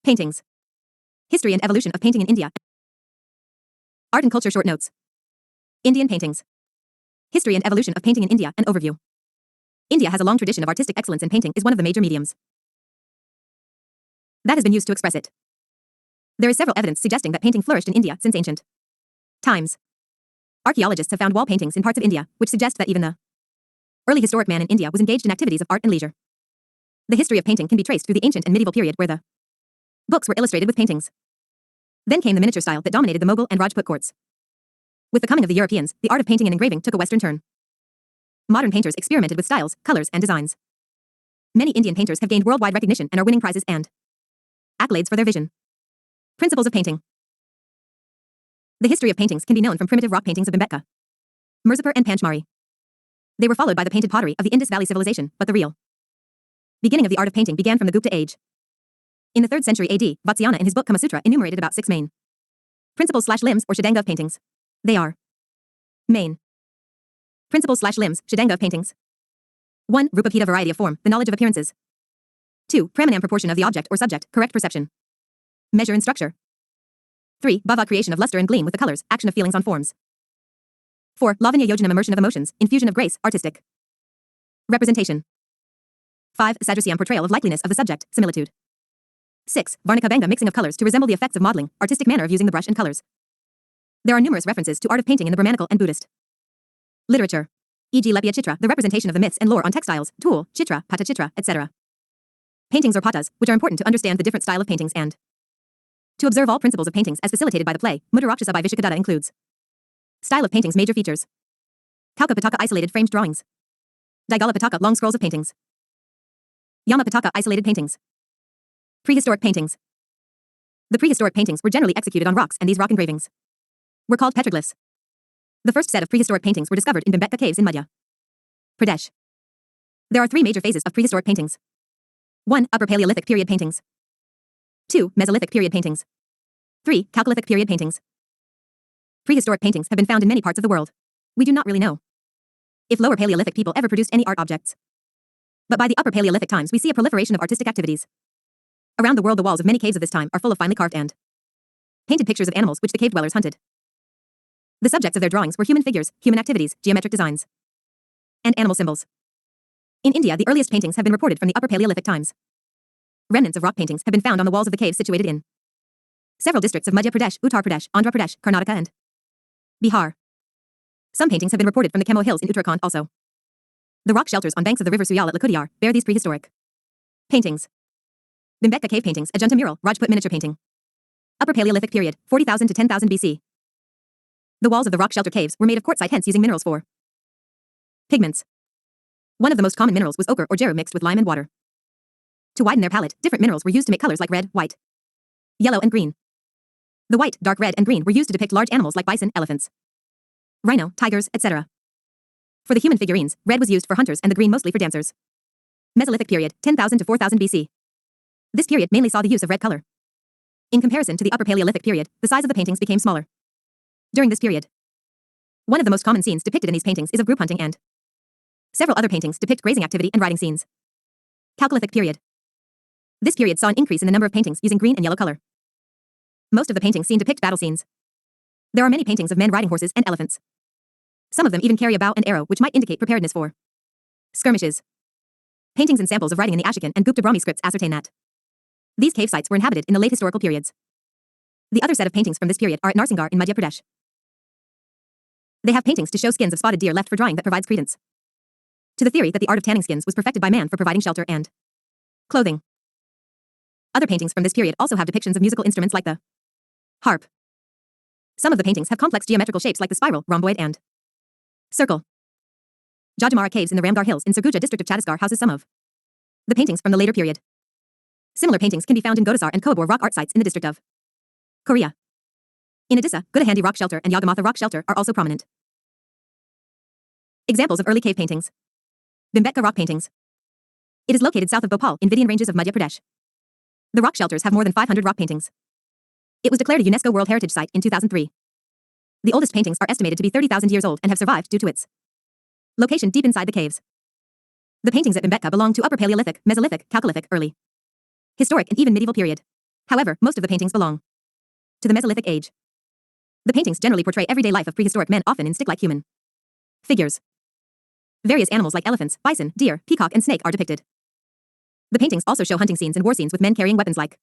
Paintings. History and evolution of painting in India. Art and culture short notes. Indian paintings. History and evolution of painting in India, an overview. India has a long tradition of artistic excellence, and painting is one of the major mediums that has been used to express it. There is several evidence suggesting that painting flourished in India since ancient times. Archaeologists have found wall paintings in parts of India, which suggest that even the early historic man in India was engaged in activities of art and leisure. The history of painting can be traced through the ancient and medieval period, where the books were illustrated with paintings. Then came the miniature style that dominated the Mughal and Rajput courts. With the coming of the Europeans, the art of painting and engraving took a Western turn. Modern painters experimented with styles, colors, and designs. Many Indian painters have gained worldwide recognition and are winning prizes and accolades for their vision. Principles of painting. The history of paintings can be known from primitive rock paintings of Bhimbetka, Mirzapur, and Panchmari. They were followed by the painted pottery of the Indus Valley civilization, but the real beginning of the art of painting began from the Gupta age. In the 3rd century AD, Vatsyayana in his book Kama Sutra enumerated about 6 main principles/limbs or shadanga of paintings. They are: main principles/limbs, shadanga of paintings. 1. Rupabheda, variety of form, the knowledge of appearances. 2. Pramanam, proportion of the object or subject, correct perception. Measure and structure. 3. Bhava, creation of luster and gleam with the colors, action of feelings on forms. 4. Lavanya yojanam, immersion of emotions, infusion of grace, artistic representation. 5. Sadrasyam, portrayal of likeliness of the subject, similitude. 6. Varnika bhanga, mixing of colors to resemble the effects of modeling, artistic manner of using the brush and colors. There are numerous references to art of painting in the Brahmanical and Buddhist literature, e.g. Lepya Chitra, the representation of the myths and lore on textiles, Tool, Chitra, Pata Chitra, etc. Paintings or patas, which are important to understand the different style of paintings and to observe all principles of paintings as facilitated by the play. Muttarakshasa by Vishakadatta includes style of paintings, major features. Kauka Pitaka, isolated framed drawings. Daigala Pitaka, long scrolls of paintings. Yama Pitaka, isolated paintings. Prehistoric paintings. The prehistoric paintings were generally executed on rocks, and these rock engravings were called petroglyphs. The first set of prehistoric paintings were discovered in Bhimbetka caves in Madhya Pradesh. There are 3 major phases of prehistoric paintings. 1. Upper Paleolithic period paintings. 2. Mesolithic period paintings. 3. Chalcolithic period paintings. Prehistoric paintings have been found in many parts of the world. We do not really know if Lower Paleolithic people ever produced any art objects. But by the Upper Paleolithic times we see a proliferation of artistic activities. Around the world, the walls of many caves of this time are full of finely carved and painted pictures of animals which the cave dwellers hunted. The subjects of their drawings were human figures, human activities, geometric designs, and animal symbols. In India, the earliest paintings have been reported from the Upper Paleolithic times. Remnants of rock paintings have been found on the walls of the caves situated in several districts of Madhya Pradesh, Uttar Pradesh, Andhra Pradesh, Karnataka, and Bihar. Some paintings have been reported from the Kemo hills in Uttarakhand also. The rock shelters on banks of the river Suyal at Lakudiyar bear these prehistoric paintings. Bhimbetka cave paintings, Ajanta mural, Rajput miniature painting. Upper Paleolithic period, 40,000 to 10,000 BC. The walls of the rock shelter caves were made of quartzite, hence using minerals for pigments. One of the most common minerals was ochre or jeru mixed with lime and water. To widen their palette, different minerals were used to make colors like red, white, yellow, and green. The white, dark red, and green were used to depict large animals like bison, elephants, rhino, tigers, etc. For the human figurines, red was used for hunters and the green mostly for dancers. Mesolithic period, 10,000 to 4,000 BC. This period mainly saw the use of red color. In comparison to the Upper Paleolithic period, the size of the paintings became smaller. During this period, one of the most common scenes depicted in these paintings is of group hunting, and several other paintings depict grazing activity and riding scenes. Chalcolithic period. This period saw an increase in the number of paintings using green and yellow color. Most of the paintings seen depict battle scenes. There are many paintings of men riding horses and elephants. Some of them even carry a bow and arrow, which might indicate preparedness for skirmishes. Paintings and samples of writing in the Ashokan and Gupta Brahmi scripts ascertain that these cave sites were inhabited in the late historical periods. The other set of paintings from this period are at Narsingar in Madhya Pradesh. They have paintings to show skins of spotted deer left for drying that provides credence to the theory that the art of tanning skins was perfected by man for providing shelter and clothing. Other paintings from this period also have depictions of musical instruments like the harp. Some of the paintings have complex geometrical shapes like the spiral, rhomboid, and circle. Jajamara caves in the Ramgarh Hills in Sarguja district of Chhattisgarh houses some of the paintings from the later period. Similar paintings can be found in Godasar and Kohapur rock art sites in the district of Korea. In Odisha, Gudahandi rock shelter and Yagamatha rock shelter are also prominent. Examples of early cave paintings. Bhimbetka rock paintings. It is located south of Bhopal in Vindhyan ranges of Madhya Pradesh. The rock shelters have more than 500 rock paintings. It was declared a UNESCO World Heritage Site in 2003. The oldest paintings are estimated to be 30,000 years old and have survived due to its location deep inside the caves. The paintings at Bhimbetka belong to Upper Paleolithic, Mesolithic, Chalcolithic, Early Historic, and even medieval period. However, most of the paintings belong to the Mesolithic age. The paintings generally portray everyday life of prehistoric men, often in stick-like human figures. Various animals like elephants, bison, deer, peacock, and snake are depicted. The paintings also show hunting scenes and war scenes with men carrying weapons like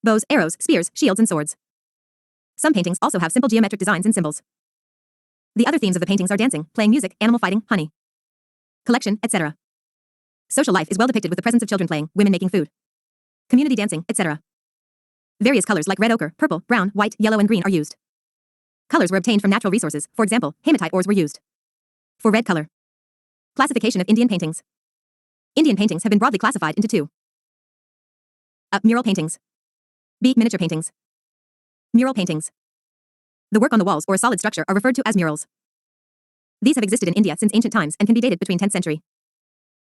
bows, arrows, spears, shields, and swords. Some paintings also have simple geometric designs and symbols. The other themes of the paintings are dancing, playing music, animal fighting, honey collection, etc. Social life is well depicted with the presence of children playing, women making food, community dancing, etc. Various colors like red ochre, purple, brown, white, yellow, and green are used. Colors were obtained from natural resources. For example, hematite ores were used for red color. Classification of Indian paintings. Indian paintings have been broadly classified into two. A. Mural paintings. B. Miniature paintings. Mural paintings. The work on the walls or a solid structure are referred to as murals. These have existed in India since ancient times and can be dated between 10th century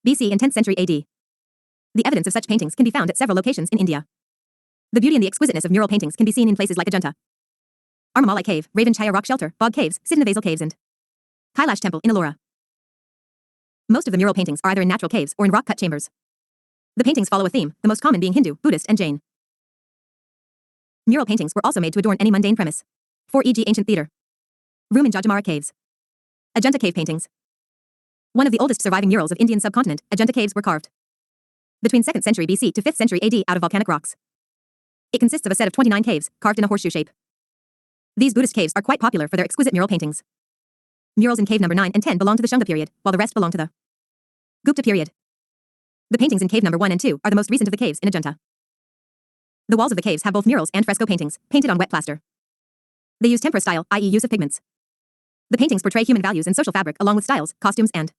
BC and 10th century AD. The evidence of such paintings can be found at several locations in India. The beauty and the exquisiteness of mural paintings can be seen in places like Ajanta, Armamalai Cave, Raven-Chaya Rock Shelter, Bog Caves, Siddhanavasal Caves, and Kailash Temple in Ellora. Most of the mural paintings are either in natural caves or in rock-cut chambers. The paintings follow a theme, the most common being Hindu, Buddhist, and Jain. Mural paintings were also made to adorn any mundane premise. For e.g. ancient theatre, room in Jajamara Caves. Ajanta cave paintings. One of the oldest surviving murals of Indian subcontinent, Ajanta caves were carved between 2nd century BC to 5th century AD out of volcanic rocks. It consists of a set of 29 caves, carved in a horseshoe shape. These Buddhist caves are quite popular for their exquisite mural paintings. Murals in cave number 9 and 10 belong to the Shunga period, while the rest belong to the Gupta period. The paintings in cave number 1 and 2 are the most recent of the caves in Ajanta. The walls of the caves have both murals and fresco paintings, painted on wet plaster. They use tempera style, i.e. use of pigments. The paintings portray human values and social fabric along with styles, costumes, and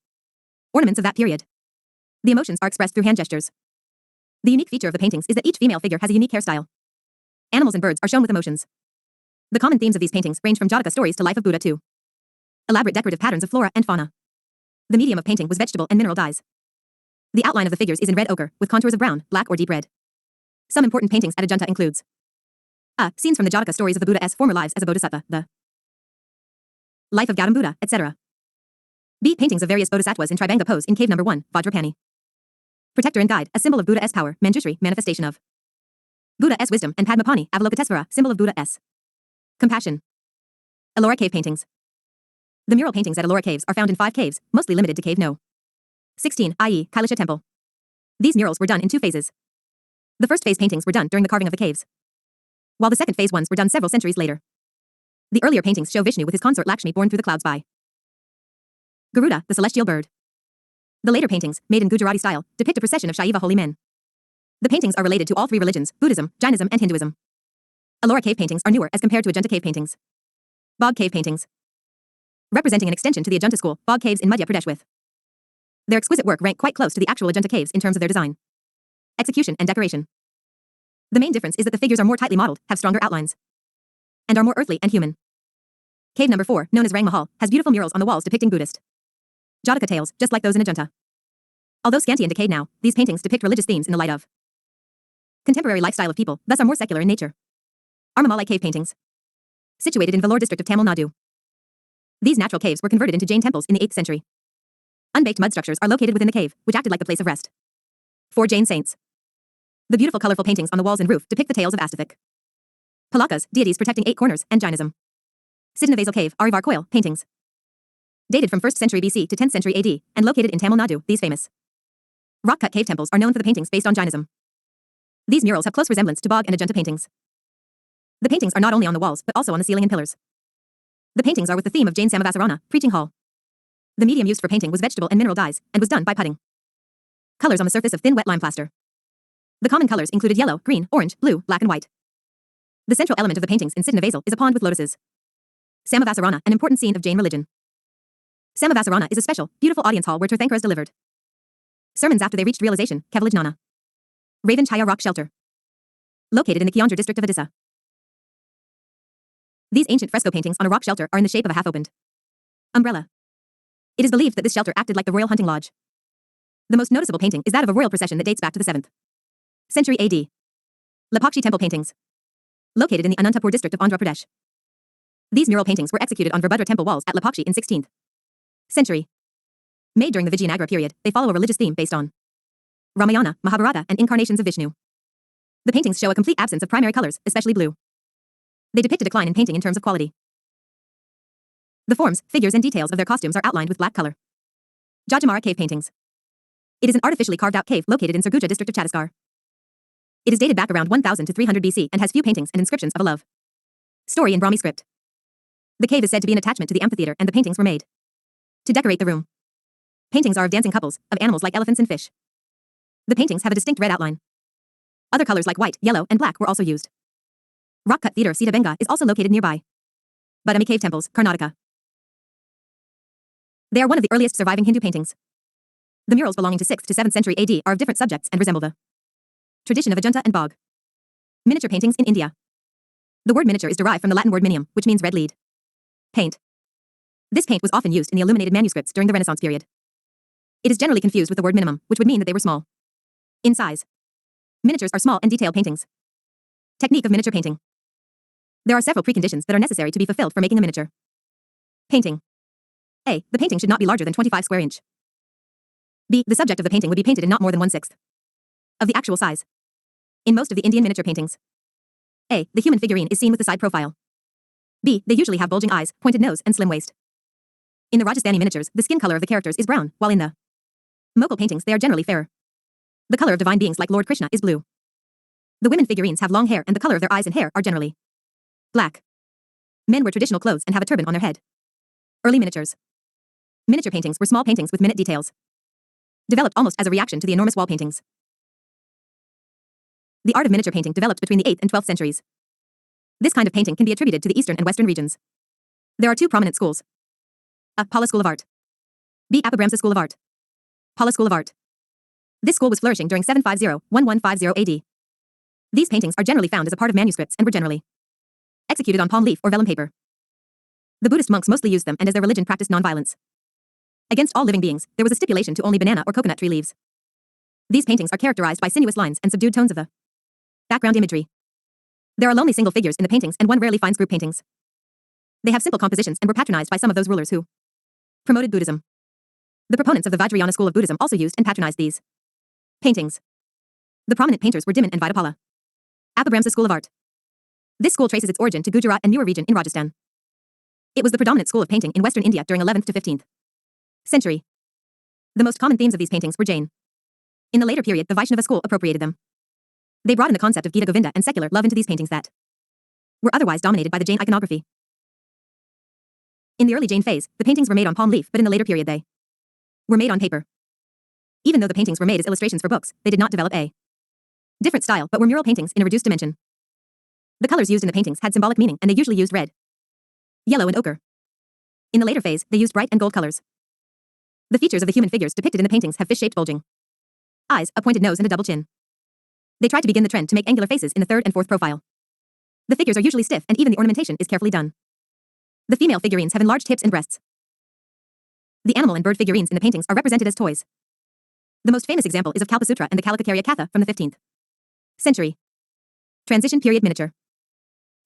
ornaments of that period. The emotions are expressed through hand gestures. The unique feature of the paintings is that each female figure has a unique hairstyle. Animals and birds are shown with emotions. The common themes of these paintings range from Jataka stories to life of Buddha to elaborate decorative patterns of flora and fauna. The medium of painting was vegetable and mineral dyes. The outline of the figures is in red ochre, with contours of brown, black, or deep red. Some important paintings at Ajanta includes A. Scenes from the Jataka stories of the Buddha's former lives as a bodhisattva, the life of Gautam Buddha, etc. B. Paintings of various bodhisattvas in Tribanga pose in cave number 1, Vajrapani. Protector and guide, a symbol of Buddha's power, Manjushri, manifestation of Buddha's wisdom, and Padmapani, Avalokitesvara, symbol of Buddha's compassion. Ellora cave paintings. The mural paintings at Ellora caves are found in 5 caves, mostly limited to cave no. 16, i.e. Kailasha Temple. These murals were done in 2 phases. The first phase paintings were done during the carving of the caves, while the second phase ones were done several centuries later. The earlier paintings show Vishnu with his consort Lakshmi borne through the clouds by Garuda, the celestial bird. The later paintings, made in Gujarati style, depict a procession of Shaiva holy men. The paintings are related to all 3 religions, Buddhism, Jainism, and Hinduism. Ellora cave paintings are newer as compared to Ajanta cave paintings. Bog cave paintings. Representing an extension to the Ajanta school, bog caves in Madhya Pradesh with their exquisite work rank quite close to the actual Ajanta caves in terms of their design, execution, and decoration. The main difference is that the figures are more tightly modeled, have stronger outlines, and are more earthly and human. Cave number 4, known as Rang Mahal, has beautiful murals on the walls depicting Buddhist Jataka tales, just like those in Ajanta. Although scanty and decayed now, these paintings depict religious themes in the light of contemporary lifestyle of people, thus are more secular in nature. Armamalai cave paintings. Situated in Vellore district of Tamil Nadu. These natural caves were converted into Jain temples in the 8th century. Unbaked mud structures are located within the cave, which acted like the place of rest for Jain saints. The beautiful colorful paintings on the walls and roof depict the tales of Astifik, Palakas, deities protecting 8 corners, and Jainism. Siddhanavasal Cave, Arivar Coil, paintings. Dated from 1st century BC to 10th century AD, and located in Tamil Nadu, these famous rock-cut cave temples are known for the paintings based on Jainism. These murals have close resemblance to Bog and Ajanta paintings. The paintings are not only on the walls, but also on the ceiling and pillars. The paintings are with the theme of Jain Samavasarana, preaching hall. The medium used for painting was vegetable and mineral dyes, and was done by putting colors on the surface of thin wet lime plaster. The common colors included yellow, green, orange, blue, black, and white. The central element of the paintings in Siddhanavasal is a pond with lotuses. Samavasarana, an important scene of Jain religion. Samavasarana is a special, beautiful audience hall where Tirthankaras delivered sermons after they reached realization, Kevalajnana. Raven-Chaya Rock Shelter. Located in the Kiandra district of Odisha. These ancient fresco paintings on a rock shelter are in the shape of a half-opened umbrella. It is believed that this shelter acted like the royal hunting lodge. The most noticeable painting is that of a royal procession that dates back to the 7th century AD. Lapakshi temple paintings. Located in the Anantapur district of Andhra Pradesh. These mural paintings were executed on Virbhadra temple walls at Lapakshi in 16th century. Made during the Vijayanagara period, they follow a religious theme based on Ramayana, Mahabharata, and incarnations of Vishnu. The paintings show a complete absence of primary colors, especially blue. They depict a decline in painting in terms of quality. The forms, figures, and details of their costumes are outlined with black color. Jajamara Cave Paintings. It is an artificially carved-out cave located in Surguja district of Chhattisgarh. It is dated back around 1000 to 300 BC and has few paintings and inscriptions of a love story in Brahmi script. The cave is said to be an attachment to the amphitheater, and the paintings were made to decorate the room. Paintings are of dancing couples, of animals like elephants and fish. The paintings have a distinct red outline. Other colors like white, yellow, and black were also used. Rock-cut theatre Sitabenga is also located nearby. Badami Cave Temples, Karnataka. They are one of the earliest surviving Hindu paintings. The murals belonging to 6th to 7th century AD are of different subjects and resemble the tradition of Ajanta and bog. Miniature paintings in India. The word miniature is derived from the Latin word minium, which means red lead paint. This paint was often used in the illuminated manuscripts during the Renaissance period. It is generally confused with the word minimum, which would mean that they were small in size. Miniatures are small and detailed paintings. Technique of miniature painting. There are several preconditions that are necessary to be fulfilled for making a miniature painting. A. The painting should not be larger than 25 square inch. B. The subject of the painting would be painted in not more than 1/6 of the actual size. In most of the Indian miniature paintings, A. The human figurine is seen with the side profile. B. They usually have bulging eyes, pointed nose, and slim waist. In the Rajasthani miniatures, the skin color of the characters is brown, while in the Mughal paintings they are generally fairer. The color of divine beings like Lord Krishna is blue. The women figurines have long hair, and the color of their eyes and hair are generally black. Men wear traditional clothes and have a turban on their head. Early miniatures. Miniature paintings were small paintings with minute details, developed almost as a reaction to the enormous wall paintings. The art of miniature painting developed between the 8th and 12th centuries. This kind of painting can be attributed to the eastern and western regions. There are two prominent schools. A. Pala School of Art. B. Apabramsa School of Art. Pala School of Art. This school was flourishing during 750–1150 AD. These paintings are generally found as a part of manuscripts and were generally executed on palm leaf or vellum paper. The Buddhist monks mostly used them, and as their religion practiced non-violence against all living beings, there was a stipulation to only banana or coconut tree leaves. These paintings are characterized by sinuous lines and subdued tones of the background imagery. There are lonely single figures in the paintings, and one rarely finds group paintings. They have simple compositions and were patronized by some of those rulers who promoted Buddhism. The proponents of the Vajrayana school of Buddhism also used and patronized these paintings. The prominent painters were Diman and Vidapala. Apabramsa School of Art. This school traces its origin to Gujarat and newer region in Rajasthan. It was the predominant school of painting in western India during 11th to 15th century. The most common themes of these paintings were Jain. In the later period, the Vaishnava school appropriated them. They brought in the concept of Gita Govinda and secular love into these paintings that were otherwise dominated by the Jain iconography. In the early Jain phase, the paintings were made on palm leaf, but in the later period they were made on paper. Even though the paintings were made as illustrations for books, they did not develop a different style, but were mural paintings in a reduced dimension. The colors used in the paintings had symbolic meaning, and they usually used red, yellow, and ochre. In the later phase, they used bright and gold colors. The features of the human figures depicted in the paintings have fish-shaped bulging eyes, a pointed nose, and a double chin. They tried to begin the trend to make angular faces in the third and fourth profile. The figures are usually stiff, and even the ornamentation is carefully done. The female figurines have enlarged hips and breasts. The animal and bird figurines in the paintings are represented as toys. The most famous example is of Kalpasutra and the Kalakakarya Katha from the 15th century. Transition period miniature.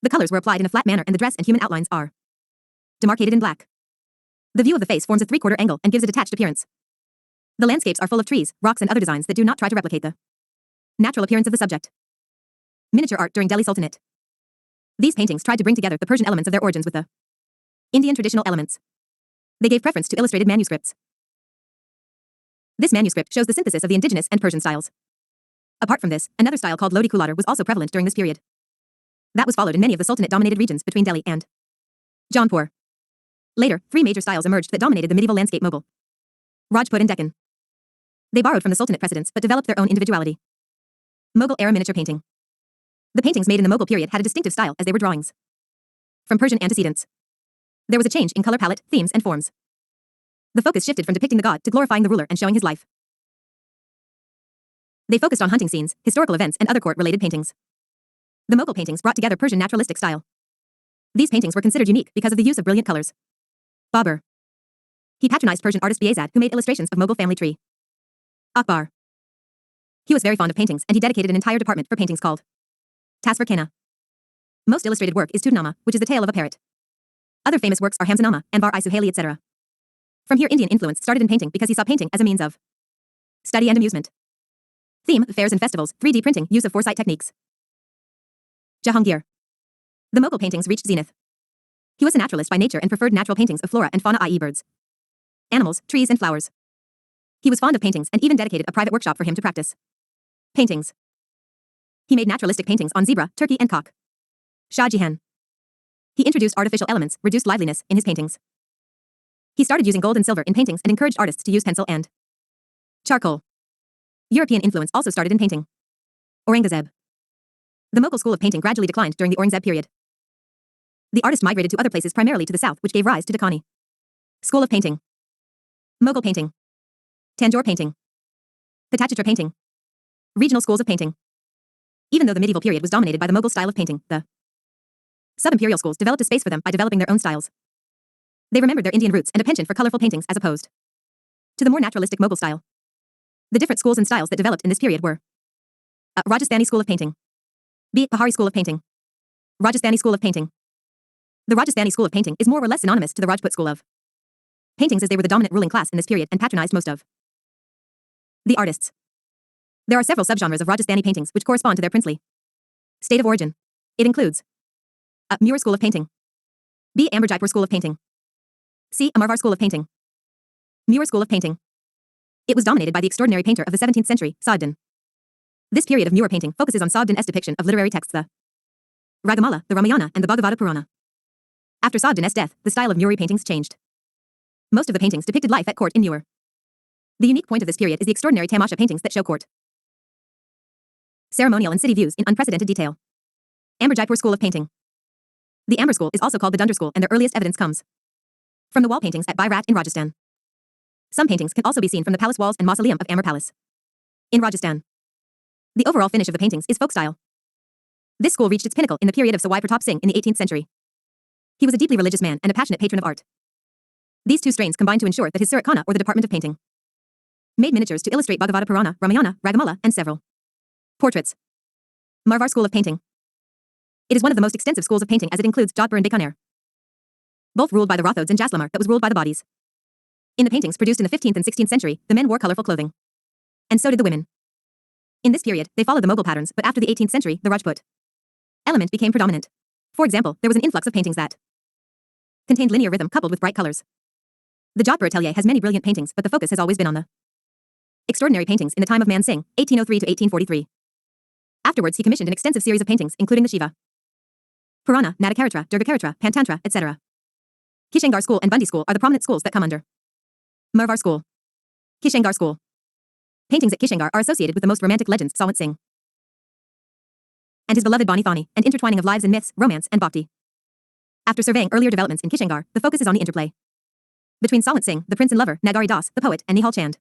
The colors were applied in a flat manner, and the dress and human outlines are demarcated in black. The view of the face forms a three-quarter angle and gives a detached appearance. The landscapes are full of trees, rocks, and other designs that do not try to replicate the natural appearance of the subject. Miniature art during Delhi Sultanate. These paintings tried to bring together the Persian elements of their origins with the Indian traditional elements. They gave preference to illustrated manuscripts. This manuscript shows the synthesis of the indigenous and Persian styles. Apart from this, another style called Lodi Kuladar was also prevalent during this period. That was followed in many of the Sultanate-dominated regions between Delhi and Jaunpur. Later, three major styles emerged that dominated the medieval landscape: Mughal, Rajput, and Deccan. They borrowed from the Sultanate precedents but developed their own individuality. Mughal-era miniature painting. The paintings made in the Mughal period had a distinctive style as they were drawings from Persian antecedents. There was a change in color palette, themes, and forms. The focus shifted from depicting the god to glorifying the ruler and showing his life. They focused on hunting scenes, historical events, and other court-related paintings. The Mughal paintings brought together Persian naturalistic style. These paintings were considered unique because of the use of brilliant colors. Babur. He patronized Persian artist Bayezid, who made illustrations of Mughal family tree. Akbar. He was very fond of paintings, and he dedicated an entire department for paintings called Tasvir Khana. Most illustrated work is Tudnama, which is the tale of a parrot. Other famous works are Hamzanama, Anvar-i Suhaili, etc. From here, Indian influence started in painting because he saw painting as a means of study and amusement. Theme, fairs and festivals, 3D printing, use of foresight techniques. Jahangir. The Mughal paintings reached zenith. He was a naturalist by nature and preferred natural paintings of flora and fauna, i.e. birds, animals, trees, and flowers. He was fond of paintings and even dedicated a private workshop for him to practice paintings. He made naturalistic paintings on zebra, turkey, and cock. Shah Jahan. He introduced artificial elements, reduced liveliness, in his paintings. He started using gold and silver in paintings and encouraged artists to use pencil and charcoal. European influence also started in painting. Aurangzeb. The Mughal school of painting gradually declined during the Aurangzeb period. The artist migrated to other places, primarily to the south, which gave rise to Deccani school of painting. Mughal painting. Tanjore painting. Patachitra painting. Regional schools of painting. Even though the medieval period was dominated by the Mughal style of painting, the sub-imperial schools developed a space for them by developing their own styles. They remembered their Indian roots and a penchant for colorful paintings as opposed to the more naturalistic Mughal style. The different schools and styles that developed in this period were A. Rajasthani school of painting. B. Pahari school of painting. Rajasthani school of painting. The Rajasthani school of painting is more or less synonymous to the Rajput school of paintings, as they were the dominant ruling class in this period and patronized most of the artists. There are several subgenres of Rajasthani paintings which correspond to their princely state of origin. It includes A. Mewar school of painting. B. Amber Jaipur school of painting. C. Amarvar school of painting. Mewar school of painting. It was dominated by the extraordinary painter of the 17th century, Sa'ad-Din. This period of Mewar painting focuses on Sa'ad-Din's depiction of literary texts, the Ragamala, the Ramayana, and the Bhagavata Purana. After Sa'ad-Din's death, the style of Mewari paintings changed. Most of the paintings depicted life at court in Mewar. The unique point of this period is the extraordinary tamasha paintings that show court ceremonial and city views in unprecedented detail. Amber Jaipur school of painting. The Amber school is also called the Dundar school, and their earliest evidence comes from the wall paintings at Bairat in Rajasthan. Some paintings can also be seen from the palace walls and mausoleum of Amber Palace in Rajasthan. The overall finish of the paintings is folk style. This school reached its pinnacle in the period of Sawai Pratap Singh in the 18th century. He was a deeply religious man and a passionate patron of art. These two strains combined to ensure that his Surat Khana, or the department of painting, made miniatures to illustrate Bhagavata Purana, Ramayana, Ragamala, and several portraits. Marwar school of painting. It is one of the most extensive schools of painting, as it includes Jodhpur and Bikaner, both ruled by the Rathods, and Jaslamar, that was ruled by the Badis. In the paintings produced in the 15th and 16th century, the men wore colorful clothing. And so did the women. In this period, they followed the Mughal patterns, but after the 18th century, the Rajput element became predominant. For example, there was an influx of paintings that contained linear rhythm coupled with bright colors. The Jodhpur atelier has many brilliant paintings, but the focus has always been on the extraordinary paintings in the time of Man Singh, 1803 to 1843. Afterwards, he commissioned an extensive series of paintings, including the Shiva Purana, Nadakaritra, Durgakaritra, Pantantra, etc. Kishangar school and Bundi school are the prominent schools that come under Marwar school. Kishangar school. Paintings at Kishangar are associated with the most romantic legends, Sawant Singh and his beloved Bani Thani, and intertwining of lives and myths, romance, and bhakti. After surveying earlier developments in Kishangar, the focus is on the interplay between Sawant Singh, the prince and lover, Nagari Das, the poet, and Nihal Chand,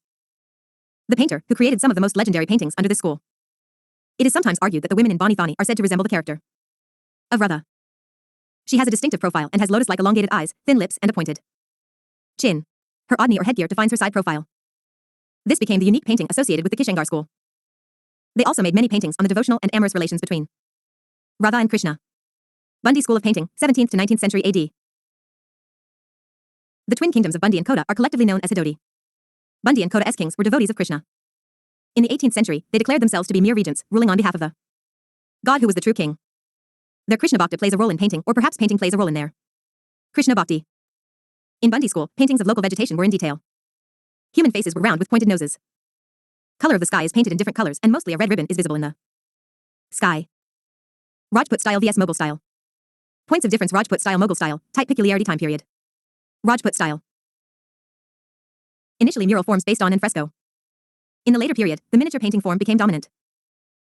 the painter, who created some of the most legendary paintings under this school. It is sometimes argued that the women in Bani Thani are said to resemble the character of Radha. She has a distinctive profile and has lotus-like elongated eyes, thin lips, and a pointed chin. Her odni or headgear defines her side profile. This became the unique painting associated with the Kishangar school. They also made many paintings on the devotional and amorous relations between Radha and Krishna. Bundi school of painting, 17th to 19th century AD. The twin kingdoms of Bundi and Kota are collectively known as Hadodi. Bundi and Kota's kings were devotees of Krishna. In the 18th century, they declared themselves to be mere regents, ruling on behalf of the god who was the true king. Their Krishna Bhakti plays a role in painting, or perhaps painting plays a role in their Krishna Bhakti. In Bundi school, paintings of local vegetation were in detail. Human faces were round with pointed noses. Color of the sky is painted in different colors, and mostly a red ribbon is visible in the sky. Rajput style vs Mughal style. Points of difference: Rajput style, Mughal style. Type, peculiarity, time period. Rajput style. Initially mural forms based on and fresco. In the later period, the miniature painting form became dominant.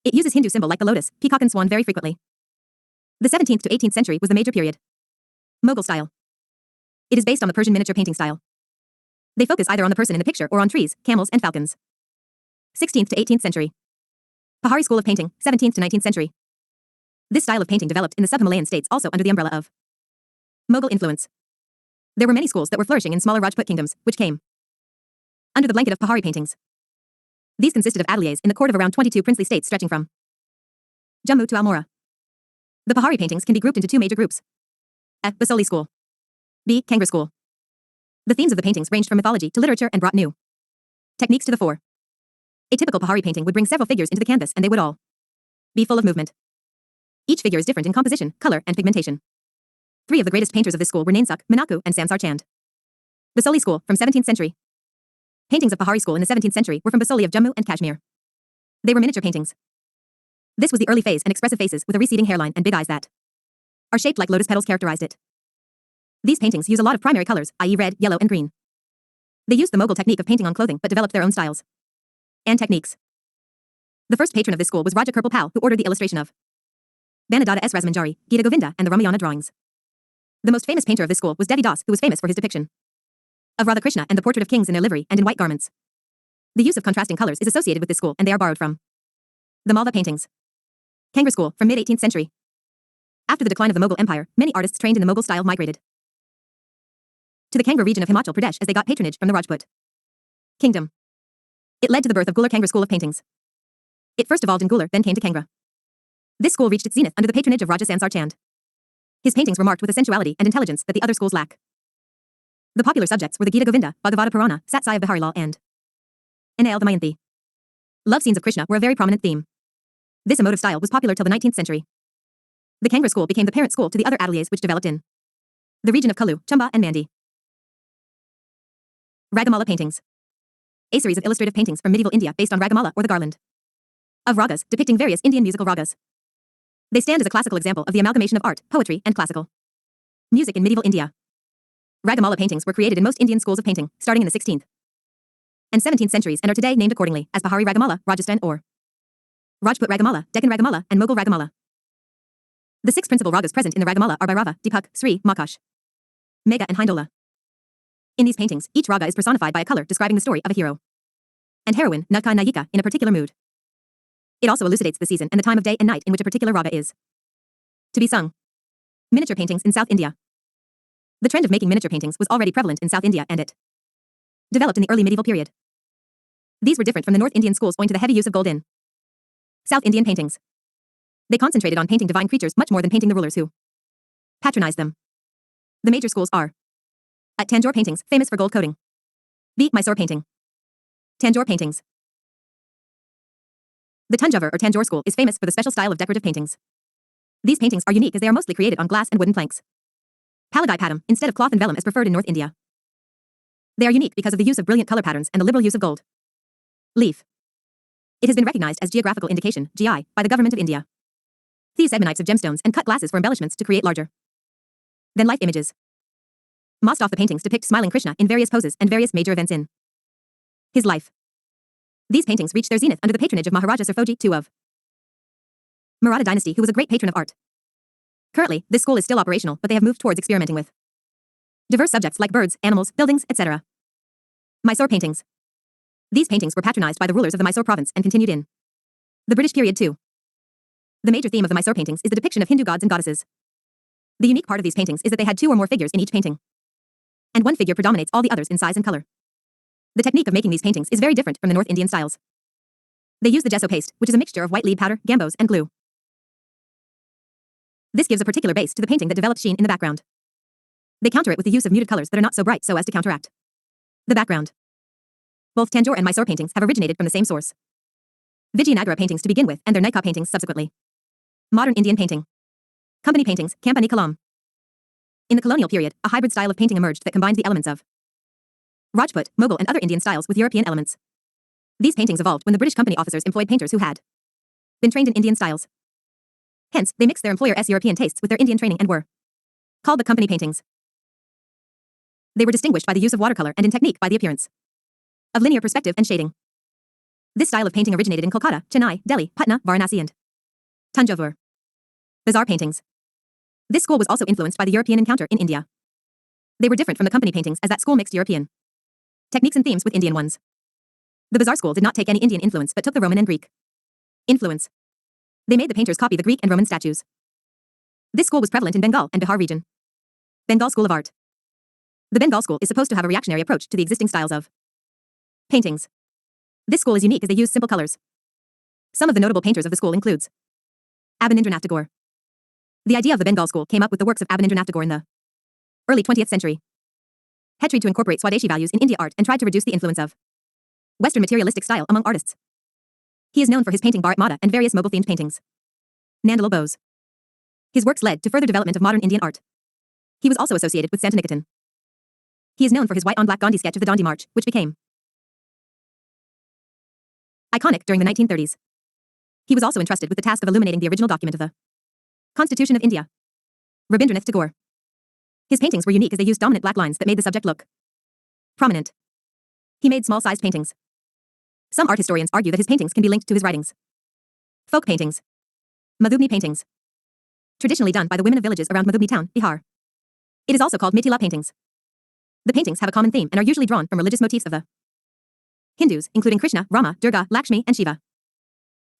It uses Hindu symbol like the lotus, peacock and swan very frequently. The 17th to 18th century was the major period. Mughal style. It is based on the Persian miniature painting style. They focus either on the person in the picture or on trees, camels, and falcons. 16th to 18th century. Pahari school of painting, 17th to 19th century. This style of painting developed in the sub-Himalayan states, also under the umbrella of Mughal influence. There were many schools that were flourishing in smaller Rajput kingdoms, which came under the blanket of Pahari paintings. These consisted of ateliers in the court of around 22 princely states stretching from Jammu to Almora. The Pahari paintings can be grouped into two major groups. A. Basoli school. B. Kangra school. The themes of the paintings ranged from mythology to literature and brought new techniques to the fore. A typical Pahari painting would bring several figures into the canvas, and they would all be full of movement. Each figure is different in composition, color, and pigmentation. 3 of the greatest painters of this school were Nansuk, Minaku, and Samsar Chand. Basoli school, from 17th century. Paintings of Pahari school in the 17th century were from Basoli of Jammu and Kashmir. They were miniature paintings. This was the early phase, and expressive faces with a receding hairline and big eyes that are shaped like lotus petals characterized it. These paintings use a lot of primary colors, i.e. red, yellow, and green. They used the Mughal technique of painting on clothing but developed their own styles and techniques. The first patron of this school was Raja Kirpal Pal, who ordered the illustration of Banadada S. Rasmanjari, Gita Govinda, and the Ramayana drawings. The most famous painter of this school was Devi Das, who was famous for his depiction of Radha Krishna and the portrait of kings in their livery and in white garments. The use of contrasting colors is associated with this school, and they are borrowed from the Malva paintings. Kangra school, from mid-18th century. After the decline of the Mughal Empire, many artists trained in the Mughal style migrated to the Kangra region of Himachal Pradesh as they got patronage from the Rajput kingdom. It led to the birth of Gular Kangra school of paintings. It first evolved in Gular, then came to Kangra. This school reached its zenith under the patronage of Raja Sansar Chand. His paintings were marked with a sensuality and intelligence that the other schools lack. The popular subjects were the Gita Govinda, Bhagavata Purana, Satsai of Biharilal, and Anil Damayanti. Love scenes of Krishna were a very prominent theme. This emotive style was popular till the 19th century. The Kangra school became the parent school to the other ateliers which developed in the region of Kullu, Chamba, and Mandi. Ragamala paintings. A series of illustrative paintings from medieval India based on Ragamala or the garland of ragas, depicting various Indian musical ragas. They stand as a classical example of the amalgamation of art, poetry, and classical music in medieval India. Ragamala paintings were created in most Indian schools of painting, starting in the 16th and 17th centuries, and are today named accordingly as Pahari Ragamala, Rajasthan, or Rajput Ragamala, Deccan Ragamala, and Mughal Ragamala. The 6 principal ragas present in the Ragamala are Bhairava, Deepak, Sri, Makash, Megha, and Hindola. In these paintings, each raga is personified by a color describing the story of a hero and heroine, Naka Nayika, in a particular mood. It also elucidates the season and the time of day and night in which a particular raga is to be sung. Miniature paintings in South India. The trend of making miniature paintings was already prevalent in South India, and it developed in the early medieval period. These were different from the North Indian schools owing to the heavy use of gold in South Indian paintings. They concentrated on painting divine creatures much more than painting the rulers who patronized them. The major schools are at Tanjore paintings, famous for gold coating. B. Mysore painting. Tanjore paintings. The Tanjavur or Tanjore school is famous for the special style of decorative paintings. These paintings are unique as they are mostly created on glass and wooden planks. Palagai patam, instead of cloth and vellum as preferred in North India. They are unique because of the use of brilliant color patterns and the liberal use of gold leaf. It has been recognized as geographical indication, GI, by the government of India. These ebonites of gemstones and cut glasses for embellishments to create larger than life images. Most of the paintings depict smiling Krishna in various poses and various major events in his life. These paintings reached their zenith under the patronage of Maharaja Sarfoji II of Maratha dynasty, who was a great patron of art. Currently, this school is still operational, but they have moved towards experimenting with diverse subjects like birds, animals, buildings, etc. Mysore paintings. These paintings were patronized by the rulers of the Mysore province and continued in the British period too. The major theme of the Mysore paintings is the depiction of Hindu gods and goddesses. The unique part of these paintings is that they had 2 or more figures in each painting, and one figure predominates all the others in size and color. The technique of making these paintings is very different from the North Indian styles. They use the gesso paste, which is a mixture of white lead powder, gambos, and glue. This gives a particular base to the painting that develops sheen in the background. They counter it with the use of muted colors that are not so bright so as to counteract the background. Both Tanjore and Mysore paintings have originated from the same source. Vijayanagara paintings to begin with, and their Naika paintings subsequently. Modern Indian painting. Company paintings, Kampani Kalam. In the colonial period, a hybrid style of painting emerged that combined the elements of Rajput, Mughal, and other Indian styles with European elements. These paintings evolved when the British company officers employed painters who had been trained in Indian styles. Hence, they mixed their employer's European tastes with their Indian training and were called the company paintings. They were distinguished by the use of watercolor and in technique by the appearance of linear perspective and shading. This style of painting originated in Kolkata, Chennai, Delhi, Patna, Varanasi, and Tanjavur. Bazaar paintings. This school was also influenced by the European encounter in India. They were different from the company paintings as that school mixed European techniques and themes with Indian ones. The Bazaar school did not take any Indian influence but took the Roman and Greek influence. They made the painters copy the Greek and Roman statues. This school was prevalent in Bengal and Bihar region. Bengal School of Art. The Bengal school is supposed to have a reactionary approach to the existing styles of paintings. This school is unique as they use simple colors. Some of the notable painters of the school includes Abanindranath Tagore. The idea of the Bengal school came up with the works of Abanindranath Tagore in the early 20th century. He tried to incorporate Swadeshi values in India art and tried to reduce the influence of Western materialistic style among artists. He is known for his painting Bharat Mata and various Mughal-themed paintings. Nandalal Bose. His works led to further development of modern Indian art. He was also associated with Santiniketan. He is known for his white-on-black Gandhi sketch of the Dandi March, which became iconic during the 1930s. He was also entrusted with the task of illuminating the original document of the Constitution of India. Rabindranath Tagore. His paintings were unique as they used dominant black lines that made the subject look prominent. He made small-sized paintings. Some art historians argue that his paintings can be linked to his writings. Folk paintings. Madhubni paintings. Traditionally done by the women of villages around Madhubni town, Bihar. It is also called Mithila paintings. The paintings have a common theme and are usually drawn from religious motifs of the Hindus, including Krishna, Rama, Durga, Lakshmi, and Shiva.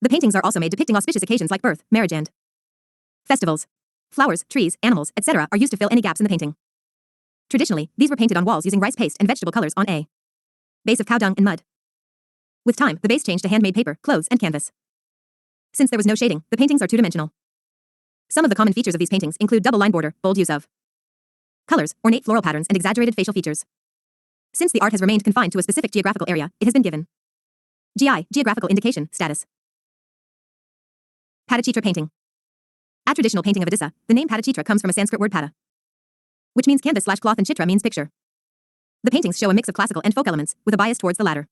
The paintings are also made depicting auspicious occasions like birth, marriage, and festivals. Flowers, trees, animals, etc. are used to fill any gaps in the painting. Traditionally, these were painted on walls using rice paste and vegetable colors on a base of cow dung and mud. With time, the base changed to handmade paper, clothes, and canvas. Since there was no shading, the paintings are two-dimensional. Some of the common features of these paintings include double line border, bold use of colors, ornate floral patterns, and exaggerated facial features. Since the art has remained confined to a specific geographical area, it has been given GI, geographical indication, status. Patachitra painting. A traditional painting of Odisha, the name Patachitra comes from a Sanskrit word pata, which means canvas/cloth, and chitra means picture. The paintings show a mix of classical and folk elements, with a bias towards the latter.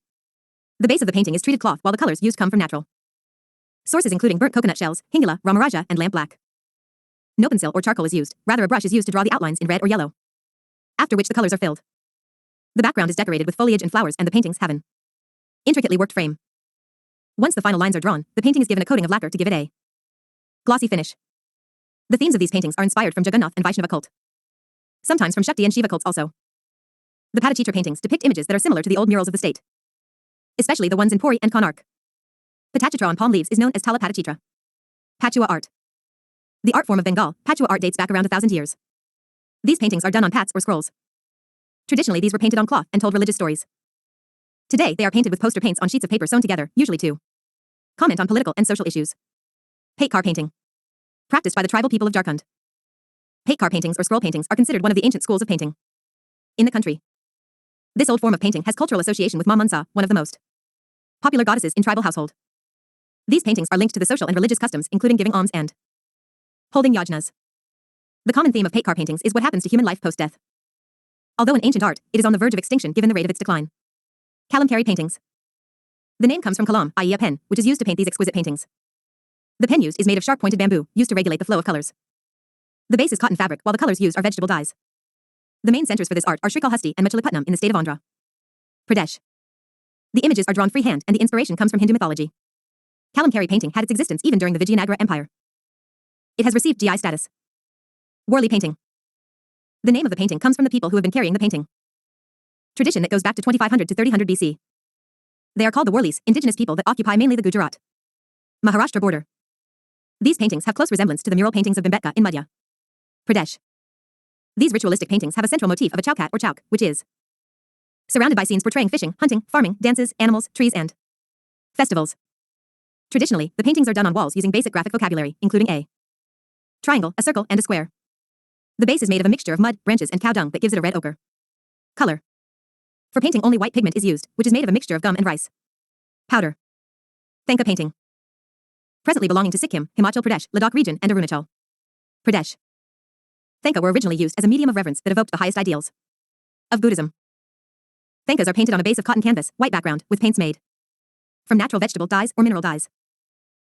The base of the painting is treated cloth, while the colors used come from natural sources including burnt coconut shells, hingala, ramaraja, and lamp black. No pencil or charcoal is used, rather a brush is used to draw the outlines in red or yellow, after which the colors are filled. The background is decorated with foliage and flowers, and the paintings have an intricately worked frame. Once the final lines are drawn, the painting is given a coating of lacquer to give it a glossy finish. The themes of these paintings are inspired from Jagannath and Vaishnava cult. Sometimes from Shakti and Shiva cults also. The Patachitra paintings depict images that are similar to the old murals of the state, especially the ones in Puri and Konark. Patachitra on palm leaves is known as Tala Patachitra. Pachua art. The art form of Bengal, Pachua art dates back around 1,000 years. These paintings are done on pats or scrolls. Traditionally, these were painted on cloth and told religious stories. Today, they are painted with poster paints on sheets of paper sewn together, usually to comment on political and social issues. Paikar painting. Practiced by the tribal people of Jharkhand. Paikar paintings or scroll paintings are considered one of the ancient schools of painting in the country. This old form of painting has cultural association with Ma Mansa, one of the most popular goddesses in tribal household. These paintings are linked to the social and religious customs, including giving alms and holding yajnas. The common theme of Paikar paintings is what happens to human life post-death. Although an ancient art, it is on the verge of extinction given the rate of its decline. Kalamkari paintings. The name comes from kalam, i.e. a pen, which is used to paint these exquisite paintings. The pen used is made of sharp-pointed bamboo, used to regulate the flow of colors. The base is cotton fabric, while the colors used are vegetable dyes. The main centers for this art are Srikalhasti and Machilipatnam in the state of Andhra Pradesh. The images are drawn freehand, and the inspiration comes from Hindu mythology. Kalamkari painting had its existence even during the Vijayanagara Empire. It has received GI status. Worli painting. The name of the painting comes from the people who have been carrying the painting tradition that goes back to 2500 to 3000 BC. They are called the Worlis, indigenous people that occupy mainly the Gujarat Maharashtra border. These paintings have close resemblance to the mural paintings of Bhimbetka in Madhya Pradesh. These ritualistic paintings have a central motif of a chowkat or chowk, which is surrounded by scenes portraying fishing, hunting, farming, dances, animals, trees, and festivals. Traditionally, the paintings are done on walls using basic graphic vocabulary, including a triangle, a circle, and a square. The base is made of a mixture of mud, branches, and cow dung that gives it a red ochre color. For painting, only white pigment is used, which is made of a mixture of gum and rice powder. Thanka painting. Presently belonging to Sikkim, Himachal Pradesh, Ladakh region, and Arunachal Pradesh. Thanka were originally used as a medium of reverence that evoked the highest ideals of Buddhism. Thankas are painted on a base of cotton canvas, white background, with paints made from natural vegetable dyes or mineral dyes.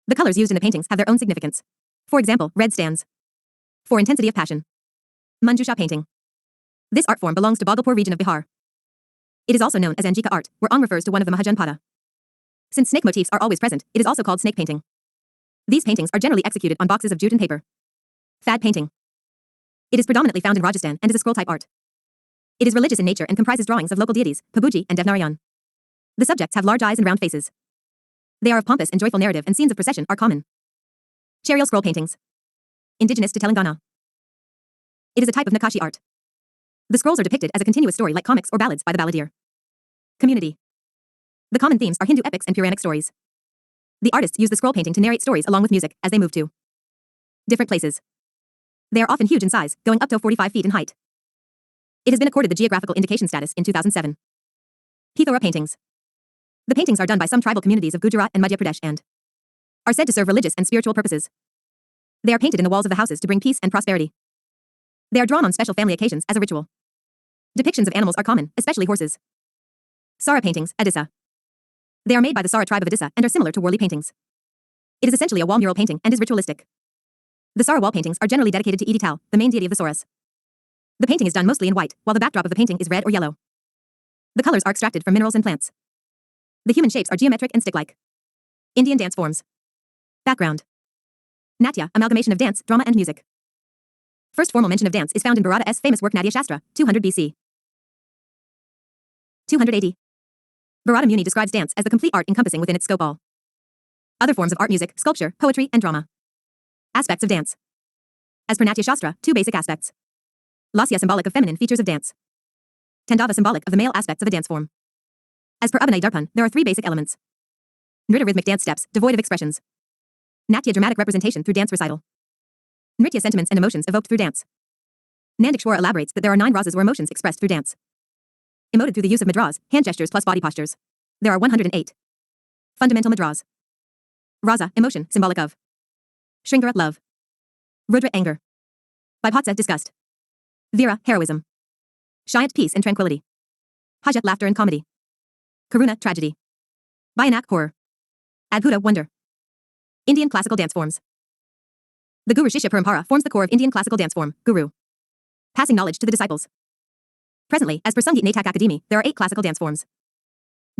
The colors used in the paintings have their own significance. For example, red stands for intensity of passion. Manjusha painting. This art form belongs to Bhagalpur region of Bihar. It is also known as Angika art, where Ang refers to one of the Mahajanpada. Since snake motifs are always present, it is also called snake painting. These paintings are generally executed on boxes of jute and paper. Fad painting. It is predominantly found in Rajasthan and is a scroll-type art. It is religious in nature and comprises drawings of local deities, Pabuji and Devnarayan. The subjects have large eyes and round faces. They are of pompous and joyful narrative, and scenes of procession are common. Charial scroll paintings. Indigenous to Telangana. It is a type of Nakashi art. The scrolls are depicted as a continuous story like comics or ballads by the balladeer community. The common themes are Hindu epics and Puranic stories. The artists use the scroll painting to narrate stories along with music as they move to different places. They are often huge in size, going up to 45 feet in height. It has been accorded the geographical indication status in 2007. Pithora paintings. The paintings are done by some tribal communities of Gujarat and Madhya Pradesh and are said to serve religious and spiritual purposes. They are painted in the walls of the houses to bring peace and prosperity. They are drawn on special family occasions as a ritual. Depictions of animals are common, especially horses. Sara paintings, Odisha. They are made by the Sara tribe of Odisha and are similar to Worli paintings. It is essentially a wall mural painting and is ritualistic. The Sara wall paintings are generally dedicated to Edi Tal, the main deity of the Saurus. The painting is done mostly in white, while the backdrop of the painting is red or yellow. The colors are extracted from minerals and plants. The human shapes are geometric and stick-like. Indian dance forms. Background. Natya, amalgamation of dance, drama and music. First formal mention of dance is found in Bharata's famous work Natya Shastra, 200 BC. 280. Bharata Muni describes dance as the complete art encompassing within its scope all other forms of art, music, sculpture, poetry, and drama. Aspects of dance. As per Natya Shastra, two basic aspects. Lasya symbolic of feminine features of dance. Tandava symbolic of the male aspects of a dance form. As per Abhinay Darpan, there are three basic elements. Nritya rhythmic dance steps, devoid of expressions. Natya dramatic representation through dance recital. Nritya sentiments and emotions evoked through dance. Nandikshwara elaborates that there are 9 rasas or emotions expressed through dance. Emoted through the use of mudras, hand gestures plus body postures. There are 108. Fundamental mudras. Rasa, emotion, symbolic of. Shringara, love. Rudra, anger. Vibhatsa, disgust. Veera, heroism. Shayant, peace and tranquility. Haja, laughter and comedy. Karuna, tragedy. Bhayanak, horror. Adbhuta, wonder. Indian classical dance forms. The Guru Shishya Parampara forms the core of Indian classical dance form, Guru. Passing knowledge to the disciples. Presently, as per Sangeet Natak Akademi, there are 8 classical dance forms.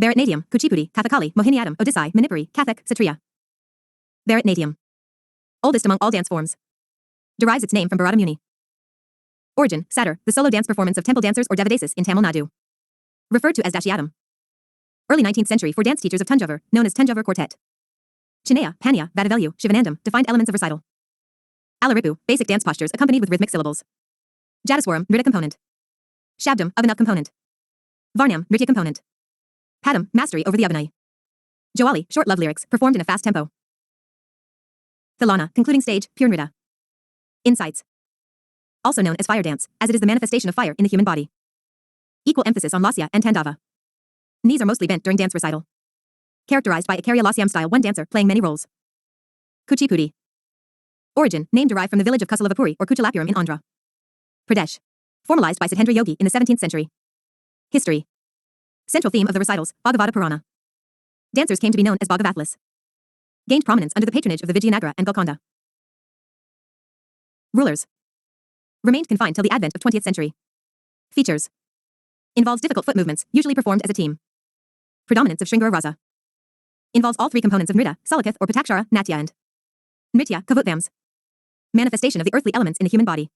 Bharatanatyam, Kuchipudi, Kathakali, Mohiniyattam, Odissi, Manipuri, Kathak, Satriya. Bharatanatyam. Oldest among all dance forms. Derives its name from Bharata Muni. Origin, Satar, the solo dance performance of temple dancers or Devadasis in Tamil Nadu. Referred to as Dashiyatam. Early 19th century for dance teachers of Tanjavur, known as Tanjavur Quartet. Chinaya, Panya, Vadavelu, Shivanandam, defined elements of recital. Alaripu, basic dance postures accompanied with rhythmic syllables. Jadaswaram, Nrita component. Shabdam, Abhinav component. Varnam, Nritya component. Padam, mastery over the Abhinay. Joali, short love lyrics, performed in a fast tempo. Thalana, concluding stage, pure Nrita. Insights. Also known as fire dance, as it is the manifestation of fire in the human body. Equal emphasis on lasya and tandava. Knees are mostly bent during dance recital. Characterized by a Karya Lasyam style, one dancer playing many roles. Kuchipudi. Origin, name derived from the village of Kusalavapuri or Kuchalapuram in Andhra Pradesh. Formalized by Siddhendra Yogi in the 17th century. History. Central theme of the recitals, Bhagavata Purana. Dancers came to be known as Bhagavatlas. Gained prominence under the patronage of the Vijayanagara and Golconda. Rulers. Remained confined till the advent of 20th century. Features. Involves difficult foot movements, usually performed as a team. Predominance of Shringara Rasa. Involves all 3 components of Nrita, Salakath or Patakshara, Natya and Nritya, Kavutvams. Manifestation of the earthly elements in the human body.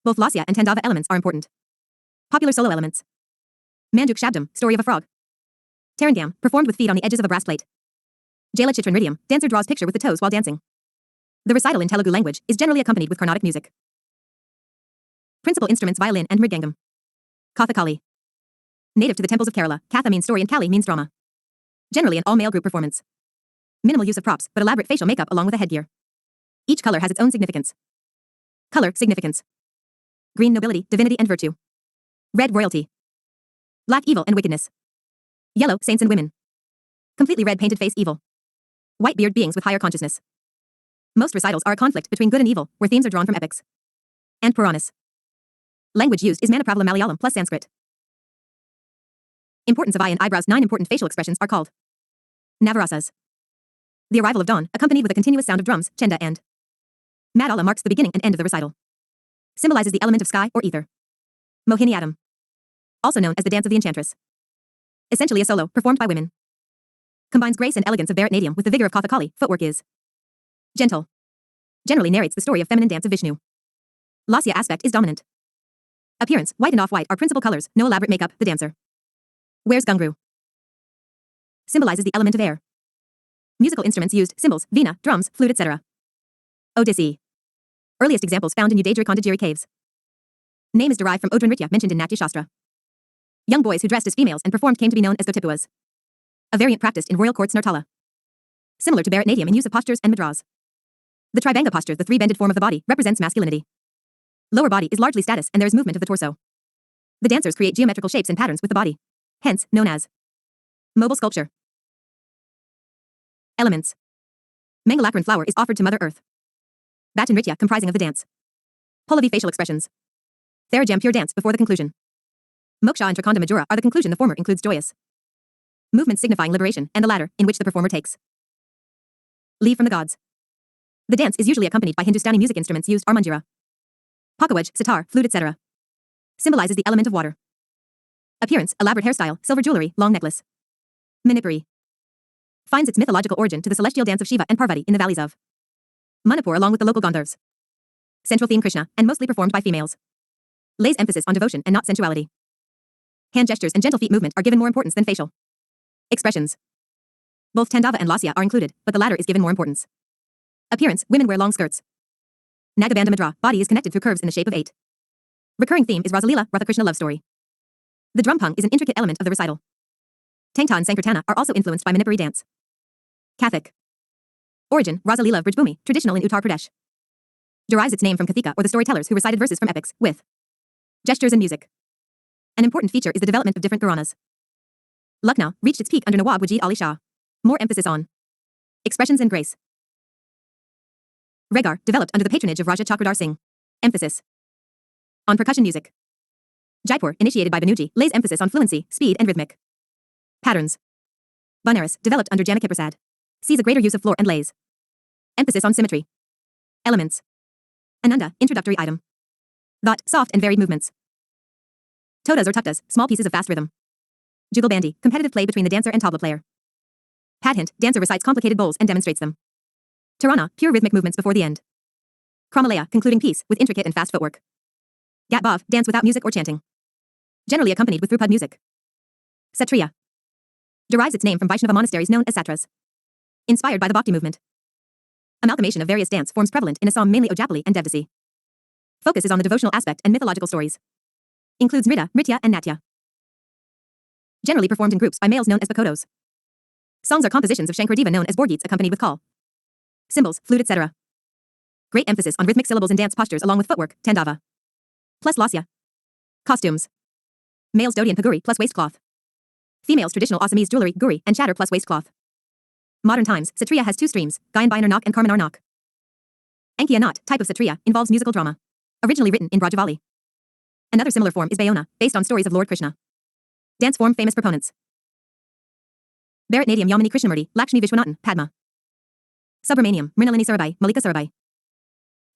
Both Lasya and Tandava elements are important. Popular solo elements. Manduk Shabdam, story of a frog. Tarangam, performed with feet on the edges of a brass plate. Jala Chitran Nrityam, dancer draws picture with the toes while dancing. The recital in Telugu language is generally accompanied with Carnatic music. Principal instruments violin and mridangam. Kathakali. Native to the temples of Kerala, Katha means story and Kali means drama. Generally an all-male group performance. Minimal use of props, but elaborate facial makeup along with a headgear. Each color has its own significance. Color, significance. Green, nobility, divinity and virtue. Red, royalty. Black, evil and wickedness. Yellow, saints and women. Completely red, painted face, evil. White beard, beings with higher consciousness. Most recitals are a conflict between good and evil, where themes are drawn from epics and Puranas. Language used is Manipravula Malayalam plus Sanskrit. Importance of eye and eyebrows. 9 important facial expressions are called Navarasas. The arrival of dawn, accompanied with a continuous sound of drums, chenda and Madala marks the beginning and end of the recital. Symbolizes the element of sky or ether. Mohiniyattam. Also known as the dance of the enchantress. Essentially a solo, performed by women. Combines grace and elegance of Bharatanatyam with the vigor of Kathakali. Footwork is gentle. Generally narrates the story of feminine dance of Vishnu. Lasya aspect is dominant. Appearance, white and off-white are principal colors, no elaborate makeup, the dancer wears gungru. Symbolizes the element of air. Musical instruments used, cymbals, veena, drums, flute, etc. Odissi. Earliest examples found in Udayadri caves. Name is derived from Odra Nritya mentioned in Natya Shastra. Young boys who dressed as females and performed came to be known as Gotipuas. A variant practiced in royal courts Nartala. Similar to Bharatanatyam in use of postures and mudras. The Tribhanga posture, the 3-bended form of the body, represents masculinity. Lower body is largely status and there is movement of the torso. The dancers create geometrical shapes and patterns with the body. Hence, known as mobile sculpture. Elements. Mangalakaran flower is offered to Mother Earth. Bhajan Nritya comprising of the dance. Pallavi facial expressions. Tharajam pure dance before the conclusion. Moksha and Trakanda Majura are the conclusion. The former includes joyous movements signifying liberation, and the latter, in which the performer takes leave from the gods. The dance is usually accompanied by Hindustani music instruments used are manjira, pakawaj, sitar, flute, etc. Symbolizes the element of water. Appearance, elaborate hairstyle, silver jewelry, long necklace. Manipuri finds its mythological origin to the celestial dance of Shiva and Parvati in the valleys of Manipur along with the local Gandharvas. Central theme Krishna, and mostly performed by females. Lays emphasis on devotion and not sensuality. Hand gestures and gentle feet movement are given more importance than facial expressions. Both Tandava and Lasya are included, but the latter is given more importance. Appearance, women wear long skirts. Nagabandha Mudra, body is connected through curves in the shape of 8. Recurring theme is Rasalila, Radha-Krishna love story. The drum pung is an intricate element of the recital. Tangta and Sankirtana are also influenced by Manipuri dance. Kathak. Origin, Rasalila of Brijbhumi, traditional in Uttar Pradesh. Derives its name from Kathika or the storytellers who recited verses from epics, with gestures and music. An important feature is the development of different Gharanas. Lucknow reached its peak under Nawab Wajid Ali Shah. More emphasis on expressions and grace. Regar developed under the patronage of Raja Chakradhar Singh. Emphasis on percussion music. Jaipur, initiated by Banuji, lays emphasis on fluency, speed, and rhythmic patterns. Banaras, developed under Janaki Prasad, sees a greater use of floor and lays emphasis on symmetry. Elements. Ananda, introductory item. That, soft and varied movements. Todas or tuktas, small pieces of fast rhythm. Jugalbandi, competitive play between the dancer and tabla player. Padhint, dancer recites complicated bowls and demonstrates them. Tarana, pure rhythmic movements before the end. Kramalaya, concluding piece, with intricate and fast footwork. Gatbhav, dance without music or chanting. Generally accompanied with Dhrupad music. Satriya. Derives its name from Vaishnava monasteries known as satras. Inspired by the Bhakti movement. Amalgamation of various dance forms prevalent in Assam, mainly Ojapali and Devdasi. Focus is on the devotional aspect and mythological stories. Includes Nrita, Mritya, and Natya. Generally performed in groups by males known as bakodos. Songs are compositions of Shankardeva known as Borgeets accompanied with call, cymbals, flute, etc. Great emphasis on rhythmic syllables and dance postures along with footwork, tandava. Plus lasya. Costumes. Males dhoti and paguri plus waistcloth. Females traditional Assamese jewelry, guri, and chatter plus waistcloth. Modern times, Satriya has two streams, Gayan by Narnak and Karma Narnak. Ankiya Nat, type of Satriya, involves musical drama. Originally written in Brajavali. Another similar form is Bayona, based on stories of Lord Krishna. Dance form famous proponents. Bharatnatyam Yamini Krishnamurti, Lakshmi Vishwanathan, Padma. Subramaniam, Mrinalini Sarabai, Malika Sarabai.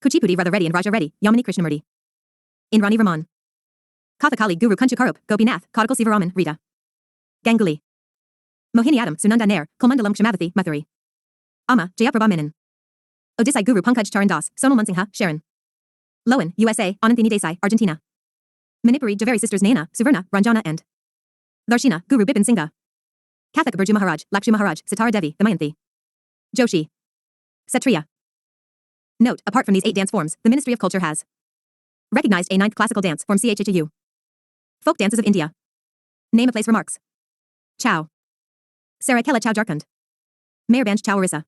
Kuchipudi Radha Reddy and Raja Reddy, Yamini Krishnamurti. Indrani Raman. Kathakali Guru Kunchukarup, Gopinath, Kodakal Sivaraman, Rita. Ganguly. Mohiniyattam, Sunanda Nair, Kulmandalam Kshamavathy, Mathuri. Amma, Jayaprabha Menon. Odissi Guru Pankaj Charandas, Sonal Mansingha, Sharon. Lowen, USA, Ananthini Desai, Argentina. Manipuri Javeri sisters Naina, Suvarna, Ranjana and Darshina, Guru Bipin Singha. Kathak Burju Maharaj, Lakshmi Maharaj, Sitara Devi, Damayanti. Joshi. Satriya. Note, apart from these 8 dance forms, the Ministry of Culture has recognized a 9th classical dance form CHHU. Folk dances of India. Name a place remarks. Chow. Saraikela Chow Jharkhand. Mayurbanj Chow Orissa.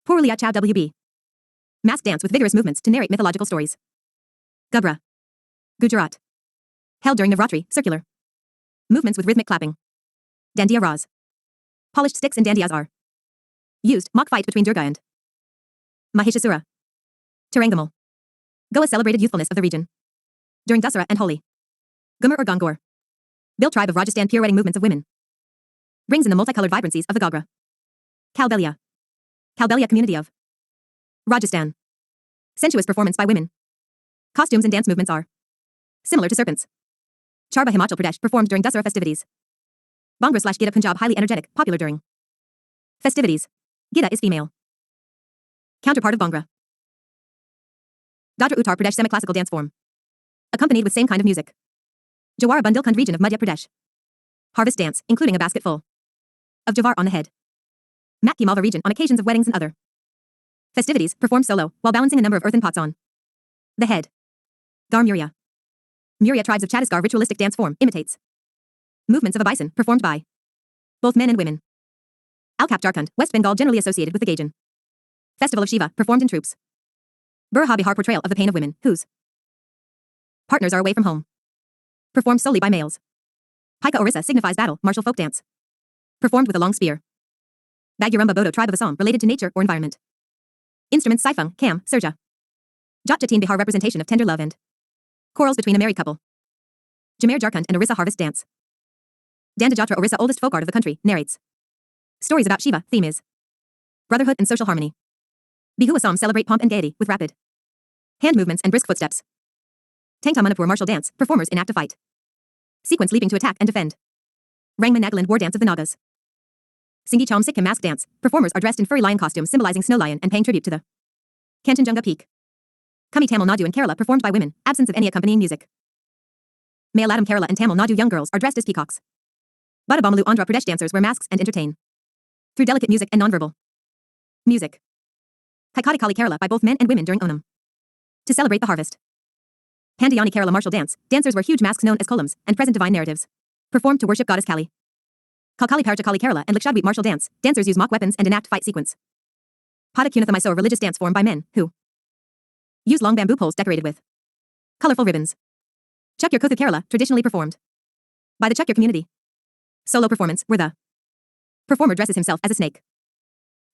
Purulia Chow WB. Mask dance with vigorous movements to narrate mythological stories. Gubra. Gujarat. Held during Navratri, circular. Movements with rhythmic clapping. Dandiya Raz. Polished sticks and dandiyas are used, mock fight between Durga and Mahishasura. Tarangamal. Goa celebrated youthfulness of the region during Dasara and Holi. Gumar or Gongor. Bil tribe of Rajasthan pirouetting movements of women. Brings in the multicolored vibrancies of the Gagra. Kalbelia. Kalbelia community of Rajasthan. Sensuous performance by women. Costumes and dance movements are similar to serpents. Charba Himachal Pradesh performed during Dasara festivities. Bhangra/Gita Punjab highly energetic, popular during festivities. Gita is female. Counterpart of Bhangra. Dadra Uttar Pradesh semi-classical dance form. Accompanied with same kind of music. Jawara Bundelkhand region of Madhya Pradesh. Harvest dance, including a basket full of jawar on the head. Matki Malva region on occasions of weddings and other festivities, performed solo, while balancing a number of earthen pots on the head. Gar Murya. Murya tribes of Chhattisgarh ritualistic dance form, imitates movements of a bison, performed by both men and women. Alkap Jharkhand, West Bengal generally associated with the Gajan festival of Shiva, performed in troops. Burha Bihar portrayal of the pain of women, whose partners are away from home. Performed solely by males. Paika Orissa signifies battle, martial folk dance. Performed with a long spear. Bagyarumba Bodo tribe of Assam, related to nature or environment. Instruments Saifung, Kam, Surja. Jat Jatin Bihar representation of tender love and quarrels between a married couple. Jamer Jharkhand and Orissa harvest dance. Danda Jatra Orissa oldest folk art of the country, narrates. Stories about Shiva, theme is brotherhood and social harmony. Bihu Assam celebrate pomp and gaiety with rapid hand movements and brisk footsteps. Tangta Manipur martial dance, performers in active fight. Sequence leaping to attack and defend. Rangma Nagaland war dance of the Nagas. Singhi Chom Sikkim mask dance, performers are dressed in furry lion costumes symbolizing snow lion and paying tribute to the Kanchenjunga peak. Kami Tamil Nadu and Kerala performed by women, absence of any accompanying music. Malayalam Kerala and Tamil Nadu young girls are dressed as peacocks. Badabamalu Andhra Pradesh dancers wear masks and entertain through delicate music and nonverbal music. Kaikadi Kali Kerala by both men and women during Onam to celebrate the harvest. Pandayani Kerala martial dance, dancers wear huge masks known as kolams and present divine narratives. Performed to worship goddess Kali. Kalkali Parachakali Kerala and Lakshadweep martial dance, dancers use mock weapons and enact fight sequence. Padakunatha Mysore religious dance form by men, who use long bamboo poles decorated with colorful ribbons. Chakyar Kothu Kerala, traditionally performed by the Chakyar community. Solo performance, where the performer dresses himself as a snake.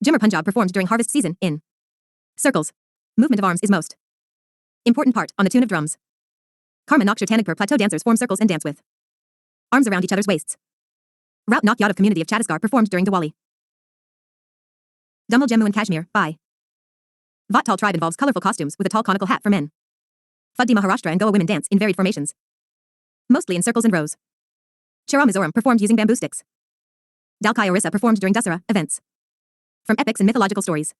Jimmer Punjab performed during harvest season, in circles. Movement of arms is most important part, on the tune of drums. Karma Nakshar Tanagpur plateau dancers form circles and dance with arms around each other's waists. Rout Nak Yadav community of Chhattisgarh performed during Diwali. Dumal Jammu and Kashmir, by Vattal tribe involves colorful costumes with a tall conical hat for men. Fuddi Maharashtra and Goa women dance in varied formations, mostly in circles and rows. Chera Mizoram performed using bamboo sticks. Dalkai Orissa performed during Dasara events. From epics and mythological stories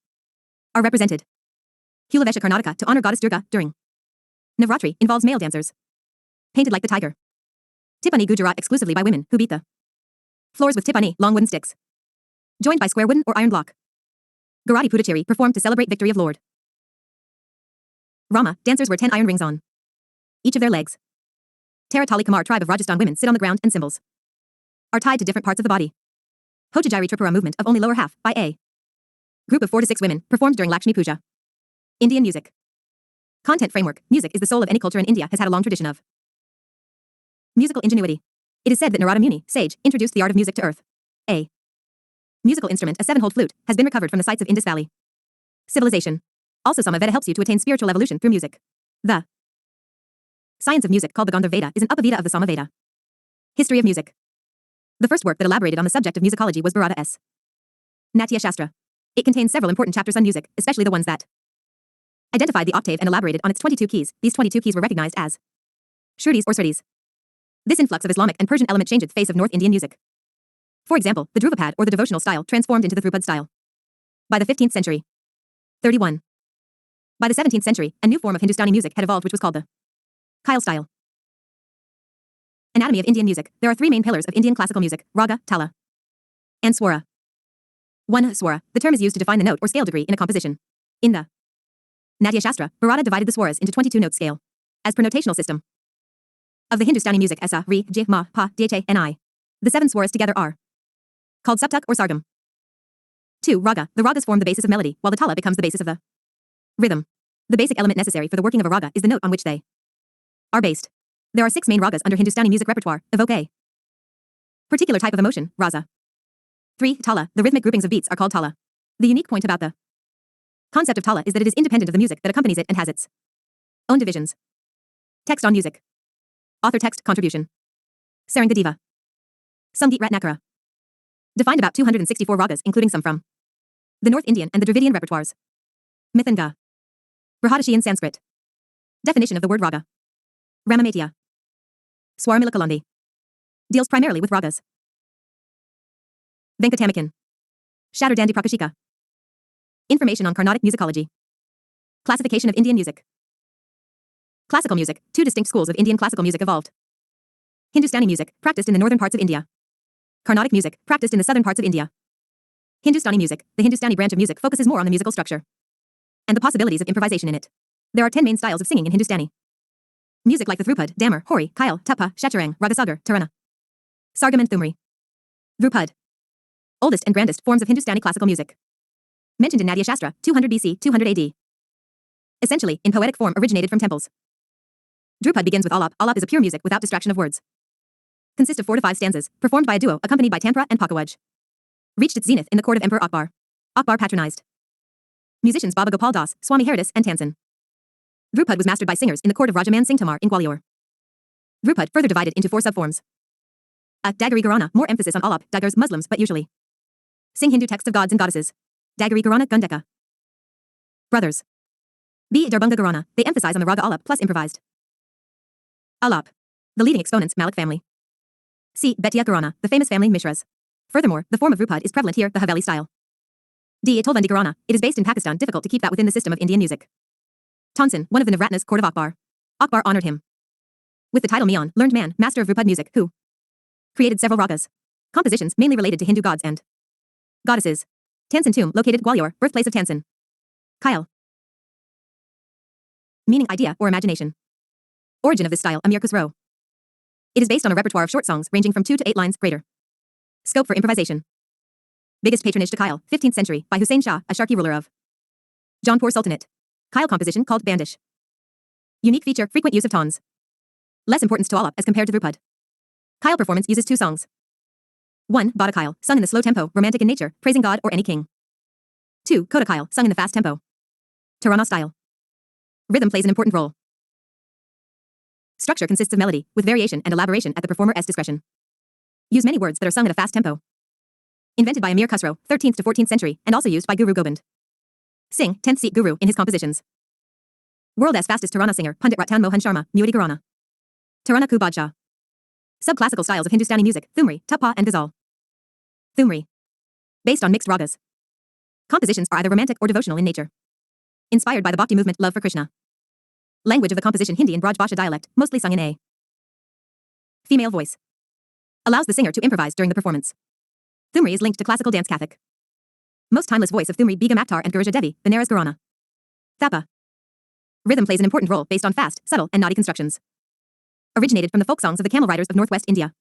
are represented. Hulavesha Karnataka to honor goddess Durga during Navratri involves male dancers painted like the tiger. Tippani Gujarat exclusively by women who beat the floors with tippani, long wooden sticks, joined by square wooden or iron block. Garati Puducherry performed to celebrate victory of Lord Rama, dancers wear 10 iron rings on each of their legs. Taratali Kamar tribe of Rajasthan women sit on the ground and symbols are tied to different parts of the body. Hojajiri Tripura movement of only lower half, by a group of 4 to 6 women, performed during Lakshmi Puja. Indian music. Content framework. Music is the soul of any culture and India has had a long tradition of musical ingenuity. It is said that Narada Muni, sage, introduced the art of music to earth. A musical instrument, a 7-holed flute, has been recovered from the sites of Indus Valley civilization. Also, Samaveda helps you to attain spiritual evolution through music. The science of music, called the Gandhar Veda, is an Upaveda of the Samaveda. History of music. The first work that elaborated on the subject of musicology was Bharata S. Natya Shastra. It contains several important chapters on music, especially the ones that identified the octave and elaborated on its 22 keys. These 22 keys were recognized as Shrutis or Srutis. This influx of Islamic and Persian element changed the face of North Indian music. For example, the Dhrupad or the devotional style transformed into the Thrupad style by the 15th century. 31. By the 17th century, a new form of Hindustani music had evolved which was called the Khyal style. Anatomy of Indian music. There are 3 main pillars of Indian classical music: raga, tala, and swara. 1. Swara. The term is used to define the note or scale degree in a composition. In the Natya Shastra, Bharata divided the swaras into 22-note scale as per notational system of the Hindustani music: Sa, Re, J, Ma, Pa, Dh, and I. The 7 swaras together are called saptak or sargam. 2. Raga. The ragas form the basis of melody, while the tala becomes the basis of the rhythm. The basic element necessary for the working of a raga is the note on which they are based. There are 6 main ragas under Hindustani music repertoire, evoke a particular type of emotion, rasa. 3. Tala. The rhythmic groupings of beats are called tala. The unique point about the concept of tala is that it is independent of the music that accompanies it and has its own divisions. Text on music. Author text contribution. Sarangadeva. Sangeet Ratnakara. Defined about 264 ragas, including some from the North Indian and the Dravidian repertoires. Mithanga. Brihadashi in Sanskrit. Definition of the word raga. Ramamatya. Swaramila Kalandi. Deals primarily with ragas. Venkatamakan. Shatterdandi Prakashika. Information on Carnatic musicology. Classification of Indian music. Classical music. 2 distinct schools of Indian classical music evolved. Hindustani music, practiced in the northern parts of India. Carnatic music, practiced in the southern parts of India. Hindustani music. The Hindustani branch of music focuses more on the musical structure and the possibilities of improvisation in it. There are 10 main styles of singing in Hindustani music, like the Thrupad, Damar, Hori, Khyal, Tuppa, Shatarang, Ragasagar, Tarana, Sargam, and Thumri. Thrupad. Oldest and grandest forms of Hindustani classical music. Mentioned in Natya Shastra, 200 BC, 200 AD. Essentially, in poetic form, originated from temples. Dhrupad begins with alap. Alap is a pure music without distraction of words. Consists of 4 to 5 stanzas, performed by a duo, accompanied by tantra and pakawaj. Reached its zenith in the court of Emperor Akbar. Akbar patronized musicians Baba Gopal Das, Swami Haridas, and Tansen. Dhrupad was mastered by singers in the court of Raja Man Singh Tomar in Gwalior. Dhrupad further divided into 4 subforms. A. Dagari Gharana, more emphasis on Alap, Dagars, Muslims but usually. Sing Hindu texts of gods and goddesses. Dagari Gharana Gundeka. Brothers. B. Darbunga Gharana, they emphasize on the raga Alap plus improvised. Alap. The leading exponents, Malik family. C. Betiya Gharana, the famous family Mishras. Furthermore, the form of Dhrupad is prevalent here, the Haveli style. D. Tolvandi Gharana, it is based in Pakistan, difficult to keep that within the system of Indian music. Tansen, one of the Navratnas, court of Akbar. Akbar honored him with the title Mian, learned man, master of Dhrupad music, who created several ragas. Compositions mainly related to Hindu gods and goddesses. Tansen tomb, located Gwalior, birthplace of Tansen. Kyle. Meaning idea or imagination. Origin of this style, Amir Khusro. It is based on a repertoire of short songs ranging from 2 to 8 lines, greater scope for improvisation. Biggest patronage to Kyle, 15th century, by Hussein Shah, a Sharqi ruler of Jaunpur Sultanate. Kyle composition called Bandish. Unique feature, frequent use of tons. Less importance to Alap as compared to Dhrupad. Kyle performance uses 2 songs. 1. Bada Kyle, sung in the slow tempo, romantic in nature, praising God or any king. 2. Koda Kyle, sung in the fast tempo, Tarana style. Rhythm plays an important role. Structure consists of melody, with variation and elaboration at the performer's discretion. Use many words that are sung at a fast tempo. Invented by Amir Khusro, 13th to 14th century, and also used by Guru Gobind Singh, 10th Sikh Guru, in his compositions. World's fastest Tarana singer, Pandit Ratan Mohan Sharma, Muadi Gharana. Tarana Ku Badshah. Subclassical styles of Hindustani music, Thumri, Tuppa and Ghazal. Thumri. Based on mixed ragas. Compositions are either romantic or devotional in nature. Inspired by the Bhakti movement, love for Krishna. Language of the composition Hindi and Braj Bhasha dialect, mostly sung in a female voice. Allows the singer to improvise during the performance. Thumri is linked to classical dance Kathak. Most timeless voice of Thumri, Begum Akhtar and Girija Devi, Benares Gharana. Thapa. Rhythm plays an important role based on fast, subtle, and naughty constructions. Originated from the folk songs of the camel riders of northwest India.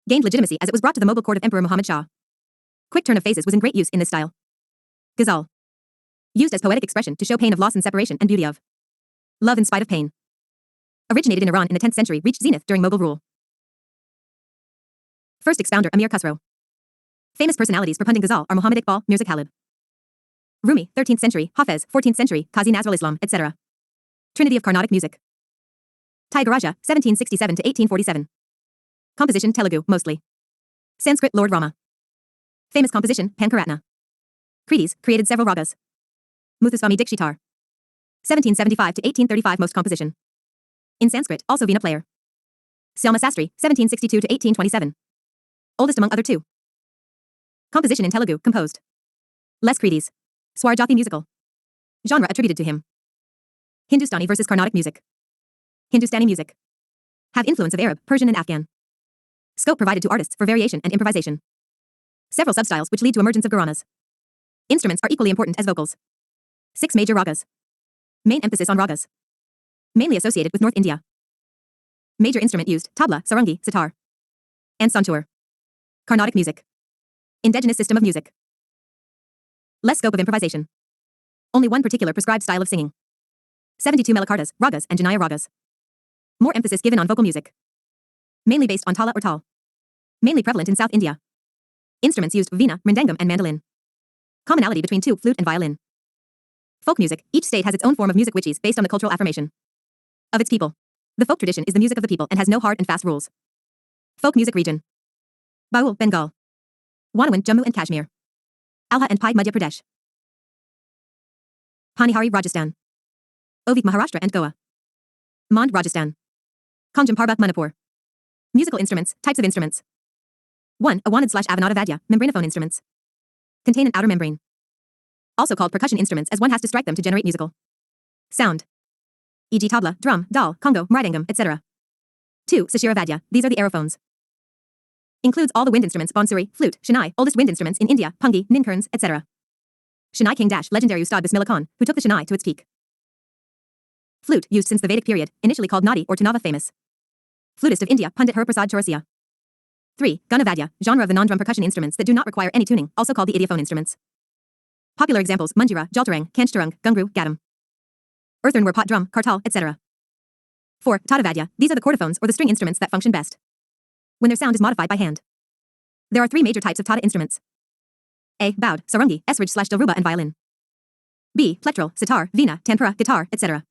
Gained legitimacy as it was brought to the Mughal court of Emperor Muhammad Shah. Quick turn of phases was in great use in this style. Ghazal. Used as poetic expression to show pain of loss and separation and beauty of love in spite of pain. Originated in Iran in the 10th century, reached zenith during Mughal rule. First expounder, Amir Khusro. Famous personalities for punting Ghazal are Muhammad Iqbal, Mirza Khalid. Rumi, 13th century, Hafez, 14th century, Qazi Nazrul Islam, etc. Trinity of Carnatic music. Tyagaraja, 1767 to 1847. Composition Telugu, mostly. Sanskrit, Lord Rama. Famous composition, Pankaratna. Credes, created several ragas. Muthuswami Dikshitar. 1775 to 1835 most composition. In Sanskrit, also Veena player. Syama Sastri, 1762 to 1827. Oldest among other 2. Composition in Telugu, composed. Les Credes. Swarajati musical. Genre attributed to him. Hindustani versus Carnatic music. Hindustani music. Have influence of Arab, Persian and Afghan. Scope provided to artists for variation and improvisation. Several substyles which lead to emergence of gharanas. Instruments are equally important as vocals. 6 major ragas. Main emphasis on ragas. Mainly associated with North India. Major instrument used, tabla, sarangi, sitar. And santur. Carnatic music. Indigenous system of music. Less scope of improvisation. Only one particular prescribed style of singing. 72 melakartas, ragas and janaya ragas. More emphasis given on vocal music. Mainly based on tala or tal. Mainly prevalent in South India. Instruments used, veena, mridangam and mandolin. Commonality between 2, flute and violin. Folk music, each state has its own form of music which is based on the cultural affirmation of its people. The folk tradition is the music of the people and has no hard and fast rules. Folk music region. Baul, Bengal. Wanawan, Jammu and Kashmir. Alha and Pai, Madhya Pradesh. Panihari, Rajasthan. Ovik, Maharashtra and Goa. Mand, Rajasthan. Kanjam Parbat, Manipur. Musical instruments, types of instruments. 1. Awanad/Avanada Vadya, membranophone instruments. Contain an outer membrane. Also called percussion instruments as one has to strike them to generate musical sound. E.g. tabla, drum, dal, congo, mridangam, etc. 2. Sashira Vadya, these are the aerophones. Includes all the wind instruments, bansuri, flute, shanai, oldest wind instruments in India, pungi, ninkerns, etc. Shanai King Dash, legendary Ustad Bismillah Khan, who took the shanai to its peak. Flute, used since the Vedic period, initially called Nadi or Tanava famous. Flutist of India, Pandit Harprasad Chaurasia. 3. Ganavadya, genre of the non-drum percussion instruments that do not require any tuning, also called the idiophone instruments. Popular examples, Manjira, Jaltarang, Kanchtarang, Gungru, Gadam. Earthenware pot drum, kartal, etc. 4. Tadavadya, these are the chordophones or the string instruments that function best when their sound is modified by hand. There are 3 major types of tada instruments. A. Baud, sarangi, esraj/dilruba and violin. B. Plectral, sitar, veena, tanpura, guitar, etc.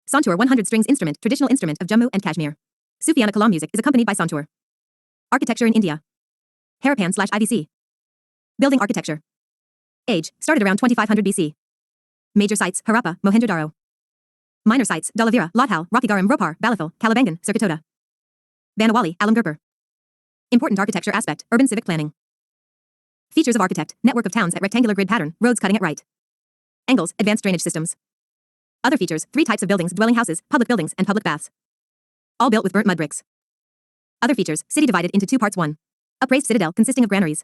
Santur 100 strings instrument, traditional instrument of Jammu and Kashmir. Sufiana Kalam music is accompanied by santur. Architecture in India. Harappan/IVC. Building architecture. Age, started around 2500 BC. Major sites, Harappa, Mohenjo-daro. Minor sites, Dhalavira, Lothal, Rockigaram, Ropar, Balafil, Kalabangan, Surkatota. Banawali, Alamgurpur. Important architecture aspect, urban civic planning. Features of architect, network of towns at rectangular grid pattern, roads cutting at right angles, advanced drainage systems. Other features, 3 types of buildings, dwelling houses, public buildings, and public baths. All built with burnt mud bricks. Other features, city divided into 2 parts. 1. Upraised citadel consisting of granaries.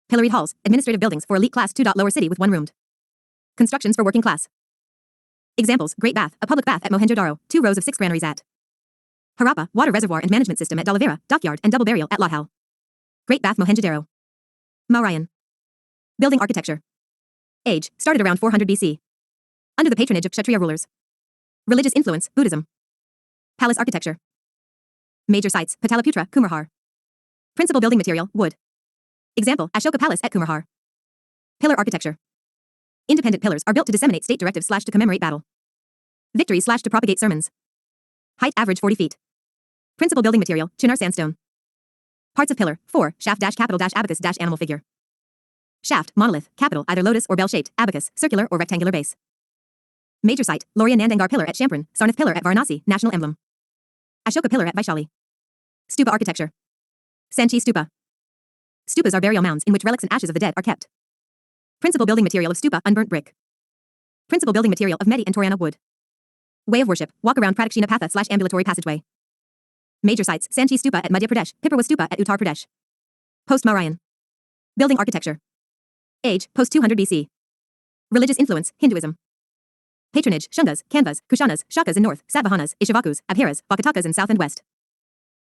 Pilloried halls, administrative buildings for elite class. 2. Lower city with 1 roomed. Constructions for working class. Examples, Great Bath, a public bath at Mohenjo-daro, 2 rows of 6 granaries at Harappa, water reservoir and management system at Dhalavira, dockyard and double burial at Lothal. Great Bath Mohenjo-daro. Mauryan. Building architecture. Age, started around 400 BC. Under the patronage of Kshatriya rulers. Religious influence, Buddhism. Palace architecture. Major sites, Pataliputra, Kumarhar. Principal building material, wood. Example, Ashoka Palace at Kumarhar. Pillar architecture. Independent pillars are built to disseminate state directives/to commemorate battle. Victories/to propagate sermons. Height average 40 feet. Principal building material, Chinar sandstone. Parts of pillar, 4, shaft-capital-abacus-animal figure. Shaft, monolith, capital, either lotus or bell-shaped, abacus, circular or rectangular base. Major site, Loria Nandangar pillar at Champran, Sarnath pillar at Varanasi, national emblem. Ashoka pillar at Vaishali. Stupa architecture. Sanchi stupa. Stupas are burial mounds in which relics and ashes of the dead are kept. Principal building material of stupa, unburnt brick. Principal building material of Medi and Torana wood. Way of worship, walk around Pradakshina patha/ambulatory passageway. Major sites, Sanchi stupa at Madhya Pradesh, Piparwa stupa at Uttar Pradesh. Post-Mauryan. Building architecture. Age, post-200 BC. Religious influence, Hinduism. Patronage, Shungas, Kanvas, Kushanas, Shakas in north, Satvahanas, Ishavakus, Abhiras, Vakatakas in south and west.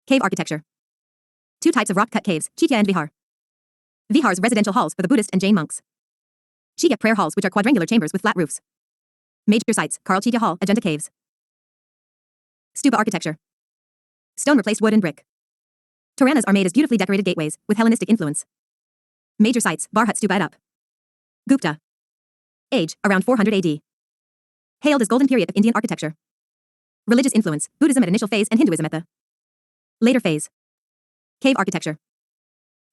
Cave architecture. 2 types of rock-cut caves, Chaitya and Vihar. Vihars, residential halls for the Buddhist and Jain monks. Chaitya, prayer halls which are quadrangular chambers with flat roofs. Major sites, Karl Chaitya Hall, Ajanta Caves. Stupa architecture. Stone replaced wood and brick. Toranas are made as beautifully decorated gateways, with Hellenistic influence. Major sites, Bharhut stupa at Up. Gupta. Age, around 400 AD. Hailed as golden period of Indian architecture. Religious influence, Buddhism at initial phase and Hinduism at the later phase. Cave architecture.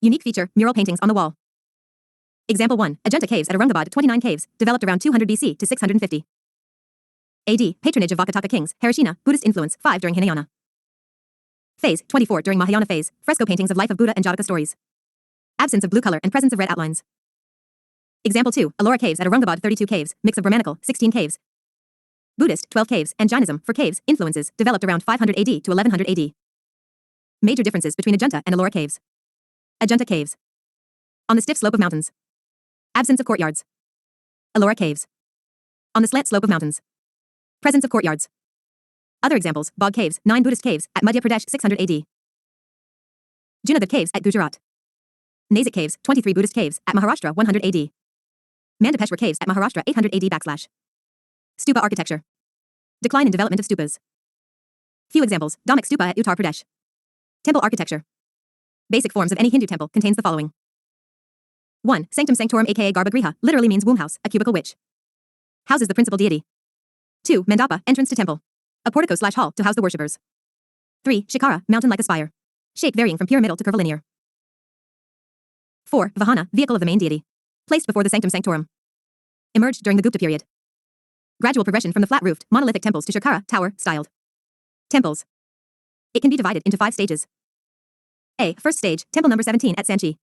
Unique feature, mural paintings on the wall. Example 1, Ajanta Caves at Aurangabad, 29 caves, developed around 200 BC to 650 AD, patronage of Vakataka kings, Harishina, Buddhist influence, 5 during Hinayana. Phase, 24 during Mahayana phase, fresco paintings of life of Buddha and Jataka stories. Absence of blue color and presence of red outlines. Example 2, Ellora Caves at Aurangabad, 32 caves, mix of Brahmanical, 16 caves. Buddhist, 12 caves, and Jainism, for caves, influences, developed around 500 AD to 1100 AD. Major differences between Ajanta and Ellora Caves. Ajanta Caves. On the stiff slope of mountains. Absence of courtyards. Ellora Caves. On the slant slope of mountains. Presence of courtyards. Other examples, Bog Caves, 9 Buddhist caves, at Madhya Pradesh, 600 AD. Junagadh Caves at Gujarat. Nasik Caves, 23 Buddhist caves, at Maharashtra, 100 AD. Mandapeshwar Caves at Maharashtra, 800 AD. Stupa architecture. Decline in development of stupas. Few examples, Dhamak stupa at Uttar Pradesh. Temple architecture. Basic forms of any Hindu temple contains the following. 1. Sanctum sanctorum aka Garbhagriha, literally means womb house, a cubicle which houses the principal deity. 2. Mandapa, entrance to temple. A portico/hall to house the worshippers. 3. Shikara, mountain like a spire. Shape varying from pyramidal to curvilinear. 4. Vahana, vehicle of the main deity. Placed before the sanctum sanctorum. Emerged during the Gupta period. Gradual progression from the flat-roofed, monolithic temples to Shikara, tower, styled temples. It can be divided into 5 stages. A. First stage, temple number 17 at Sanchi.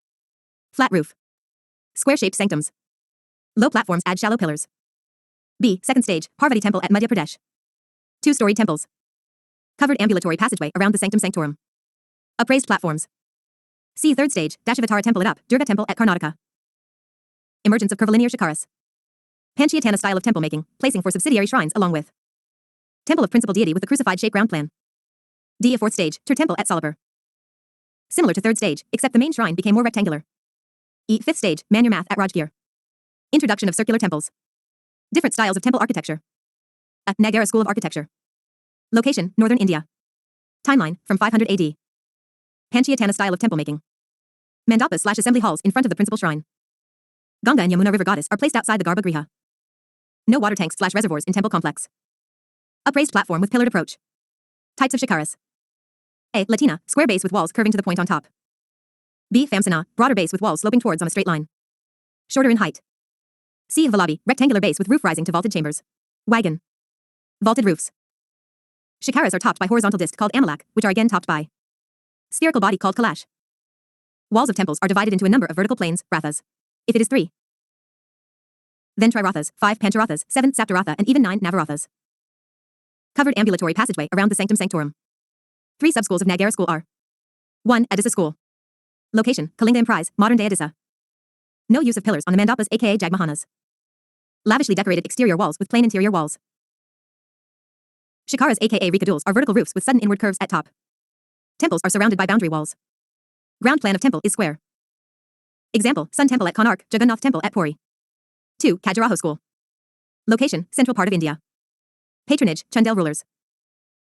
Flat roof. Square-shaped sanctums. Low platforms add shallow pillars. B. Second stage, Parvati temple at Madhya Pradesh. 2-storied temples. Covered ambulatory passageway around the sanctum sanctorum. Upraised platforms. C. Third stage, Dashavatara temple at Up, Durga temple at Karnataka. Emergence of curvilinear shikaras. Panchayatana style of temple making, placing for subsidiary shrines along with temple of principal deity with the crucified shape ground plan. D. A fourth stage, Tur temple at Solapur. Similar to third stage, except the main shrine became more rectangular. E. Fifth stage, Manur Math at Rajgir. Introduction of circular temples. Different styles of temple architecture. A. Nagara School of Architecture. Location, Northern India. Timeline, from 500 AD. Panchayatana style of temple making. Mandapas/assembly halls in front of the principal shrine. Ganga and Yamuna river goddess are placed outside the Garbhagriha. No water tanks/reservoirs in temple complex. Upraised platform with pillared approach. Types of shikaras. A. Latina, square base with walls curving to the point on top. B. Famsana, broader base with walls sloping towards on a straight line. Shorter in height. C. Valabi, rectangular base with roof rising to vaulted chambers. Wagon. Vaulted roofs. Shikaras are topped by horizontal disc called amalak, which are again topped by spherical body called kalash. Walls of temples are divided into a number of vertical planes, rathas. If it is 3, then trirathas, 5 pancharathas, 7 saptaratha, and even 9 navarathas. Covered ambulatory passageway around the sanctum sanctorum. 3 subschools of Nagara school are 1. Adisa school. Location, Kalinga Emprise, modern-day Adisa. No use of pillars on the mandapas aka jagmohanas. Lavishly decorated exterior walls with plain interior walls. Shikaras aka rikaduls are vertical roofs with sudden inward curves at top. Temples are surrounded by boundary walls. Ground plan of temple is square. Example, Sun Temple at Konark, Jagannath Temple at Puri. 2. Khajuraho School. Location, central part of India. Patronage, Chandel rulers.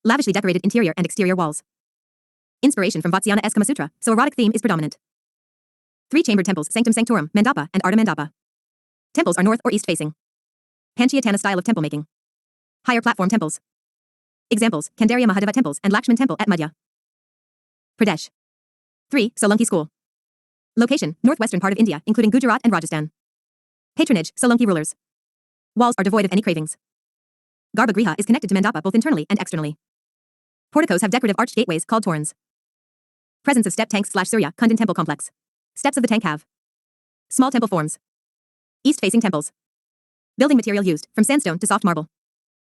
Lavishly decorated interior and exterior walls. Inspiration from Vatsyana-esque Kama Sutra, so erotic theme is predominant. 3-chambered temples, Sanctum Sanctorum, Mandapa, and Ardha Mandapa. Temples are north or east facing. Panchayatana style of temple making. Higher platform temples. Examples, Kandarya Mahadeva temples and Lakshman temple at Madhya Pradesh. 3. Solanki School. Location, northwestern part of India, including Gujarat and Rajasthan. Patronage, Solanki rulers. Walls are devoid of any cravings. Garbhagriha is connected to Mandapa both internally and externally. Porticos have decorative arched gateways called torans. Presence of step tanks / Surya Kundan temple complex. Steps of the tank have small temple forms. East-facing temples. Building material used, from sandstone to soft marble.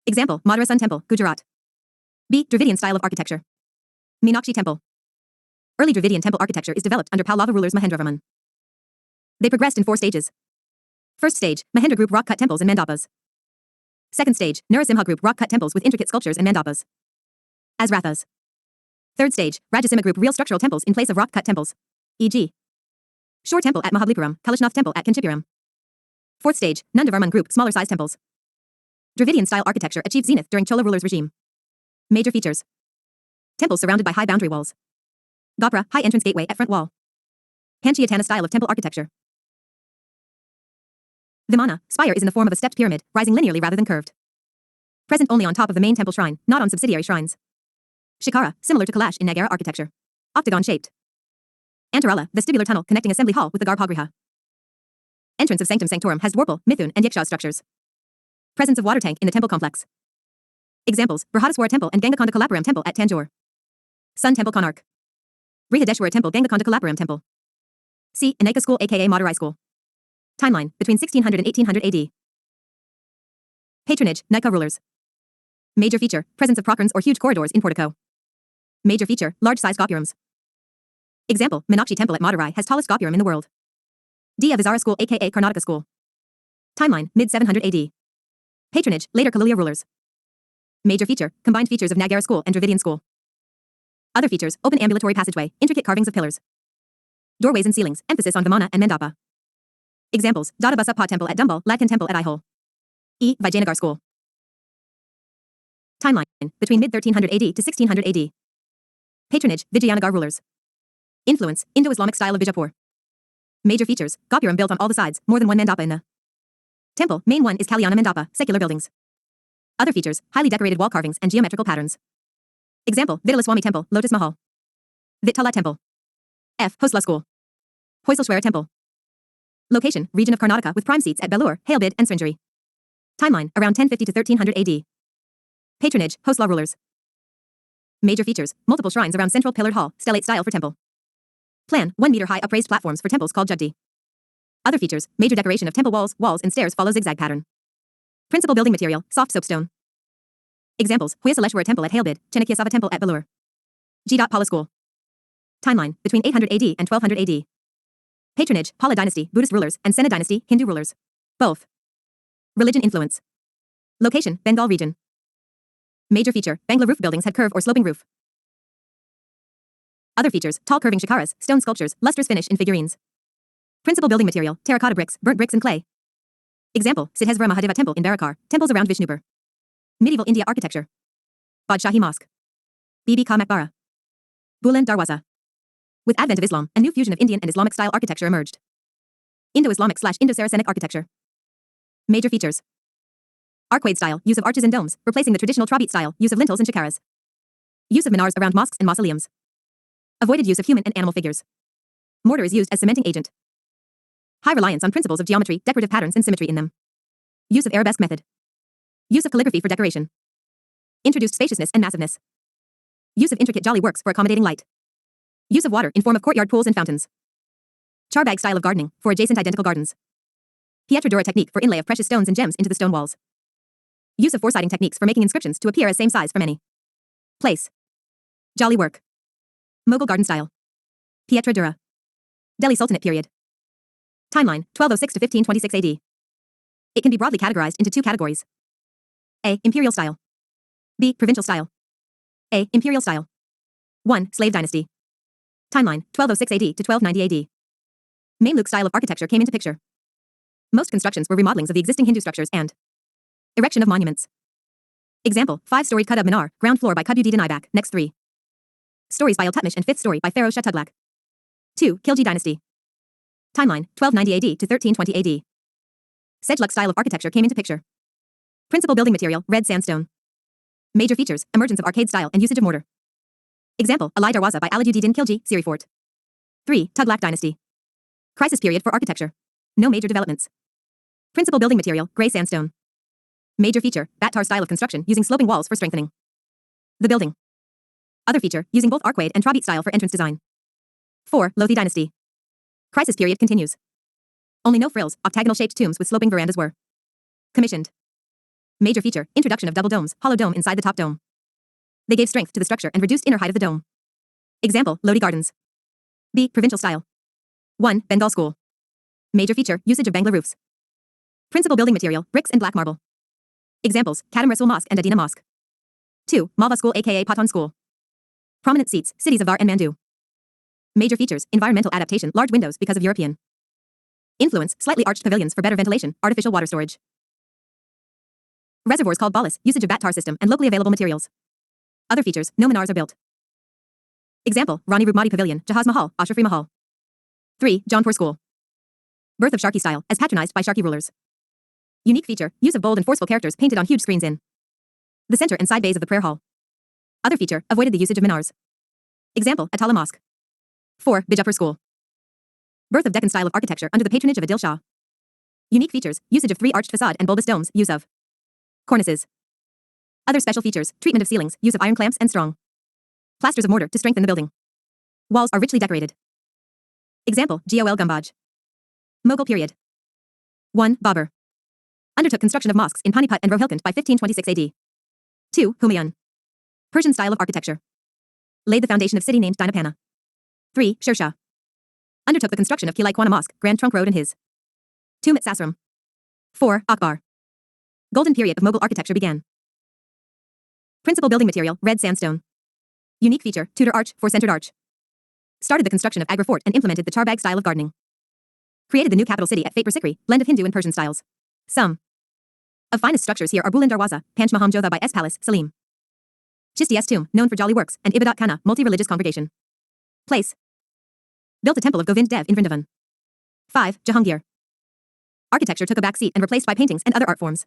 Example, Madhura Sun Temple, Gujarat. B. Dravidian style of architecture. Meenakshi Temple. Early Dravidian temple architecture is developed under Pallava rulers Mahendravarman. They progressed in 4 stages. First stage, Mahendra group rock-cut temples and mandapas. Second stage, Narasimha group rock-cut temples with intricate sculptures and mandapas. As rathas. Third stage, Rajasima group real structural temples in place of rock-cut temples. E.g. Shore Temple at Mahabalipuram, Kalishnath Temple at Kanchipuram. Fourth stage, Nandavarman group smaller size temples. Dravidian style architecture achieved zenith during Chola rulers' regime. Major features. Temples surrounded by high boundary walls. Gopura, high entrance gateway at front wall. Panchayatana style of temple architecture. Vimana, spire is in the form of a stepped pyramid, rising linearly rather than curved. Present only on top of the main temple shrine, not on subsidiary shrines. Shikara, similar to Kalash in Nagara architecture. Octagon-shaped. Antarala, vestibular tunnel connecting assembly hall with the Garbhagriha. Entrance of Sanctum Sanctorum has Dwarpal, Mithun, and Yaksha structures. Presence of water tank in the temple complex. Examples, Brihadaswara Temple and Gangakonda Kalapuram Temple at Tanjore. Sun Temple Konark. Brihadeshwara Temple Gangakonda Kalapuram Temple. C. Aneka School aka Madurai School. Timeline, between 1600 and 1800 AD. Patronage, Naika rulers. Major feature, presence of procrons or huge corridors in portico. Major feature, large-size gopurams. Example, Meenakshi Temple at Madurai has tallest gopuram in the world. D. Avizara School aka Karnataka School. Timeline, mid-700 AD. Patronage, later Kaluya rulers. Major feature, combined features of Nagara School and Dravidian School. Other features, open ambulatory passageway, intricate carvings of pillars. Doorways and ceilings, emphasis on Vimana and Mandapa. Examples, Dadabasappa Temple at Dumbal, Ladkan Temple at Aihole. E. Vijayanagar School. Timeline, between mid-1300 AD to 1600 AD. Patronage, Vijayanagar rulers. Influence, Indo-Islamic style of Bijapur. Major features, gopuram built on all the sides, more than one mandapa in the temple. Main one is Kalyana Mandapa, secular buildings. Other features, highly decorated wall carvings and geometrical patterns. Example, Vittalaswamy Temple, Lotus Mahal. Vittala Temple. F. Hosla School. Hoysalshwara Temple. Location, region of Karnataka with prime seats at Belur, Halebid, and Sringeri. Timeline, around 1050 to 1300 AD. Patronage, Hosla rulers. Major features, multiple shrines around central pillared hall, stellate style for temple. Plan, 1 meter high upraised platforms for temples called Jagdi. Other features, major decoration of temple walls and stairs follow zigzag pattern. Principal building material, soft soapstone. Examples, Hoysaleshwara Temple at Halebid, Chanakyasava Temple at Belur. G. Pala School. Timeline, between 800 AD and 1200 AD. Patronage, Pala dynasty, Buddhist rulers, and Sena dynasty, Hindu rulers. Both. Religion influence. Location, Bengal region. Major feature, Bangla roof buildings had curve or sloping roof. Other features, tall curving shikaras, stone sculptures, lustrous finish in figurines. Principal building material, terracotta bricks, burnt bricks and clay. Example, Siddheswara Mahadeva Temple in Barakar, temples around Vishnupur. Medieval India architecture. Badshahi Mosque. Bibi Ka Maqbara. Buland Darwaza. With advent of Islam, a new fusion of Indian and Islamic style architecture emerged. Indo-Islamic / Indo-Saracenic architecture. Major features. Arquade style, use of arches and domes, replacing the traditional Trabit style, use of lintels and chikaras. Use of minars around mosques and mausoleums. Avoided use of human and animal figures. Mortar is used as cementing agent. High reliance on principles of geometry, decorative patterns and symmetry in them. Use of arabesque method. Use of calligraphy for decoration. Introduced spaciousness and massiveness. Use of intricate jolly works for accommodating light. Use of water in form of courtyard pools and fountains. Charbag style of gardening, for adjacent identical gardens. Pietrodura technique for inlay of precious stones and gems into the stone walls. Use of foresighting techniques for making inscriptions to appear as same size for many. Place. Jolly work. Mughal garden style. Pietrodura. Delhi Sultanate period. Timeline, 1206 to 1526 AD. It can be broadly categorized into two categories. A. Imperial style. B. Provincial style. A. Imperial style. 1. Slave dynasty. Timeline, 1206 AD to 1290 AD. Mamluk style of architecture came into picture. Most constructions were remodelings of the existing Hindu structures and erection of monuments. Example, 5-storied Qutb Minar, ground floor by Qutbuddin Aibak, next 3 stories by Iltutmish and 5th story by Pharaoh Shah Tughlaq. 2. Khilji dynasty. Timeline, 1290 AD to 1320 AD. Seljuk style of architecture came into picture. Principal building material, red sandstone. Major features, emergence of arcade style and usage of mortar. Example, Alai Darwaza by Aladdin Khilji, Siri Fort. 3. Tughlaq dynasty. Crisis period for architecture. No major developments. Principal building material, grey sandstone. Major feature, Battar style of construction using sloping walls for strengthening the building. Other feature, using both arquade and Trabit style for entrance design. 4. Lothi dynasty. Crisis period continues. Only no frills, octagonal-shaped tombs with sloping verandas were commissioned. Major feature, introduction of double domes, hollow dome inside the top dome. They gave strength to the structure and reduced inner height of the dome. Example, Lodi gardens. B. Provincial style. 1. Bengal school. Major feature, usage of Bangla roofs. Principal building material, bricks and black marble. Examples, Kadam Rasul Mosque and Adina Mosque. 2. Malva school aka Patan school. Prominent seats, cities of Var and Mandu. Major features, environmental adaptation, large windows because of European influence, slightly arched pavilions for better ventilation, artificial water storage. Reservoirs called balis, usage of Battar system and locally available materials. Other features, no minars are built. Example, Rani Rupmati Pavilion, Jahaz Mahal, Ashrafri Mahal. 3. Jaunpur School. Birth of Sharki style, as patronized by Sharki rulers. Unique feature, use of bold and forceful characters painted on huge screens in the center and side bays of the prayer hall. Other feature, avoided the usage of minars. Example, Atala Mosque. 4. Bijapur School. Birth of Deccan style of architecture under the patronage of Adil Shah. Unique features, usage of 3 arched facade and bulbous domes, use of cornices. Other special features, treatment of ceilings, use of iron clamps and strong plasters of mortar to strengthen the building. Walls are richly decorated. Example, Gol Gumbaj. Mughal period. 1. Babur. Undertook construction of mosques in Panipat and Rohilkhand by 1526 AD. 2. Humayun. Persian style of architecture. Laid the foundation of city named Dinapana. 3. Sher Shah. Undertook the construction of Kilai Kwana Mosque, Grand Trunk Road and his tomb at Sasram. 4. Akbar. Golden period of Mughal architecture began. Principal building material, red sandstone. Unique feature, Tudor arch, 4-centered arch. Started the construction of Agra Fort and implemented the Charbagh style of gardening. Created the new capital city at Fatehpur Sikri, blend of Hindu and Persian styles. Some of finest structures here are Buland Darwaza, Panch Maham Jodha by S Palace, Salim. Chisti S Tomb, known for jolly works, and Ibadat Khana, multi-religious congregation. Place. Built a temple of Govind Dev in Vrindavan. 5. Jahangir. Architecture took a back seat and replaced by paintings and other art forms.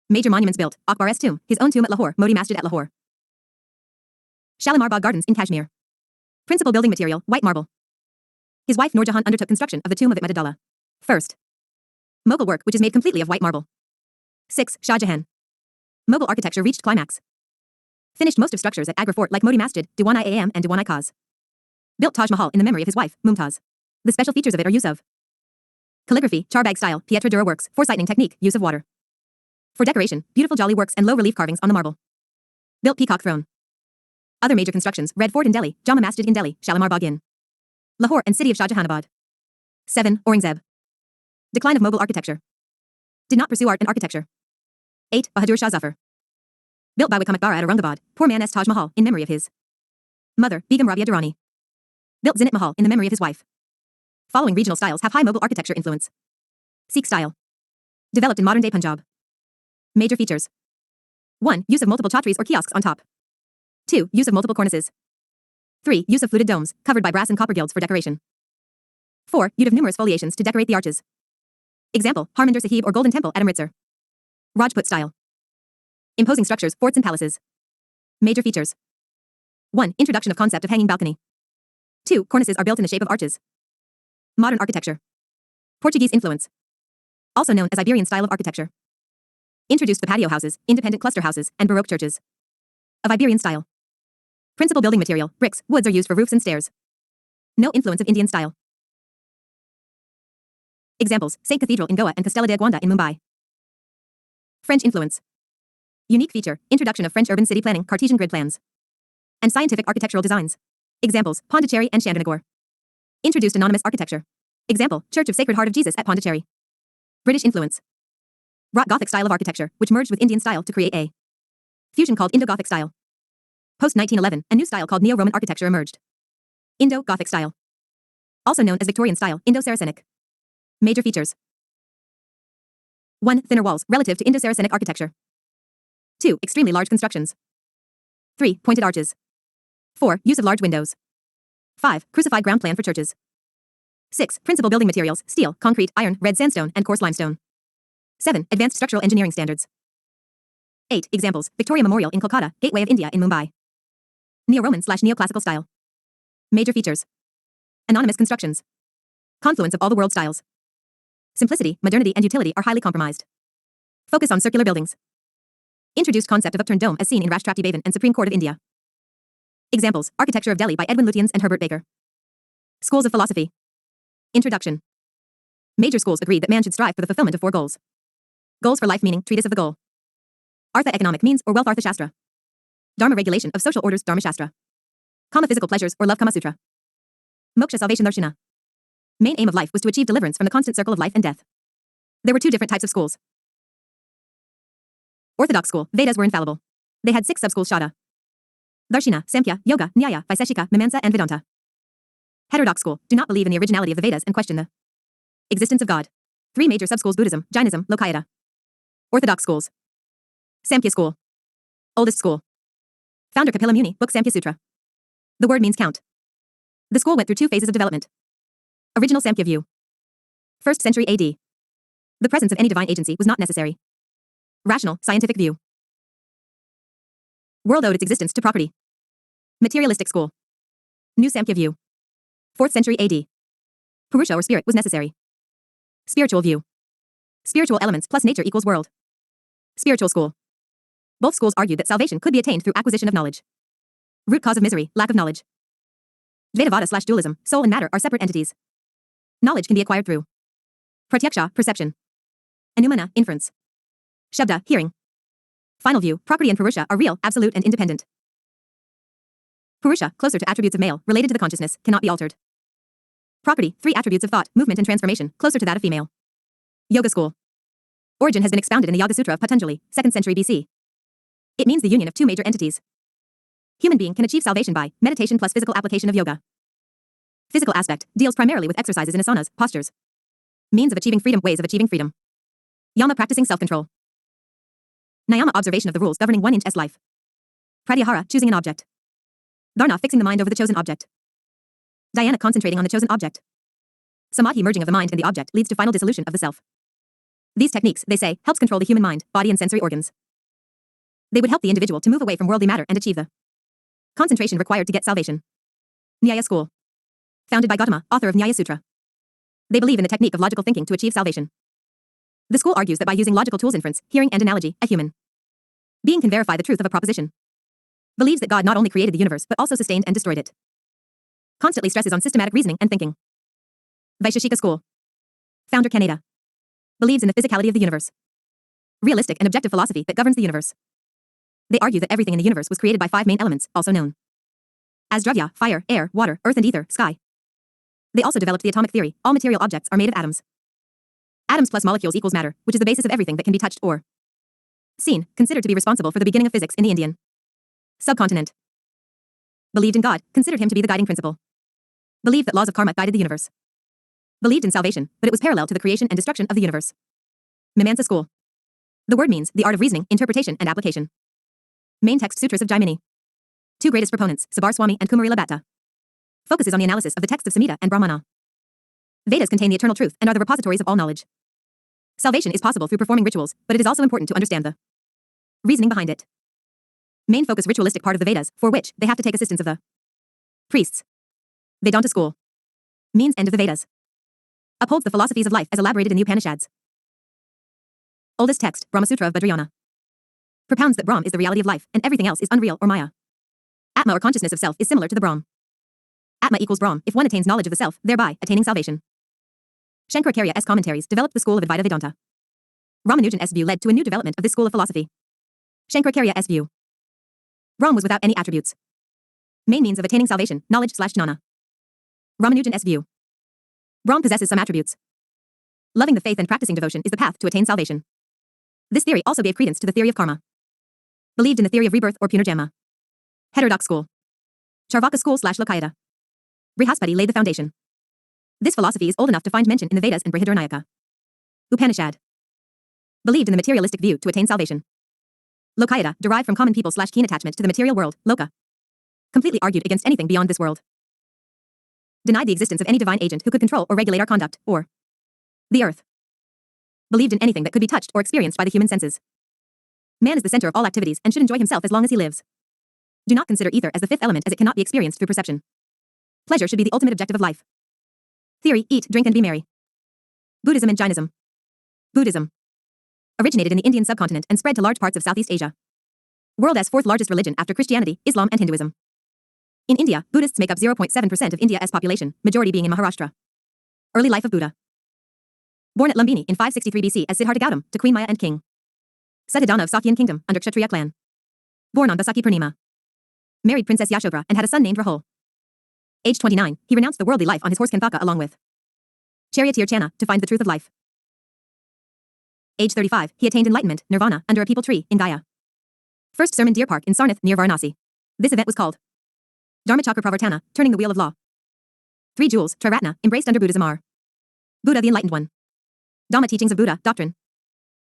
Major monuments built, Akbar's tomb, his own tomb at Lahore, Modi Masjid at Lahore. Shalimar Bagh Gardens in Kashmir. Principal building material, white marble. His wife Noor Jahan undertook construction of the tomb of Itmadullah. First. Mughal work which is made completely of white marble. 6. Shah Jahan. Mughal architecture reached climax. Finished most of structures at Agra Fort like Modi Masjid, Diwan-i-Am and Diwan-i-Khas. Built Taj Mahal in the memory of his wife, Mumtaz. The special features of it are use of calligraphy, Charbagh style, Pietrodura works, foresighting technique, use of water. For decoration, beautiful jolly works and low relief carvings on the marble. Built peacock throne. Other major constructions, Red Fort in Delhi, Jama Masjid in Delhi, Shalimar Bagh in Lahore and city of Shah Jahanabad. 7. Aurangzeb. Decline of Mughal architecture. Did not pursue art and architecture. 8. Bahadur Shah Zafar. Built by Wikamatbara at Aurangabad, poor man Taj Mahal, in memory of his mother, Begum Rabia Durrani. Built Zinat Mahal in the memory of his wife. Following regional styles have high Mughal architecture influence. Sikh style. Developed in modern-day Punjab. Major features. 1. Use of multiple chhatris or kiosks on top. 2. Use of multiple cornices. 3. Use of fluted domes, covered by brass and copper gilds for decoration. 4. Use of numerous foliations to decorate the arches. Example, Harmandir Sahib or Golden Temple at Amritsar. Rajput style. Imposing structures, forts and palaces. Major features. 1. Introduction of concept of hanging balcony. 2. Cornices are built in the shape of arches. Modern architecture. Portuguese influence. Also known as Iberian style of architecture. Introduced the patio houses, independent cluster houses, and Baroque churches. Of Iberian style. Principal building material, bricks, woods are used for roofs and stairs. No influence of Indian style. Examples, St. Cathedral in Goa and Castella de Aguanda in Mumbai. French influence. Unique feature, introduction of French urban city planning, Cartesian grid plans. And scientific architectural designs. Examples, Pondicherry and Chandranagore. Introduced anonymous architecture. Example, Church of Sacred Heart of Jesus at Pondicherry. British influence. Wrought Gothic style of architecture, which merged with Indian style to create a fusion called Indo-Gothic style. Post-1911, a new style called Neo-Roman architecture emerged. Indo-Gothic style. Also known as Victorian style, Indo-Saracenic. Major features. 1. Thinner walls, relative to Indo-Saracenic architecture. 2. Extremely large constructions. 3. Pointed arches. 4. Use of large windows. 5. Crucified ground plan for churches. 6. Principal building materials, steel, concrete, iron, red sandstone, and coarse limestone. 7. Advanced structural engineering standards. 8. Examples, Victoria Memorial in Kolkata, Gateway of India in Mumbai. Neo-Roman/Neoclassical style. Major features. Anonymous constructions. Confluence of all the world styles. Simplicity, modernity, and utility are highly compromised. Focus on circular buildings. Introduced concept of upturned dome as seen in Rashtrapati Bhavan and Supreme Court of India. Examples, Architecture of Delhi by Edwin Lutyens and Herbert Baker. Schools of philosophy. Introduction. Major schools agree that man should strive for the fulfillment of 4 goals. Goals for life meaning, treatise of the goal. Artha economic means or wealth Artha Shastra. Dharma regulation of social orders Dharma Shastra. Kama physical pleasures or love Kama Sutra. Moksha salvation Darshana. Main aim of life was to achieve deliverance from the constant circle of life and death. There were 2 different types of schools. Orthodox school, Vedas were infallible. They had 6 sub-schools Shada. Darshina, Samkhya, Yoga, Nyaya, Vaiseshika, Mimamsa and Vedanta. Heterodox school, do not believe in the originality of the Vedas and question the existence of God. 3 major sub-schools Buddhism, Jainism, Lokayata. Orthodox schools. Samkhya school. Oldest school. Founder Kapila Muni, book Samkhya Sutra. The word means count. The school went through 2 phases of development. Original Samkhya view. 1st century AD. The presence of any divine agency was not necessary. Rational, scientific view. World owed its existence to property. Materialistic school. New Samkhya view. 4th century AD. Purusha or spirit was necessary. Spiritual view. Spiritual elements plus nature equals world. Spiritual school. Both schools argued that salvation could be attained through acquisition of knowledge. Root cause of misery, lack of knowledge. Dvaitavada/dualism, soul and matter are separate entities. Knowledge can be acquired through pratyaksha, perception. Anumana, inference. Shabda, hearing. Final view, property and Purusha are real, absolute and independent. Purusha, closer to attributes of male, related to the consciousness, cannot be altered. Property, 3 attributes of thought, movement and transformation, closer to that of female. Yoga school. Origin has been expounded in the Yoga Sutra of Patanjali, 2nd century BC. It means the union of 2 major entities. Human being can achieve salvation by meditation plus physical application of yoga. Physical aspect deals primarily with exercises in asanas, postures. Means of achieving freedom, ways of achieving freedom. Yama practicing self-control. Niyama observation of the rules governing 1 inch life. Pratyahara choosing an object. Dharana fixing the mind over the chosen object. Dhyana concentrating on the chosen object. Samadhi merging of the mind and the object leads to final dissolution of the self. These techniques, they say, helps control the human mind, body and sensory organs. They would help the individual to move away from worldly matter and achieve the concentration required to get salvation. Nyaya school. Founded by Gautama, author of Nyaya Sutra. They believe in the technique of logical thinking to achieve salvation. The school argues that by using logical tools, inference, hearing and analogy, a human being can verify the truth of a proposition. Believes that God not only created the universe but also sustained and destroyed it. Constantly stresses on systematic reasoning and thinking. Vaisheshika school. Founder Kaneda. Believes in the physicality of the universe. Realistic and objective philosophy that governs the universe. They argue that everything in the universe was created by 5 main elements, also known as dravya, fire, air, water, earth and ether, sky. They also developed the atomic theory, all material objects are made of atoms. Atoms plus molecules equals matter, which is the basis of everything that can be touched or seen, considered to be responsible for the beginning of physics in the Indian subcontinent. Believed in God, considered him to be the guiding principle. Believed that laws of karma guided the universe. Believed in salvation, but it was parallel to the creation and destruction of the universe. Mimamsa school. The word means the art of reasoning, interpretation, and application. Main text Sutras of Jaimini. 2 greatest proponents, Sabar Swami and Kumarila Bhatta. Focuses on the analysis of the texts of Samhita and Brahmana. Vedas contain the eternal truth and are the repositories of all knowledge. Salvation is possible through performing rituals, but it is also important to understand the reasoning behind it. Main focus ritualistic part of the Vedas, for which they have to take assistance of the priests. Vedanta school means end of the Vedas. Upholds the philosophies of life as elaborated in the Upanishads. Oldest text, Brahmasutra of Vajrayana. Propounds that Brahm is the reality of life, and everything else is unreal or Maya. Atma or consciousness of self is similar to the Brahm. Atma equals Brahm if one attains knowledge of the self, thereby attaining salvation. Shankaracharya's commentaries developed the school of Advaita Vedanta. Ramanujan's view led to a new development of this school of philosophy. Shankaracharya's view. Brahm was without any attributes. Main means of attaining salvation, knowledge/jnana. Ramanujan's view. Brahm possesses some attributes. Loving the faith and practicing devotion is the path to attain salvation. This theory also gave credence to the theory of karma. Believed in the theory of rebirth or punarjanma. Heterodox school. Charvaka school/Lokayata. Brihaspati laid the foundation. This philosophy is old enough to find mention in the Vedas and Brihadaranyaka. Upanishad. Believed in the materialistic view to attain salvation. Lokayata derived from common people/keen attachment to the material world, loka. Completely argued against anything beyond this world. Denied the existence of any divine agent who could control or regulate our conduct, or the earth. Believed in anything that could be touched or experienced by the human senses. Man is the center of all activities and should enjoy himself as long as he lives. Do not consider ether as the fifth element as it cannot be experienced through perception. Pleasure should be the ultimate objective of life. Theory, eat, drink and be merry. Buddhism and Jainism. Buddhism. Originated in the Indian subcontinent and spread to large parts of Southeast Asia. World as fourth largest religion after Christianity, Islam and Hinduism. In India, Buddhists make up 0.7% of India's population, majority being in Maharashtra. Early life of Buddha. Born at Lumbini in 563 BC as Siddhartha Gautam to Queen Maya and King Suddhodana of Sakyan kingdom under Kshatriya clan. Born on Basaki Purnima. Married Princess Yashodhara and had a son named Rahul. Age 29, he renounced the worldly life on his horse Kanthaka along with charioteer Channa to find the truth of life. Age 35, he attained enlightenment, nirvana, under a peepal tree in Gaya. First sermon Deer Park in Sarnath near Varanasi. This event was called Dharmachakra Pravartana, turning the wheel of law. 3 jewels, Triratna, embraced under Buddhism are Buddha the Enlightened One. Dhamma teachings of Buddha, doctrine.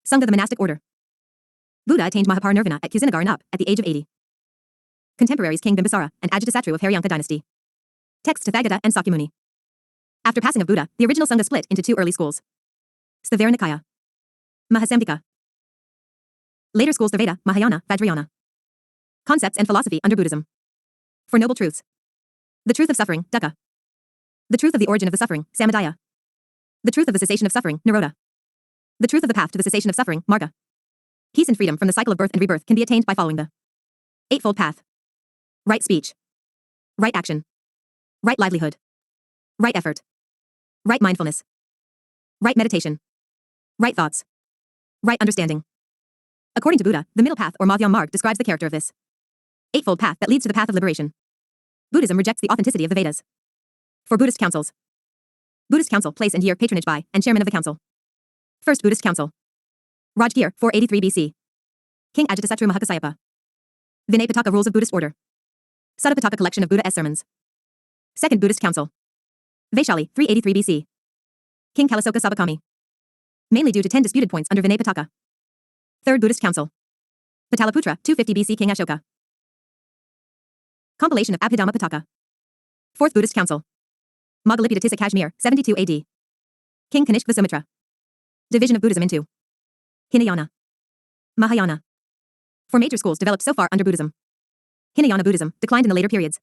Sangha the monastic order. Buddha attained Mahaparinirvana at Kusinagara and up, at the age of 80. Contemporaries King Bimbisara and Ajatasattu of Haryanka dynasty. Text Tathagata and Sakyamuni. After passing of Buddha, the original Sangha split into 2 early schools. Stavara Nikaya. Mahasambhika. Later schools Theravada, Mahayana, Vajrayana. Concepts and philosophy under Buddhism. For noble truths. The truth of suffering, dukkha. The truth of the origin of the suffering, samadaya. The truth of the cessation of suffering, nirodha. The truth of the path to the cessation of suffering, marga. Peace and freedom from the cycle of birth and rebirth can be attained by following the Eightfold Path. Right speech. Right action. Right livelihood. Right effort. Right mindfulness. Right meditation. Right thoughts. Right understanding. According to Buddha, the middle path or Madhyam Marg describes the character of this eightfold path that leads to the path of liberation. Buddhism rejects the authenticity of the Vedas. For Buddhist councils. Buddhist Council, place and year, patronage by, and chairman of the council. First Buddhist Council. Rajgir, 483 BC. King Ajatasattu Mahakasayapa. Vinay Pitaka, rules of Buddhist order. Sutta Pitaka, collection of Buddha's sermons. Second Buddhist Council. Vaishali, 383 BC. King Kalasoka Sabakami. Mainly due to 10 disputed points under Vinay Pitaka. Third Buddhist Council. Pataliputra, 250 BC, King Ashoka. Compilation of Abhidhamma Pitaka. Fourth Buddhist Council. Moggaliputta Kashmir, 72 AD. King Kanishka Sumitra. Division of Buddhism into Hinayana. Mahayana. 4 major schools developed so far under Buddhism. Hinayana Buddhism declined in the later periods.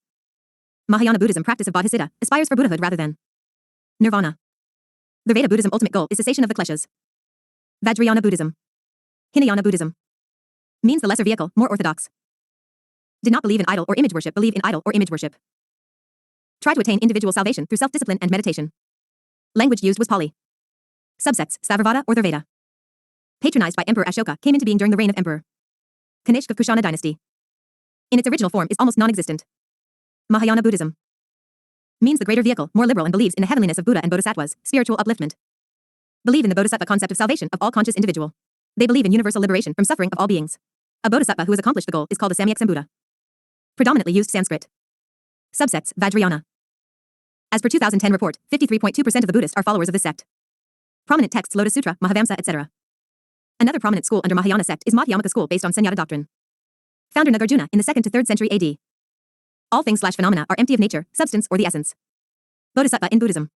Mahayana Buddhism, practice of bodhicitta, aspires for Buddhahood rather than nirvana. The Veda Buddhism ultimate goal is cessation of the kleshas. Vajrayana Buddhism. Hinayana Buddhism. Means the lesser vehicle, more orthodox. Did not believe in idol or image worship, believe in idol or image worship. Try to attain individual salvation through self-discipline and meditation. Language used was Pali. Subsects, Savarvada or Theravada. Patronized by Emperor Ashoka, came into being during the reign of Emperor Kanishka of Kushana dynasty. In its original form is almost non-existent. Mahayana Buddhism. Means the greater vehicle, more liberal, and believes in the heavenliness of Buddha and Bodhisattvas, spiritual upliftment. Believe in the Bodhisattva concept of salvation of all conscious individual. They believe in universal liberation from suffering of all beings. A Bodhisattva who has accomplished the goal is called a Samyak Sambuddha. Predominantly used Sanskrit. Subsects, Vajrayana. As per 2010 report, 53.2% of the Buddhists are followers of this sect. Prominent texts Lotus Sutra, Mahavamsa, etc. Another prominent school under Mahayana sect is Madhyamaka school based on Sunyata doctrine. Founder Nagarjuna in the 2nd to 3rd century AD. All things/phenomena are empty of nature, substance, or the essence. Bodhisattva in Buddhism.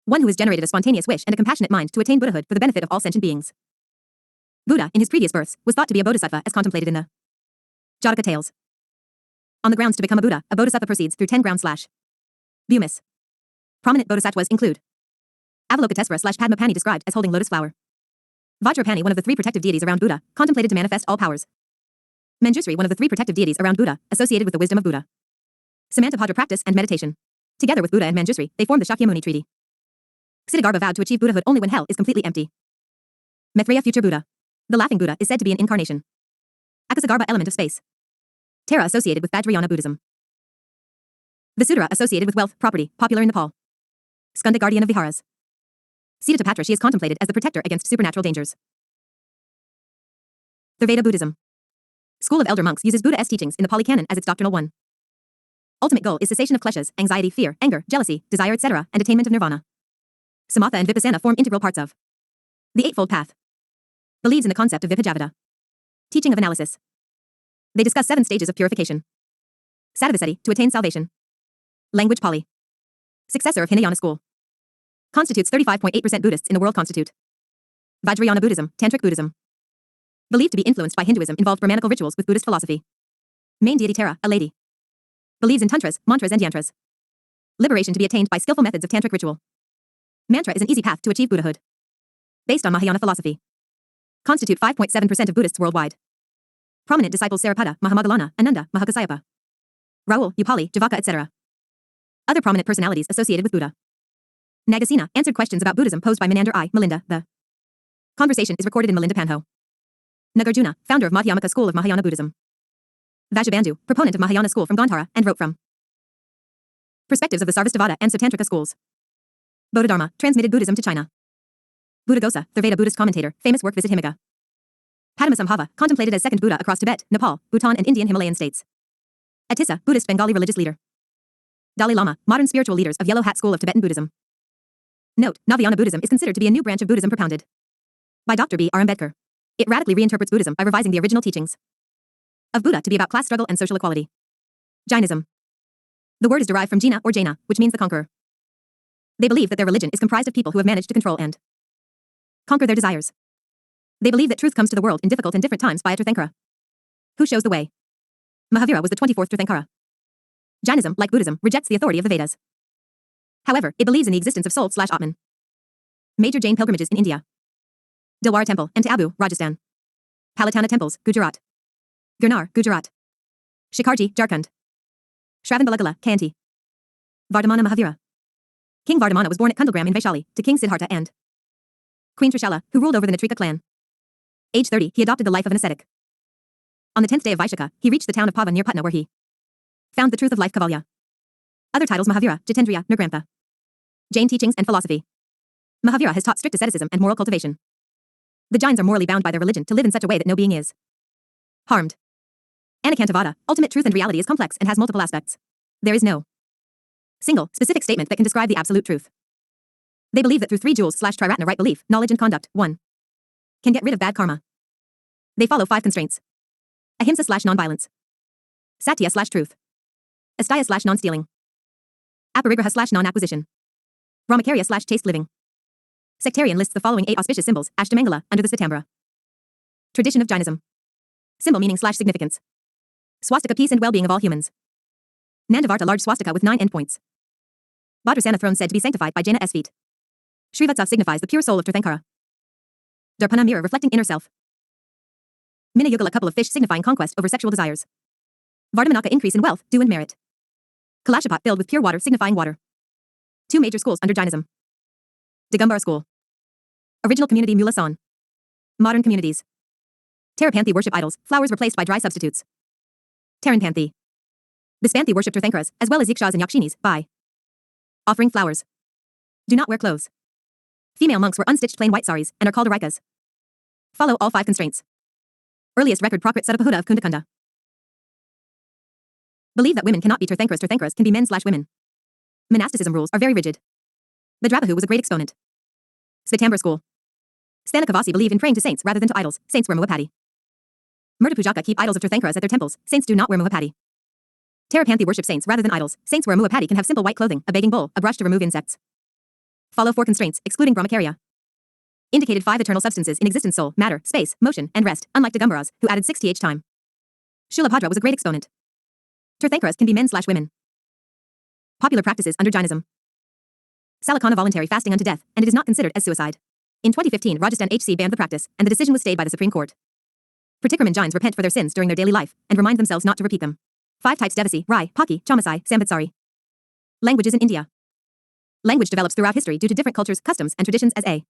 One who has generated a spontaneous wish and a compassionate mind to attain Buddhahood for the benefit of all sentient beings. Buddha, in his previous verse, was thought to be a bodhisattva as contemplated in the Jataka tales. On the grounds to become a bodhisattva proceeds through 10 grounds / Bumis. Prominent bodhisattvas include Avalokitesvara / Padmapani, described as holding lotus flower. Vajrapani, one of the 3 protective deities around Buddha, contemplated to manifest all powers. Manjusri, one of the 3 protective deities around Buddha, associated with the wisdom of Buddha. Samantabhadra, practice and meditation. Together with Buddha and Manjusri, they formed the Shakyamuni treaty. Ksitigarbha vowed to achieve Buddhahood only when hell is completely empty. Maitreya, future Buddha. The laughing Buddha is said to be an incarnation. Akasagarbha, element of space. Tara, associated with Vajrayana Buddhism. Vasudhara, associated with wealth, property, popular in Nepal. Skanda, guardian of viharas. Siddhatapatra, she is contemplated as the protector against supernatural dangers. Theravada Buddhism. School of elder monks uses Buddha's teachings in the Pali Canon as its doctrinal one. Ultimate goal is cessation of kleshas, anxiety, fear, anger, jealousy, desire, etc., and attainment of nirvana. Samatha and vipassana form integral parts of the Eightfold Path. Believes in the concept of vipajavada. Teaching of analysis. They discuss 7 stages of purification. Sadhavasati, to attain salvation. Language Pali. Successor of Hinayana school. Constitutes 35.8% Buddhists in the world constitute. Vajrayana Buddhism, Tantric Buddhism. Believed to be influenced by Hinduism, involved Brahmanical rituals with Buddhist philosophy. Main deity Tara, a lady. Believes in tantras, mantras and yantras. Liberation to be attained by skillful methods of tantric ritual. Mantra is an easy path to achieve Buddhahood. Based on Mahayana philosophy. Constitute 5.7% of Buddhists worldwide. Prominent disciples Sariputta, Mahamoggallana, Ananda, Mahakasyapa. Raul, Upali, Javaka, etc. Other prominent personalities associated with Buddha. Nagasena answered questions about Buddhism posed by Menander I. Melinda. The conversation is recorded in Melinda Panho. Nagarjuna, founder of Madhyamaka school of Mahayana Buddhism. Vajabandhu, proponent of Mahayana school from Gandhara, and wrote from Perspectives of the Sarvastivada and Satantrika schools. Bodhidharma, transmitted Buddhism to China. Buddhaghosa, Theravada Buddhist commentator, famous work Visit Himika. Padmasambhava, contemplated as second Buddha across Tibet, Nepal, Bhutan and Indian Himalayan states. Atissa, Buddhist Bengali religious leader. Dalai Lama, modern spiritual leaders of Yellow Hat School of Tibetan Buddhism. Note, Navayana Buddhism is considered to be a new branch of Buddhism propounded by Dr. B. R. Ambedkar. It radically reinterprets Buddhism by revising the original teachings of Buddha to be about class struggle and social equality. Jainism. The word is derived from Jina or Jaina, which means the conqueror. They believe that their religion is comprised of people who have managed to control and conquer their desires. They believe that truth comes to the world in difficult and different times by a Tirthankara who shows the way. Mahavira was the 24th Tirthankara. Jainism, like Buddhism, rejects the authority of the Vedas. However, it believes in the existence of soul/Atman. Major Jain pilgrimages in India. Dilwara Temple, and to Abu, Rajasthan. Palitana temples, Gujarat. Girnar, Gujarat. Shikarji, Jharkhand. Shravanbalagala, Kanti. Vardhamana Mahavira. King Vardhamana was born at Kundelgram in Vaishali, to King Siddhartha and Queen Trishala, who ruled over the Natrika clan. Age 30, he adopted the life of an ascetic. On the 10th day of Vaishaka, he reached the town of Pava near Patna where he found the truth of life Kavalya. Other titles Mahavira, Jitendriya, Nirgrantha. Jain teachings and philosophy. Mahavira has taught strict asceticism and moral cultivation. The Jains are morally bound by their religion to live in such a way that no being is harmed. Anekantavada, ultimate truth and reality is complex and has multiple aspects. There is no single, specific statement that can describe the absolute truth. They believe that through 3 jewels/triratna right belief, knowledge and conduct, 1 can get rid of bad karma. They follow 5 constraints. Ahimsa/non-violence. Satya/truth. Astaya/non-stealing. Aparigraha/non-acquisition. Brahmacharya/chaste living. Sectarian lists the following 8 auspicious symbols, Ashtamangala, under the Svitambara. Tradition of Jainism. Symbol meaning/significance. Swastika, peace and well-being of all humans. Nandavarta, large swastika with 9 endpoints. Bhadrasana, throne said to be sanctified by Jaina feet. Srivatsav signifies the pure soul of Tirthankara. Darpana, mirror reflecting inner self. Mina Yugala, couple of fish signifying conquest over sexual desires. Vardhamanaka, increase in wealth, due and merit. Kalashapat, filled with pure water signifying water. 2 major schools under Jainism. Digambara school. Original community Mula San. Modern communities. Tarapanthi worship idols, flowers replaced by dry substitutes. Taranpanthi. Bispanthi worship Tirthankaras, as well as Yakshas and Yakshinis, by offering flowers. Do not wear clothes. Female monks wear unstitched plain white saris, and are called araikas. Follow all 5 constraints. Earliest record Prakrit Sadapahuda of Kundakunda. Believe that women cannot be Tirthankaras. Tirthankaras can be men/women. Monasticism rules are very rigid. The Drabahu was a great exponent. Svitambara school. Stanakavasi believe in praying to saints rather than to idols. Saints wear muapati. Murtapujaka keep idols of Tirthankaras at their temples. Saints do not wear muapati. Tarapanthi worship saints rather than idols. Saints wear muapati can have simple white clothing, a begging bowl, a brush to remove insects. Follow 4 constraints, excluding Brahmacharya. Indicated 5 eternal substances in existence: soul, matter, space, motion, and rest, unlike Digambaras, who added 6 th time. Shulabhadra was a great exponent. Tirthankaras can be men/women. Popular practices under Jainism. Salakana voluntary fasting unto death, and it is not considered as suicide. In 2015, Rajasthan HC banned the practice, and the decision was stayed by the Supreme Court. Pratikraman Jains repent for their sins during their daily life, and remind themselves not to repeat them. 5 types: Devasi, Rai, Paki, Chamasai, Sambhatsari. Languages in India. Language develops throughout history due to different cultures, customs, and traditions as a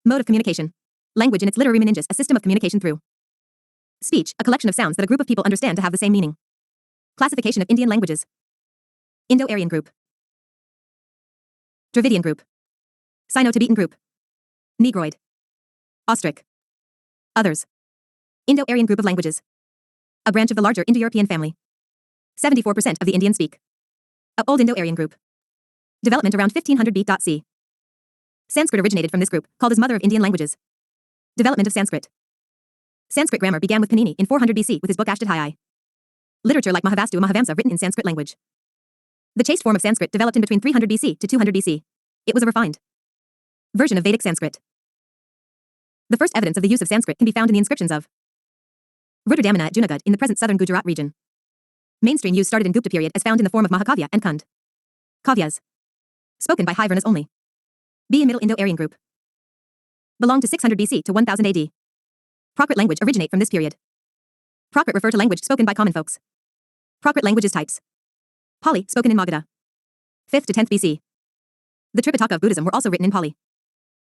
mode of communication. Language in its literary meninges, a system of communication through speech, a collection of sounds that a group of people understand to have the same meaning. Classification of Indian languages. Indo-Aryan group. Dravidian group. Sino-Tibetan group. Negroid. Austric. Others. Indo-Aryan group of languages. A branch of the larger Indo-European family. 74% of the Indians speak. A Old Indo-Aryan group. Development around 1500 BC. Sanskrit originated from this group, called as Mother of Indian Languages. Development of Sanskrit. Sanskrit grammar began with Panini in 400 BC with his book Ashtadhyayi. Literature like Mahavastu Mahavamsa written in Sanskrit language. The chaste form of Sanskrit developed in between 300 BC to 200 BC. It was a refined version of Vedic Sanskrit. The first evidence of the use of Sanskrit can be found in the inscriptions of Rudradamanna at Junagadh in the present southern Gujarat region. Mainstream use started in Gupta period as found in the form of Mahakavya and Kund. Kavyas. Spoken by high Varnas only. B. A Middle Indo-Aryan group. Belonged to 600 BC to 1000 AD. Prakrit language originate from this period. Prakrit refer to language spoken by common folks. Prakrit languages types. Pali, spoken in Magadha. 5th to 10th BC. The Tripitaka of Buddhism were also written in Pali.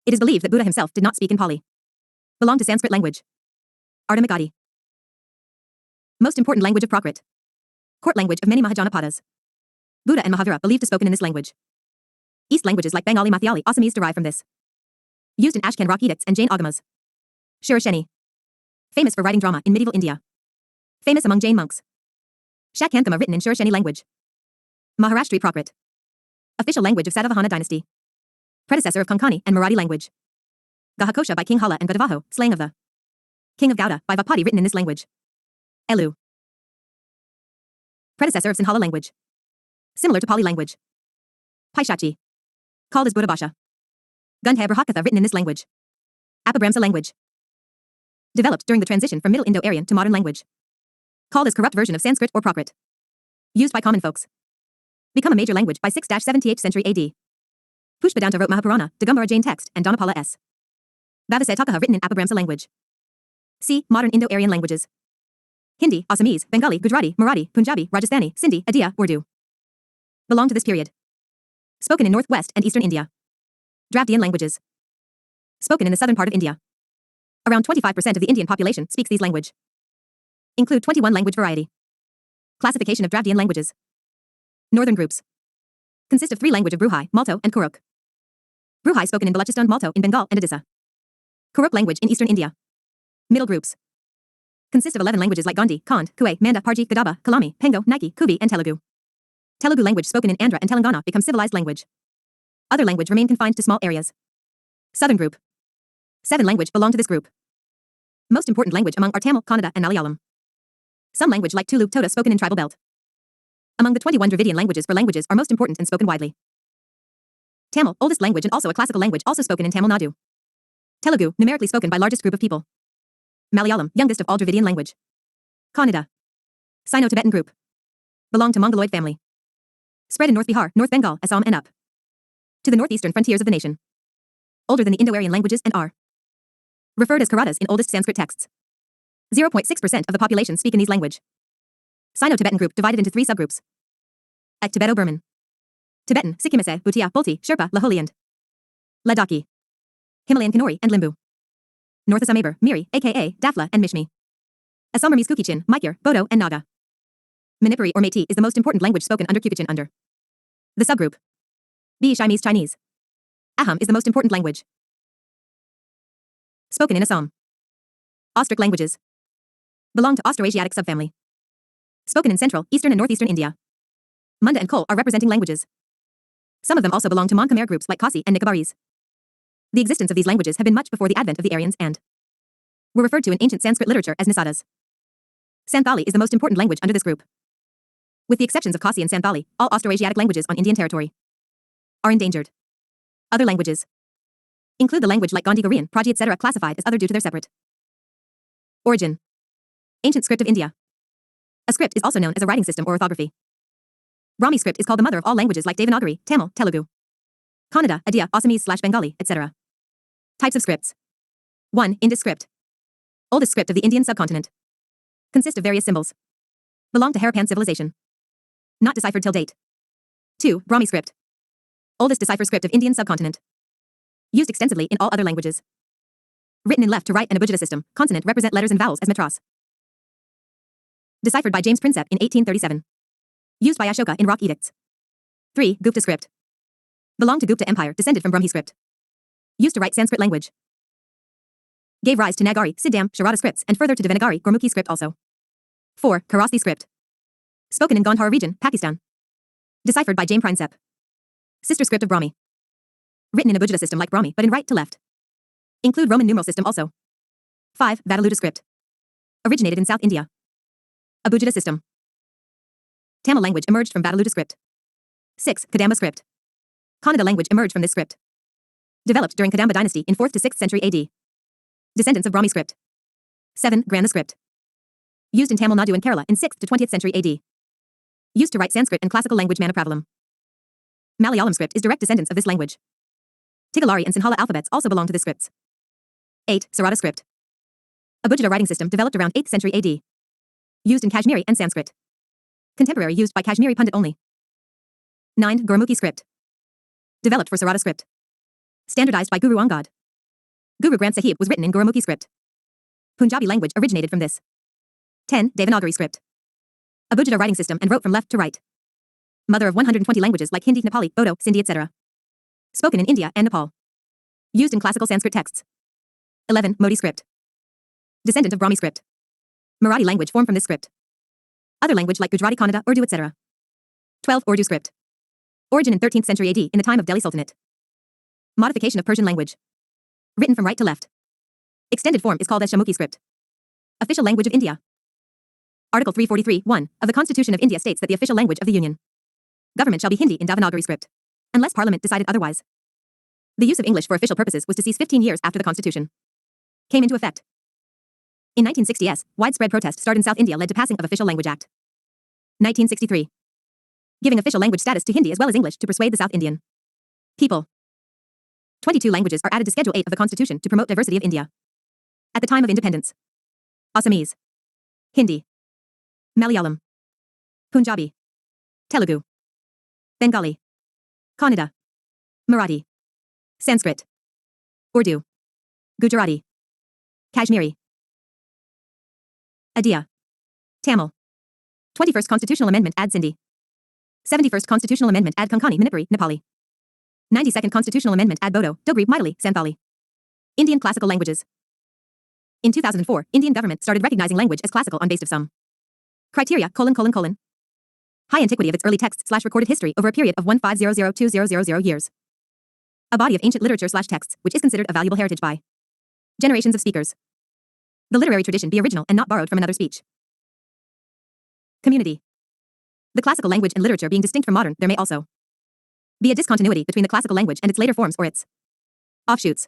It is believed that Buddha himself did not speak in Pali. Belonged to Sanskrit language. Ardhamagadi. Most important language of Prakrit. Court language of many Mahajanapadas. Buddha and Mahavira believed to spoken in this language. East languages like Bengali Mathayali Assamese derive from this. Used in Ashkan rock edicts and Jain agamas. Shirasheni. Famous for writing drama in medieval India. Famous among Jain monks. Shakanthama written in Shirasheni language. Maharashtri Prakrit. Official language of Satavahana dynasty. Predecessor of Konkani and Marathi language. Gahakosha by King Hala and Gadavaho, slang of the King of Gauda, by Vapati written in this language. Elu. Predecessor of Sinhala language. Similar to Pali language. Paishachi. Called as Buddha Bhasha. Gandha Brahakatha written in this language. Apabramsa language. Developed during the transition from Middle Indo-Aryan to modern language. Called as corrupt version of Sanskrit or Prakrit. Used by common folks. Become a major language by 6th-7th century AD. Pushpadanta wrote Mahapurana, Digambara Jain text, and Dhamapala S. Bhavase Takaha written in Apabramsa language. C. Modern Indo-Aryan languages. Hindi, Assamese, Bengali, Gujarati, Marathi, Punjabi, Rajasthani, Sindhi, Adiya, Urdu. Belong to this period. Spoken in northwest and eastern India. Dravidian languages. Spoken in the southern part of India. Around 25% of the Indian population speaks these language. Include 21 language variety. Classification of Dravidian languages. Northern groups. Consist of 3 language of Bruhai, Malto, and Kuruk. Bruhai spoken in Balochistan, Malto in Bengal and Odisha. Kuruk language in eastern India. Middle groups. Consist of 11 languages like Gandhi, Kand, Kuwait, Manda, Parji, Gadaba, Kalami, Pengo, Nike, Kubi, and Telugu. Telugu language spoken in Andhra and Telangana become civilized language. Other language remain confined to small areas. Southern group. 7 language belong to this group. Most important language among are Tamil, Kannada, and Malayalam. Some language like Tulu, Toda spoken in tribal belt. Among the 21 Dravidian languages for languages are most important and spoken widely. Tamil, oldest language and also a classical language also spoken in Tamil Nadu. Telugu, numerically spoken by largest group of people. Malayalam, youngest of all Dravidian language. Kannada. Sino-Tibetan group. Belong to Mongoloid family. Spread in North Bihar, North Bengal, Assam and up to the northeastern frontiers of the nation. Older than the Indo-Aryan languages and are referred as Karatas in oldest Sanskrit texts. 0.6% of the population speak in these language. Sino-Tibetan group divided into 3 subgroups. At Tibeto-Burman. Tibetan, Sikimese, Bhutia, Bulti, Sherpa, Laholi and Ladakhi. Himalayan Kanuri and Limbu. North Assam Aber, Miri, aka Dafla and Mishmi. Assam Burmese Kukichin, Maikir, Bodo and Naga. Manipuri or Métis is the most important language spoken under Kukichin under the subgroup. Siamese Chinese. Aham is the most important language spoken in Assam. Austric languages belong to Austroasiatic subfamily. Spoken in central, eastern and northeastern India. Munda and Kol are representing languages. Some of them also belong to Mon Khmer groups like Khasi and Nicobarese. The existence of these languages have been much before the advent of the Aryans and were referred to in ancient Sanskrit literature as Nisadas. Santhali is the most important language under this group. With the exceptions of Khasi and Santhali, all Austroasiatic languages on Indian territory are endangered. Other languages include the language like Gandhi Korean, Praji, etc., classified as other due to their separate origin. Ancient script of India. A script is also known as a writing system or orthography. Brahmi script is called the mother of all languages like Devanagari, Tamil, Telugu, Kannada, Odia, Assamese/Bengali, etc. Types of scripts. 1. Indus script. Oldest script of the Indian subcontinent. Consist of various symbols. Belong to Harappan civilization. Not deciphered till date. 2. Brahmi script. Oldest deciphered script of Indian subcontinent. Used extensively in all other languages. Written in left to right and abugida system, consonant represent letters and vowels as matras. Deciphered by James Prinsep in 1837. Used by Ashoka in rock edicts. 3. Gupta script. Belonged to Gupta Empire, descended from Brahmi script. Used to write Sanskrit language. Gave rise to Nagari, Siddham, Sharada scripts, and further to Devanagari, Gurmukhi script also. 4. Kharosthi script. Spoken in Gandhara region, Pakistan. Deciphered by James Prinsep. Sister script of Brahmi. Written in abugida system like Brahmi, but in right to left. Include Roman numeral system also. 5. Vadaluda script. Originated in South India. Abugida system. Tamil language emerged from Vadaluda script. 6. Kadamba script. Kannada language emerged from this script. Developed during Kadamba dynasty in 4th to 6th century AD. Descendants of Brahmi script. 7. Granda script. Used in Tamil Nadu and Kerala in 6th to 20th century AD. Used to write Sanskrit and classical language Manipravalam. Malayalam script is direct descendants of this language. Tigalari and Sinhala alphabets also belong to this scripts. 8. Sarada script. Abugida writing system developed around 8th century AD. Used in Kashmiri and Sanskrit. Contemporary used by Kashmiri Pundit only. 9. Gurmukhi script. Developed for Sarada script. Standardized by Guru Angad. Guru Granth Sahib was written in Gurmukhi script. Punjabi language originated from this. 10. Devanagari script. Abugida writing system and wrote from left to right. Mother of 120 languages like Hindi, Nepali, Bodo, Sindhi, etc. Spoken in India and Nepal. Used in classical Sanskrit texts. 11. Modi script. Descendant of Brahmi script. Marathi language formed from this script. Other language like Gujarati, Kannada, Urdu, etc. 12. Urdu script. Origin in 13th century AD in the time of Delhi Sultanate. Modification of Persian language. Written from right to left. Extended form is called as Shamukhi script. Official language of India. Article 343(1) of the Constitution of India states that the official language of the Union government shall be Hindi in Devanagari script, unless Parliament decided otherwise. The use of English for official purposes was to cease 15 years after the Constitution came into effect. In 1960s, widespread protest started in South India led to passing of Official Language Act. 1963. Giving official language status to Hindi as well as English to persuade the South Indian people. 22 languages are added to Schedule 8 of the Constitution to promote diversity of India. At the time of independence. Assamese. Hindi. Malayalam. Punjabi. Telugu. Bengali. Kannada. Marathi. Sanskrit. Urdu. Gujarati. Kashmiri. Odia. Tamil. 21st Constitutional Amendment add Sindhi. 71st Constitutional Amendment add Konkani, Manipuri, Nepali. 92nd Constitutional Amendment add Bodo, Dogri, Maithili, Santhali. Indian classical languages. In 2004, Indian government started recognizing language as classical on basis of some criteria: high antiquity of its early texts/recorded history over a period of 1500-2000 years. A body of ancient literature/texts, which is considered a valuable heritage by generations of speakers. The literary tradition be original and not borrowed from another speech. Community. The classical language and literature being distinct from modern, there may also be a discontinuity between the classical language and its later forms or its offshoots.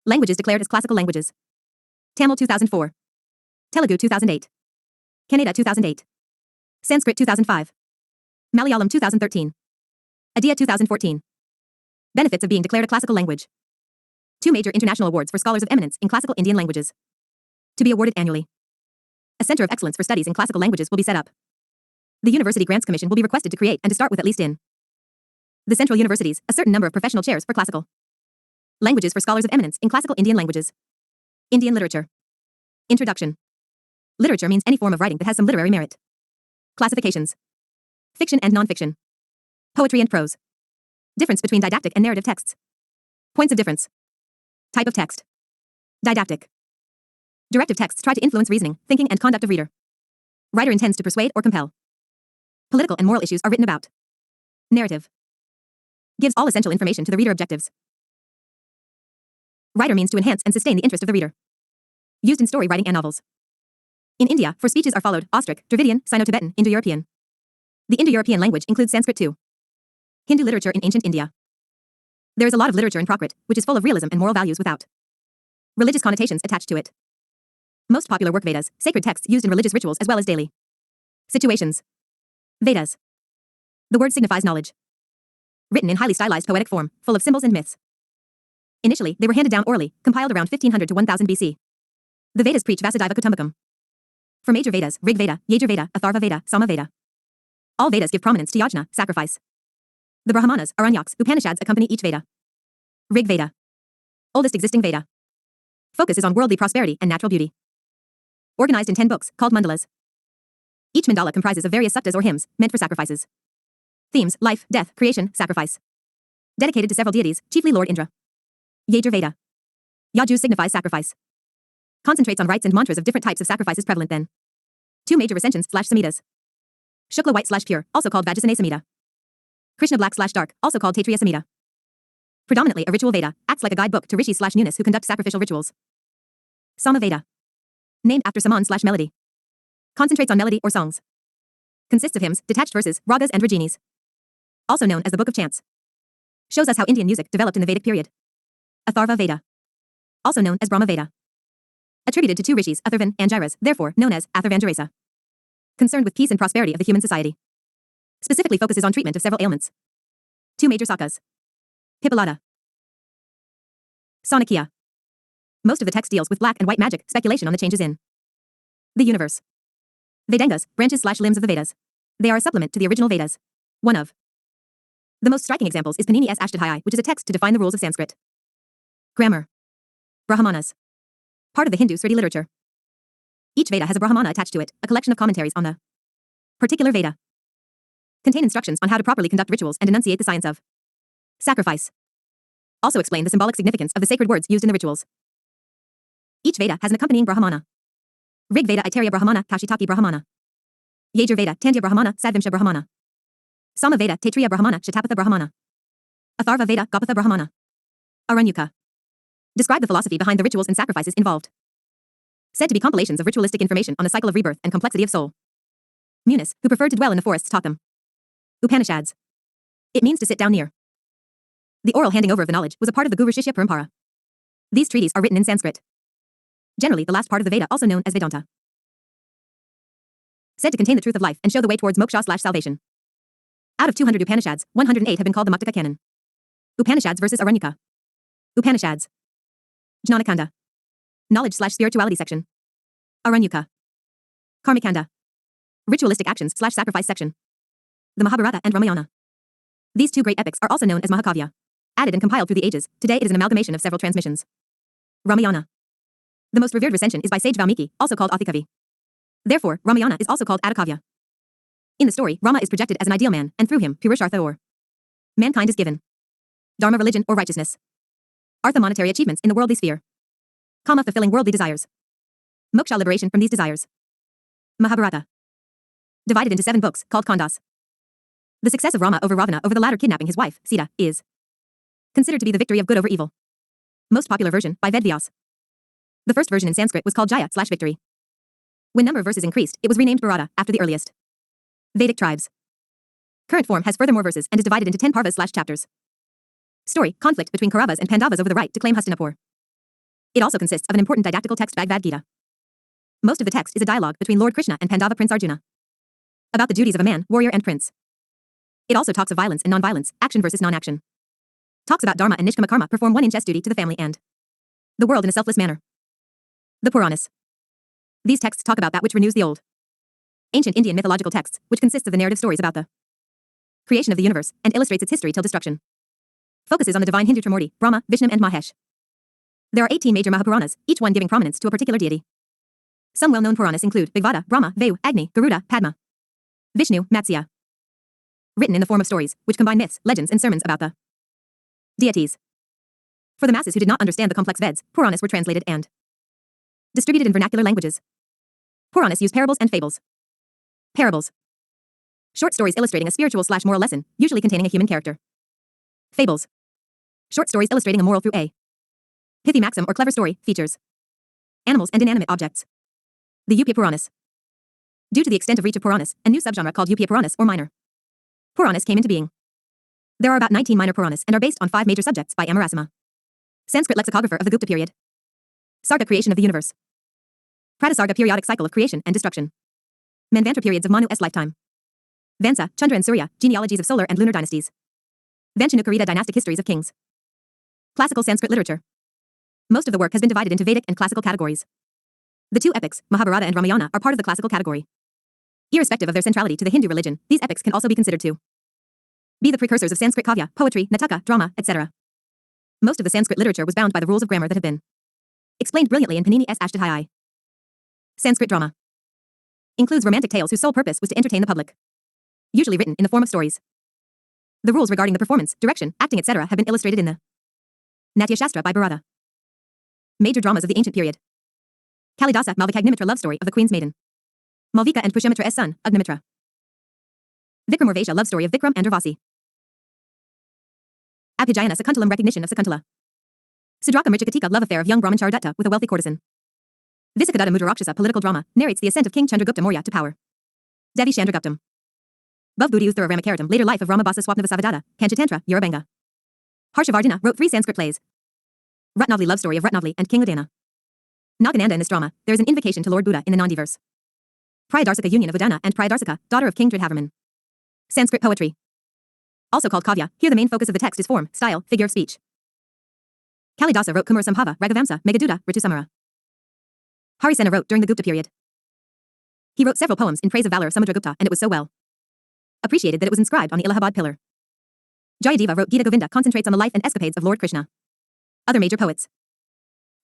Languages declared as classical languages. Tamil 2004. Telugu 2008. Kannada 2008. Sanskrit 2005. Malayalam 2013. Odia 2014. Benefits of being declared a classical language. 2 major international awards for scholars of eminence in classical Indian languages. To be awarded annually. A center of excellence for studies in classical languages will be set up. The University Grants Commission will be requested to create and to start with at least in the central universities, a certain number of professional chairs for classical languages for scholars of eminence in classical Indian languages. Indian literature. Introduction. Literature means any form of writing that has some literary merit. Classifications. Fiction and non-fiction. Poetry and prose. Difference between didactic and narrative texts. Points of difference. Type of text. Didactic. Directive texts try to influence reasoning, thinking, and conduct of reader. Writer intends to persuade or compel. Political and moral issues are written about. Narrative. Gives all essential information to the reader. Objectives. Writer means to enhance and sustain the interest of the reader. Used in story writing and novels. In India, for speeches are followed Austric, Dravidian, Sino-Tibetan, Indo-European. The Indo-European language includes Sanskrit too. Hindu literature in ancient India. There is a lot of literature in Prakrit, which is full of realism and moral values without religious connotations attached to it. Most popular work Vedas, sacred texts used in religious rituals as well as daily situations. Vedas. The word signifies knowledge. Written in highly stylized poetic form, full of symbols and myths. Initially, they were handed down orally, compiled around 1500 to 1000 BC. The Vedas preach Vasudhaiva Kutumbakam. For major Vedas, Rig Veda, Yajur Veda, Atharva Veda, Sama Veda. All Vedas give prominence to yajna, sacrifice. The Brahmanas, Aranyaks, Upanishads accompany each Veda. Rig Veda. Oldest existing Veda. Focus is on worldly prosperity and natural beauty. Organized in 10 books, called mandalas. Each mandala comprises of various suktas or hymns, meant for sacrifices. Themes, life, death, creation, sacrifice. Dedicated to several deities, chiefly Lord Indra. Yajur Veda. Yaju signifies sacrifice. Concentrates on rites and mantras of different types of sacrifices prevalent then. 2 major recensions/Samhitas. Shukla white/pure, also called Vajrasana Samhita. Krishna black/dark, also called Taittiriya Samhita. Predominantly a ritual Veda, acts like a guidebook to rishis/munis who conduct sacrificial rituals. Sama Veda. Named after Saman/melody. Concentrates on melody or songs. Consists of hymns, detached verses, ragas and rajinis. Also known as the Book of Chants. Shows us how Indian music developed in the Vedic period. Atharva Veda. Also known as Brahma Veda. Attributed to 2 rishis, Atharvan and Jairas, therefore known as Atharvanjarasa. Concerned with peace and prosperity of the human society. Specifically focuses on treatment of several ailments. 2 major sakas. Pippalada. Sanakya. Most of the text deals with black and white magic, speculation on the changes in the universe. Vedangas, branches/limbs of the Vedas. They are a supplement to the original Vedas. One of the most striking examples is Panini's Ashtadhyayi, which is a text to define the rules of Sanskrit grammar. Brahmanas. Part of the Hindu Smriti literature. Each Veda has a Brahmana attached to it, a collection of commentaries on the particular Veda. Contain instructions on how to properly conduct rituals and enunciate the science of sacrifice. Also explain the symbolic significance of the sacred words used in the rituals. Each Veda has an accompanying Brahmana. Rig Veda Aitareya Brahmana, Kashitaki Brahmana. Yajur Veda Tandya Brahmana, Sadvimsha Brahmana. Sama Veda Taittiriya Brahmana, Shatapatha Brahmana. Atharva Veda Gopatha Brahmana. Aranyuka. Describe the philosophy behind the rituals and sacrifices involved. Said to be compilations of ritualistic information on the cycle of rebirth and complexity of soul. Munis, who preferred to dwell in the forests, taught them. Upanishads. It means to sit down near. The oral handing over of the knowledge was a part of the Guru Shishya Parampara. These treaties are written in Sanskrit. Generally, the last part of the Veda, also known as Vedanta. Said to contain the truth of life and show the way towards moksha/salvation. Out of 200 Upanishads, 108 have been called the Muktaka canon. Upanishads versus Aranyuka. Upanishads. Jnanakanda. Knowledge/spirituality section. Aranyuka. Karmakanda. Ritualistic actions/sacrifice section. The Mahabharata and Ramayana. These 2 great epics are also known as Mahakavya. Added and compiled through the ages, today it is an amalgamation of several transmissions. Ramayana. The most revered recension is by sage Valmiki, also called Adhikavi. Therefore, Ramayana is also called Adhikavya. In the story, Rama is projected as an ideal man, and through him, Purushartha or mankind is given. Dharma religion or righteousness. Artha monetary achievements in the worldly sphere. Kama fulfilling worldly desires. Moksha liberation from these desires. Mahabharata. Divided into 7 books, called Kandas. The success of Rama over Ravana over the latter kidnapping his wife, Sita, is considered to be the victory of good over evil. Most popular version, by Ved Vyas. The first version in Sanskrit was called Jaya/Victory. When number of verses increased, it was renamed Bharata, after the earliest Vedic tribes. Current form has further more verses and is divided into 10 parvas/chapters. Story, conflict between Kauravas and Pandavas over the right to claim Hastinapur. It also consists of an important didactical text, Bhagavad Gita. Most of the text is a dialogue between Lord Krishna and Pandava Prince Arjuna. About the duties of a man, warrior and prince. It also talks of violence and non-violence, action versus non-action. Talks about dharma and nishkama karma, perform one inches duty to the family and the world in a selfless manner. The Puranas. These texts talk about that which renews the old. Ancient Indian mythological texts, which consists of the narrative stories about the creation of the universe, and illustrates its history till destruction. Focuses on the divine Hindu Trimurti, Brahma, Vishnu and Mahesh. There are 18 major Mahapuranas, each one giving prominence to a particular deity. Some well-known Puranas include Bhagavata, Brahma, Vayu, Agni, Garuda, Padma, Vishnu, Matsya. Written in the form of stories, which combine myths, legends and sermons about the deities. For the masses who did not understand the complex Veds, Puranas were translated and distributed in vernacular languages. Puranas use parables and fables. Parables. Short stories illustrating a spiritual/moral lesson, usually containing a human character. Fables. Short stories illustrating a moral through a pithy maxim or clever story, features animals and inanimate objects. The Upaya Puranas. Due to the extent of reach of Puranas, a new subgenre called Upaya Puranas or minor Puranas came into being. There are about 19 minor Puranas and are based on 5 major subjects by Amarasima. Sanskrit lexicographer of the Gupta period. Sarga creation of the universe. Pratisarga periodic cycle of creation and destruction. Manvantara periods of Manu's lifetime. Vansa, Chandra and Surya, genealogies of solar and lunar dynasties. Vanchanukarita dynastic histories of kings. Classical Sanskrit literature. Most of the work has been divided into Vedic and classical categories. The 2 epics, Mahabharata and Ramayana, are part of the classical category. Irrespective of their centrality to the Hindu religion, these epics can also be considered to be the precursors of Sanskrit kavya, poetry, nataka, drama, etc. Most of the Sanskrit literature was bound by the rules of grammar that have been explained brilliantly in Panini's Ashtadhyayi. Sanskrit drama includes romantic tales whose sole purpose was to entertain the public, usually written in the form of stories. The rules regarding the performance, direction, acting, etc. have been illustrated in the Natya Shastra by Bharata. Major dramas of the ancient period. Kalidasa, Malvikagnimitra love story of the Queen's Maiden. Malvika and Pushyamitra's son, Agnimitra. Vikramarvesha love story of Vikram and Urvasi. Abhijayana Sakuntalam recognition of Sakuntala. Sudraka Mrichakatika love affair of young Brahmachari Dutta with a wealthy courtesan. Visakadatta Mudarakshasa political drama narrates the ascent of King Chandragupta Maurya to power. Devi Chandraguptam. Bhavbhuti Uthara Ramakaratam later life of Ramabasa Swapnavasavadata, Panchatantra, Urabanga. Harshavardhana wrote 3 Sanskrit plays. Ratnavali love story of Ratnavali and King Udana. Nagananda in this drama, there is an invocation to Lord Buddha in the Nandi verse. Priyadarsika union of Udana and Priyadarsika, daughter of King Dridhavarman. Sanskrit poetry. Also called kavya, here the main focus of the text is form, style, figure of speech. Kalidasa wrote Kumara Sambhava, Raghavamsa, Meghaduta, Ritusamara. Harisena wrote during the Gupta period. He wrote several poems in praise of valor of Samudragupta, and it was so well appreciated that it was inscribed on the Allahabad pillar. Jayadeva wrote Gita Govinda concentrates on the life and escapades of Lord Krishna. Other major poets.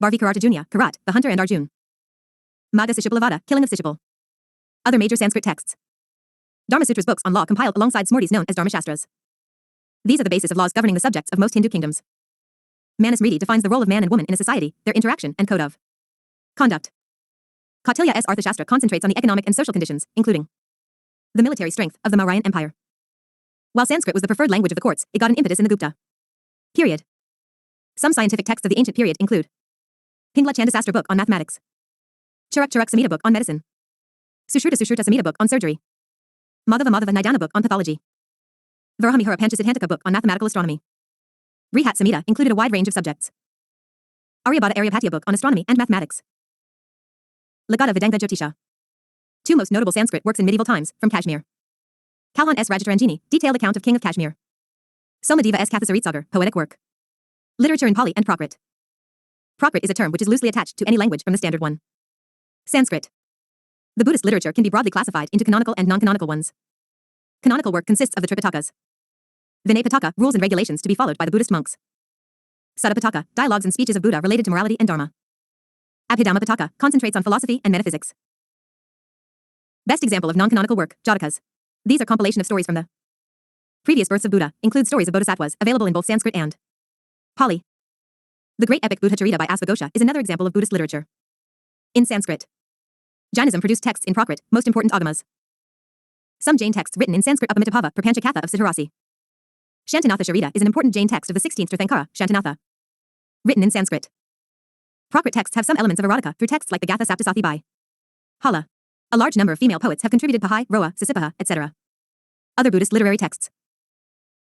Bharvi Karartajunya, Karat, the hunter and Arjun. Magha Sishipalavada, killing of Sishipal. Other major Sanskrit texts. Dharmasutras books on law compiled alongside Smritis known as Dharmashastras. These are the basis of laws governing the subjects of most Hindu kingdoms. Manusmriti defines the role of man and woman in a society, their interaction and code of conduct. Kautilya's Arthashastra concentrates on the economic and social conditions, including the military strength of the Mauryan Empire. While Sanskrit was the preferred language of the courts, it got an impetus in the Gupta period. Some scientific texts of the ancient period include Pingla Chandasastra book on mathematics, Charak Samhita book on medicine, Sushruta Samhita book on surgery, Madhava Nidana book on pathology, Varahamihara Panchasiddhantika book on mathematical astronomy. Brihat Samhita included a wide range of subjects. Aryabhata Aryabhatiya book on astronomy and mathematics. Lagada Vedanga Jyotisha. 2 most notable Sanskrit works in medieval times, from Kashmir. Kalhan S. Rajataranjini, detailed account of King of Kashmir. Somadeva S. Kathasaritsagar, poetic work. Literature in Pali and Prakrit. Prakrit is a term which is loosely attached to any language from the standard one. Sanskrit. The Buddhist literature can be broadly classified into canonical and non-canonical ones. Canonical work consists of the Tripitaka. Vinayapitaka, rules and regulations to be followed by the Buddhist monks. Sudapitaka, dialogues and speeches of Buddha related to morality and dharma. Abhidhamapitaka, concentrates on philosophy and metaphysics. Best example of non-canonical work, Jatakas. These are compilation of stories from the previous births of Buddha, include stories of bodhisattvas, available in both Sanskrit and Pali. The great epic Buddhacharita by Asvaghosha is another example of Buddhist literature. In Sanskrit. Jainism produced texts in Prakrit, most important agamas. Some Jain texts written in Sanskrit Upamitapava, Prapanchakatha of Siddharasi. Shantinatha Charita is an important Jain text of the 16th Tirthankara, Shantinatha. Written in Sanskrit. Prakrit texts have some elements of erotica through texts like the Gatha Saptasathi by Hala. A large number of female poets have contributed Pahai, Roa, Sasipaha, etc. Other Buddhist literary texts.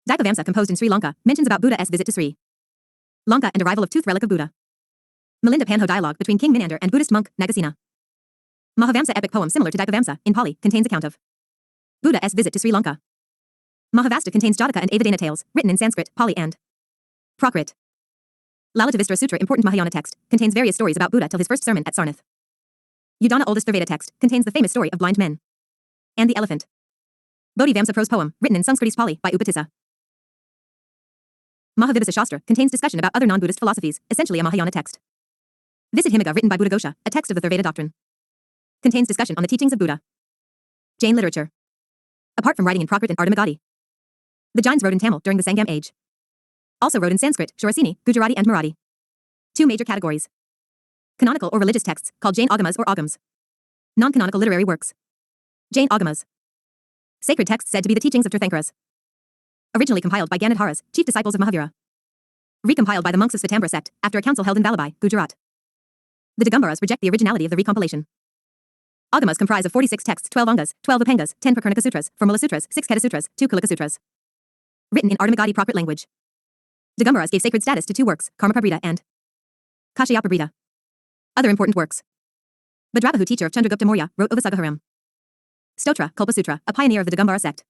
Dipavamsa, composed in Sri Lanka, mentions about Buddha's visit to Sri Lanka and arrival of tooth relic of Buddha. Milinda Panho dialogue between King Menander and Buddhist monk Nagasena. Mahavamsa epic poem similar to Dipavamsa, in Pali, contains account of Buddha's visit to Sri Lanka. Mahavasta contains Jataka and Avadana tales, written in Sanskrit, Pali and Prakrit. Lalitavistara Sutra, important Mahayana text, contains various stories about Buddha till his first sermon at Sarnath. Udana, oldest Therveda text, contains the famous story of blind men and the elephant. Bodhivamsa prose poem, written in Sanskritis Pali, by Upatissa. Mahavibhasa Shastra contains discussion about other non-Buddhist philosophies, essentially a Mahayana text. Visidhimagga, written by Buddhaghosa, a text of the Therveda doctrine. Contains discussion on the teachings of Buddha. Jain literature. Apart from writing in Prakrit and Ardhamagadi, the Jains wrote in Tamil during the Sangam age. Also wrote in Sanskrit, Shurasini, Gujarati and Marathi. 2 major categories. Canonical or religious texts, called Jain Agamas or Agams. Non-canonical literary works. Jain Agamas. Sacred texts said to be the teachings of Tirthankaras. Originally compiled by Ganadharas, chief disciples of Mahavira. Recompiled by the monks of Svetambara sect, after a council held in Vallabhai, Gujarat. The Digambaras reject the originality of the recompilation. Agamas comprise of 46 texts, 12 Angas, 12 Upangas, 10 Prakarnika Sutras, 4 Mula Sutras, 6 Keta Sutras, 2 Kulika Sutras. Written in Ardhamagadi Prakrit language. Digambaras gave sacred status to two works, Karmapabrita and Kashyapa. Other important works. Bhadrabahu, teacher of Chandragupta Maurya, wrote Ovasagaharam. Stotra, Kalpasutra, a pioneer of the Digambara sect.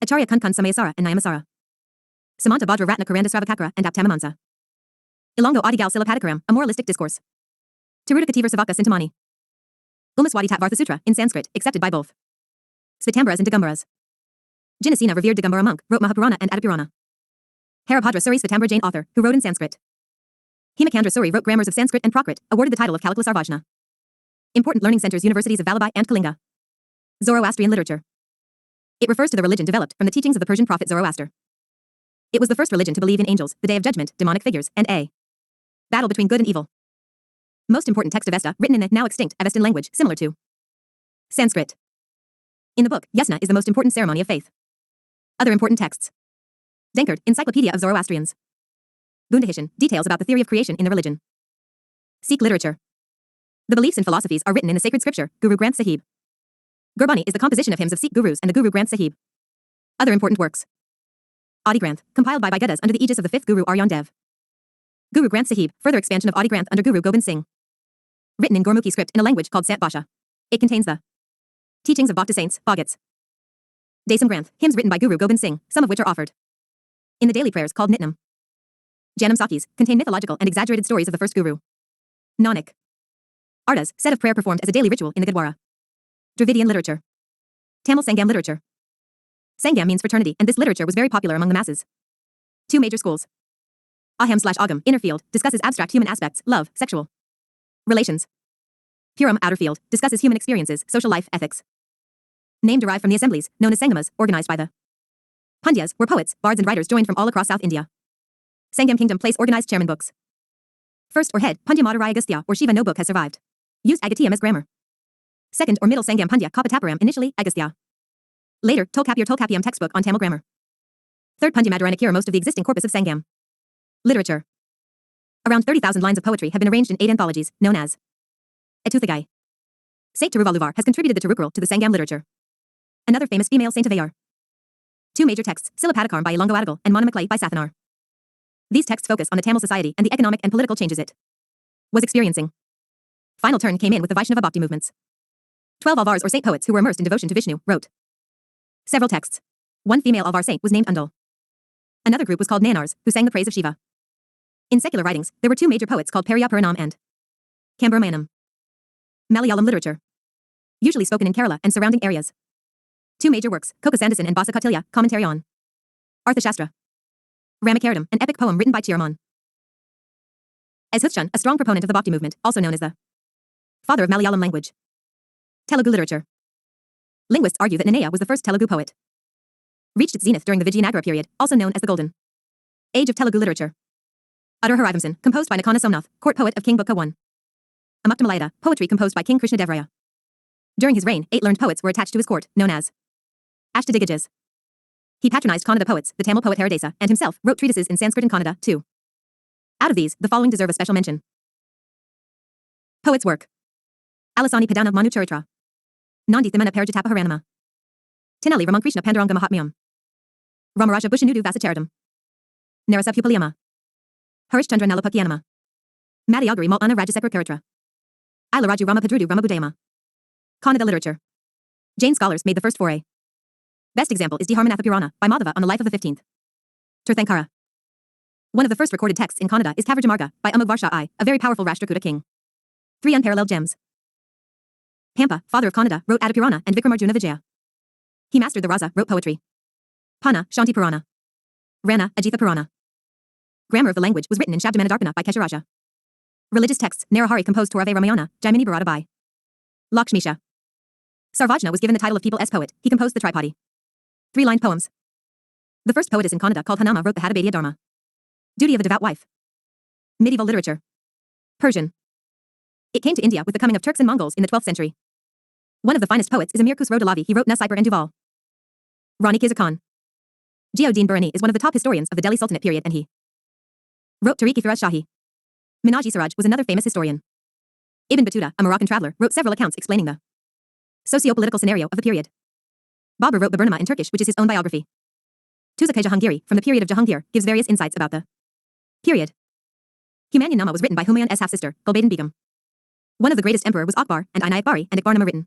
Acharya Kunkun Samayasara and Nyamasara. Samanta Bhadra Ratna Karandasravakakara and Aptamamansa. Ilongo Adigal Silapadikaram, a moralistic discourse. Tarudakativar Savaka Sintamani. Ulmaswati Tatvartha Sutra, in Sanskrit, accepted by both Spitambaras and Digambaras. Jinasena, revered Digambara monk, wrote Mahapurana and Adipurana. Harabhadra Suri, Spitambara Jain author, who wrote in Sanskrit. Hemakandra Suri wrote grammars of Sanskrit and Prakrit, awarded the title of Kalakula Sarvajna. Important learning centers, universities of Vallabhai and Kalinga. Zoroastrian literature. It refers to the religion developed from the teachings of the Persian prophet Zoroaster. It was the first religion to believe in angels, the day of judgment, demonic figures, and a battle between good and evil. Most important text Avesta, written in the now extinct Avestan language, similar to Sanskrit. In the book, Yasna is the most important ceremony of faith. Other important texts. Denkard, Encyclopedia of Zoroastrians. Bundahishan, details about the theory of creation in the religion. Sikh literature. The beliefs and philosophies are written in the sacred scripture, Guru Granth Sahib. Gurbani is the composition of hymns of Sikh gurus and the Guru Granth Sahib. Other important works. Adi Granth, compiled by Gadas under the aegis of the fifth Guru Arjan Dev. Guru Granth Sahib, further expansion of Adi Granth under Guru Gobind Singh. Written in Gurmukhi script in a language called Sant Bhasha. It contains the teachings of Bhakta saints, Bhagats. Desam Granth, hymns written by Guru Gobind Singh, some of which are offered in the daily prayers called Nitnam. Janam Sakis, contain mythological and exaggerated stories of the first Guru. Nanak. Ardas, set of prayer performed as a daily ritual in the Gurdwara. Dravidian literature. Tamil Sangam literature. Sangam means fraternity, and this literature was very popular among the masses. Two major schools. Aham/Agam, inner field, discusses abstract human aspects, love, sexual relations. Puram, outer field, discusses human experiences, social life, ethics. Name derived from the assemblies, known as Sangamas, organized by the Pandyas, were poets, bards and writers joined from all across South India. Sangam kingdom place organized chairman books. First or head, Pandya Madurai Agastya or Shiva no book has survived. Used Agatyam as grammar. Second or middle Sangam Pandya Kapataparam, initially Agastya. Later, Tolkappiyam textbook on Tamil grammar. Third Pandya Madurai most of the existing corpus of Sangam. Literature. Around 30,000 lines of poetry have been arranged in 8 anthologies, known as Etuthagai. Saint Tiruvalluvar has contributed the Tirukkural to the Sangam literature. Another famous female saint of AR. Two major texts, Silapadikaram by Ilongo Adigal and Manamaklai by Sathanar. These texts focus on the Tamil society and the economic and political changes it was experiencing. Final turn came in with the Vaishnava Bhakti movements. 12 Alvars or saint poets who were immersed in devotion to Vishnu wrote several texts. One female Alvar saint was named Undal. Another group was called Nayanars, who sang the praise of Shiva. In secular writings, there were two major poets called Periya Puranam and Kambaramayanam. Malayalam literature. Usually spoken in Kerala and surrounding areas. Two major works, Kokasandasan and Basa Kautilya, commentary on Arthashastra. Ramakaridam, an epic poem written by Chiraman. As Huthchun, a strong proponent of the Bhakti movement, also known as the father of Malayalam language. Telugu literature. Linguists argue that Nannaya was the first Telugu poet. Reached its zenith during the Vijayanagara period, also known as the Golden Age of Telugu literature. Utter Harivamsan, composed by Nakana Somnath, court poet of King Bukka I. Amuktamalaya, poetry composed by King Krishnadevaraya. During his reign, 8 learned poets were attached to his court, known as Ashtadiggajs. He patronized Kannada poets, the Tamil poet Haradesa, and himself wrote treatises in Sanskrit and Kannada, too. Out of these, the following deserve a special mention. Poet's work. Alasani Padana Manu Charitra. Nandi Thimana Parajatapa Haranama. Tinali Ramankrishna Panduranga Mahatmyam. Ramaraja Bushanudu Vasacharidam. Narasa Pupaliyama. Harishchandra Nalapakyanama. Madhyagari Malana Rajasekra Karatra. Ilaraju Ramapadrudu Ramabudayama. Kannada literature. Jain scholars made the first foray. Best example is Dharmanatha Purana, by Madhava on the life of the 15th Tirthankara. One of the first recorded texts in Kannada is Kavrajamarga, by Amugvarsha I, a very powerful Rashtrakuta king. 3 unparalleled gems. Pampa, father of Kannada, wrote Adipurana and Vikramarjuna Vijaya. He mastered the Rasa, wrote poetry. Pana, Shanti Purana. Rana, Ajitha Purana. Grammar of the language was written in Shabdamanadarpana by Kesharaja. Religious texts, Narahari composed Torave Ramayana, Jaimini Bharata by Lakshmisha. Sarvajna was given the title of People's Poet, he composed the Tripadi. 3-lined poems. The first poetess in Kannada called Hanama wrote the Hadabadiya Dharma. Duty of a devout wife. Medieval literature. Persian. It came to India with the coming of Turks and Mongols in the 12th century. One of the finest poets is Amir Khusro Pahlavi, he wrote Nusaiper and Duval. Rani Kiza Khan. Jiyauddin Burani is one of the top historians of the Delhi Sultanate period and he wrote Tariq-e-Firoz Shahi. Minhaj-e-Siraj was another famous historian. Ibn Battuta, a Moroccan traveler, wrote several accounts explaining the socio-political scenario of the period. Babur wrote Baburnama in Turkish, which is his own biography. Tuzaka Jahangiri, from the period of Jahangir, gives various insights about the period. Humayun Nama was written by Humayun's half-sister, Gulbadan Begum. One of the greatest emperor was Akbar, and Inayat Bari and Akbarnama written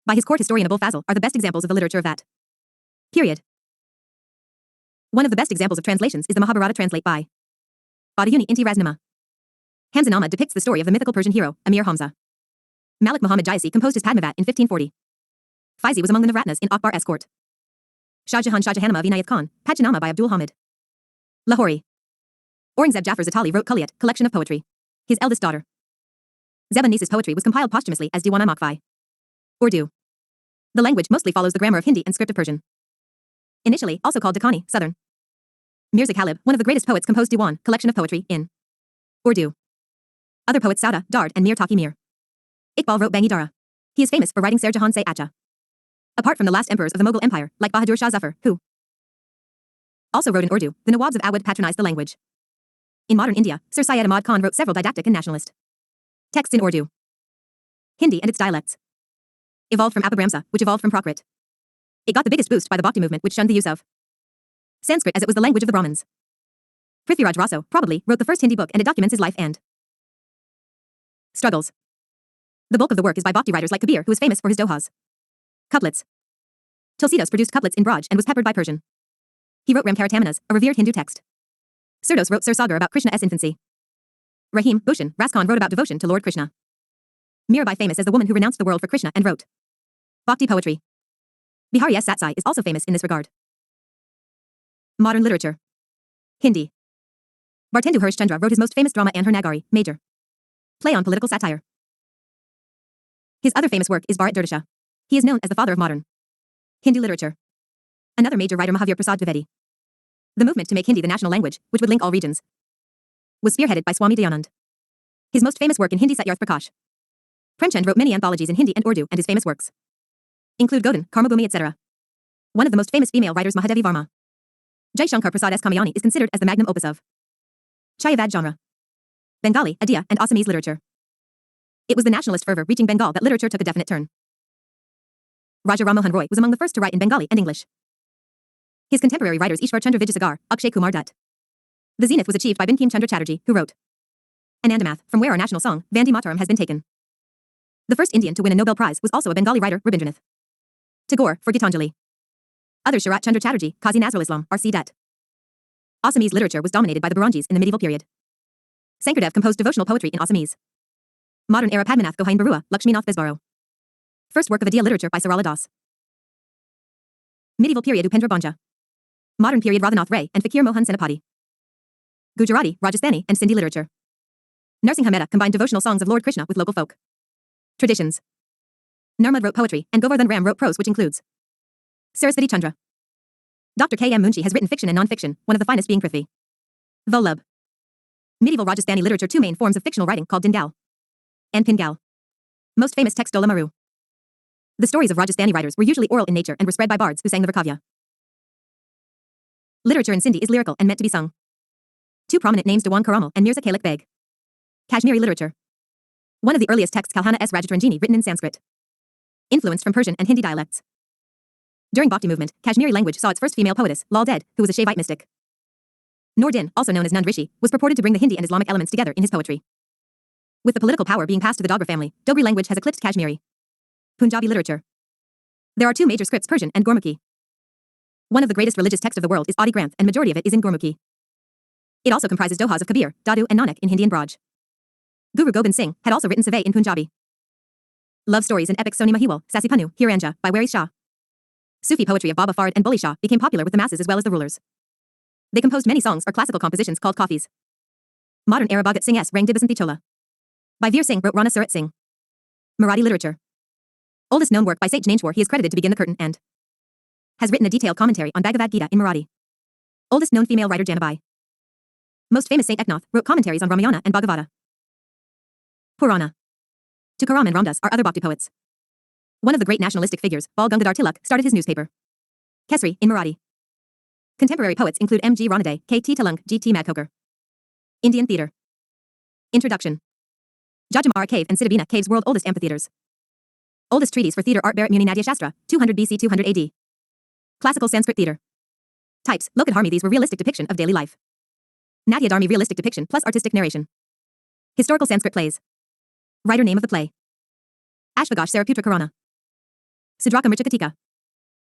by his court historian Abul Fazl are the best examples of the literature of that period. One of the best examples of translations is the Mahabharata translate by Adiyuni Inti Raznama. Hamzanama depicts the story of the mythical Persian hero, Amir Hamza. Malik Muhammad Jayasi composed his Padmavat in 1540. Faizi was among the Navratnas in Akbar's court. Shah Jahanama of Inayat Khan, Pachanama by Abdul Hamid. Lahori. Aurangzeb Jafar Zatali wrote Kulliyat, collection of poetry. His eldest daughter. Zeba Nisa's poetry was compiled posthumously as Diwana Makfai. Urdu. The language mostly follows the grammar of Hindi and script of Persian. Initially, also called Dakhani, Southern. Mirza Khalib, one of the greatest poets, composed Diwan, collection of poetry, in Urdu. Other poets Sauda, Dard, and Mir Taqi Mir. Iqbal wrote Bangi Dara. He is famous for writing Ser Jahan Se Acha. Apart from the last emperors of the Mughal Empire, like Bahadur Shah Zafar, who also wrote in Urdu, the Nawabs of Awadh patronized the language. In modern India, Sir Syed Ahmad Khan wrote several didactic and nationalist texts in Urdu. Hindi and its dialects evolved from Apabramsa, which evolved from Prakrit. It got the biggest boost by the Bhakti movement, which shunned the use of Sanskrit as it was the language of the Brahmins. Prithviraj Raso, probably, wrote the first Hindi book, and it documents his life and struggles. The bulk of the work is by Bhakti writers like Kabir, who is famous for his dohas. Couplets. Tulsidas produced couplets in Braj and was peppered by Persian. He wrote Ramcharitamanas, a revered Hindu text. Surdos wrote Sir Sagar about Krishna's infancy. Rahim, Bhushan, Raskhan wrote about devotion to Lord Krishna. Mirabai, famous as the woman who renounced the world for Krishna and wrote Bhakti poetry. Bihari S. Satsai is also famous in this regard. Modern literature. Hindi. Bhartendu Harish Chandra wrote his most famous drama Anhar Nagari, major play on political satire. His other famous work is Bharat Durdasha. He is known as the father of modern Hindi literature. Another major writer, Mahavir Prasad Dwivedi. The movement to make Hindi the national language, which would link all regions, was spearheaded by Swami Dayanand. His most famous work in Hindi Satyarth Prakash. Premchand wrote many anthologies in Hindi and Urdu, and his famous works include Godin, Karmabhumi, etc. One of the most famous female writers, Mahadevi Varma. Jai Shankar Prasad S. Kamayani, is considered as the magnum opus of Chayavad genre. Bengali, Adiya, and Assamese literature. It was the nationalist fervor reaching Bengal that literature took a definite turn. Raja Rammohan Roy was among the first to write in Bengali and English. His contemporary writers Ishwar Chandra Vijayasagar, Akshay Kumar Dutt. The zenith was achieved by Bankim Chandra Chatterjee, who wrote Anandamath, from where our national song, Vande Mataram, has been taken. The first Indian to win a Nobel Prize was also a Bengali writer, Rabindranath Tagore, for Gitanjali. Others Sharat Chandra Chatterjee, Qazi Nazrul Islam, R.C. Dutt. Assamese literature was dominated by the Burunjis in the medieval period. Sankardev composed devotional poetry in Assamese. Modern era Padmanath Gohain Barua, Lakshminath Besbaro. First work of Adiya literature by Sarala Das. Medieval period Upendra Banja. Modern period Radhanath Ray and Fakir Mohan Senapati. Gujarati, Rajasthani, and Sindhi literature. Narsingha Mehta combined devotional songs of Lord Krishna with local folk traditions. Narmad wrote poetry, and Govardhan Ram wrote prose, which includes Saraswati Chandra. Dr. K. M. Munshi has written fiction and non-fiction, one of the finest being Prithvi Vallabh. Medieval Rajasthani literature, two main forms of fictional writing called Dingal and Pingal. Most famous text Dola Maru. The stories of Rajasthani writers were usually oral in nature and were spread by bards who sang the Virkavya. Literature in Sindhi is lyrical and meant to be sung. Two prominent names, Dewan Karamal and Mirza Kalik Beg. Kashmiri literature. One of the earliest texts, Kalhana S. Rajatranjini, written in Sanskrit. Influenced from Persian and Hindi dialects. During Bhakti movement, Kashmiri language saw its first female poetess, Lal Ded, who was a Shaivite mystic. Nur Din, also known as Nand Rishi, was purported to bring the Hindi and Islamic elements together in his poetry. With the political power being passed to the Dogra family, Dogri language has eclipsed Kashmiri. Punjabi literature. There are two major scripts, Persian and Gurmukhi. One of the greatest religious texts of the world is Adi Granth, and majority of it is in Gurmukhi. It also comprises dohas of Kabir, Dadu, and Nanak in Hindi and Braj. Guru Gobind Singh had also written Savay in Punjabi. Love stories and epics Soni Mahiwal, Sasipanu, Hiranja, by Waris Shah. Sufi poetry of Baba Farid and Buli Shah became popular with the masses as well as the rulers. They composed many songs or classical compositions called kafis. Modern era Bhagat Singh S. Rang Dibasanti Chola. By Veer Singh wrote Rana Surat Singh. Marathi literature. Oldest known work by Sage Gnaneshwar, he is credited to begin the curtain and has written a detailed commentary on Bhagavad Gita in Marathi. Oldest known female writer Janabai. Most famous Saint Eknath wrote commentaries on Ramayana and Bhagavata. Purana. Tukaram and Ramdas are other Bhakti poets. One of the great nationalistic figures, Bal Gangadhar Tilak, started his newspaper Kesri in Marathi. Contemporary poets include M. G. Ranade, K. T. Talung, G. T. Madkokar. Indian theatre. Introduction. Jajamara Cave and Siddhabina Caves, world oldest amphitheaters. Oldest treatise for theatre art, Bharat Muni Nadia Shastra, 200 BC 200 AD. Classical Sanskrit theatre. Types: Lokad Harmi. These were realistic depiction of daily life. Natya Dharmi, realistic depiction plus artistic narration. Historical Sanskrit plays. Writer name of the play. Ashvagosh Saraputra Karana. Sudraka Mrchakatika.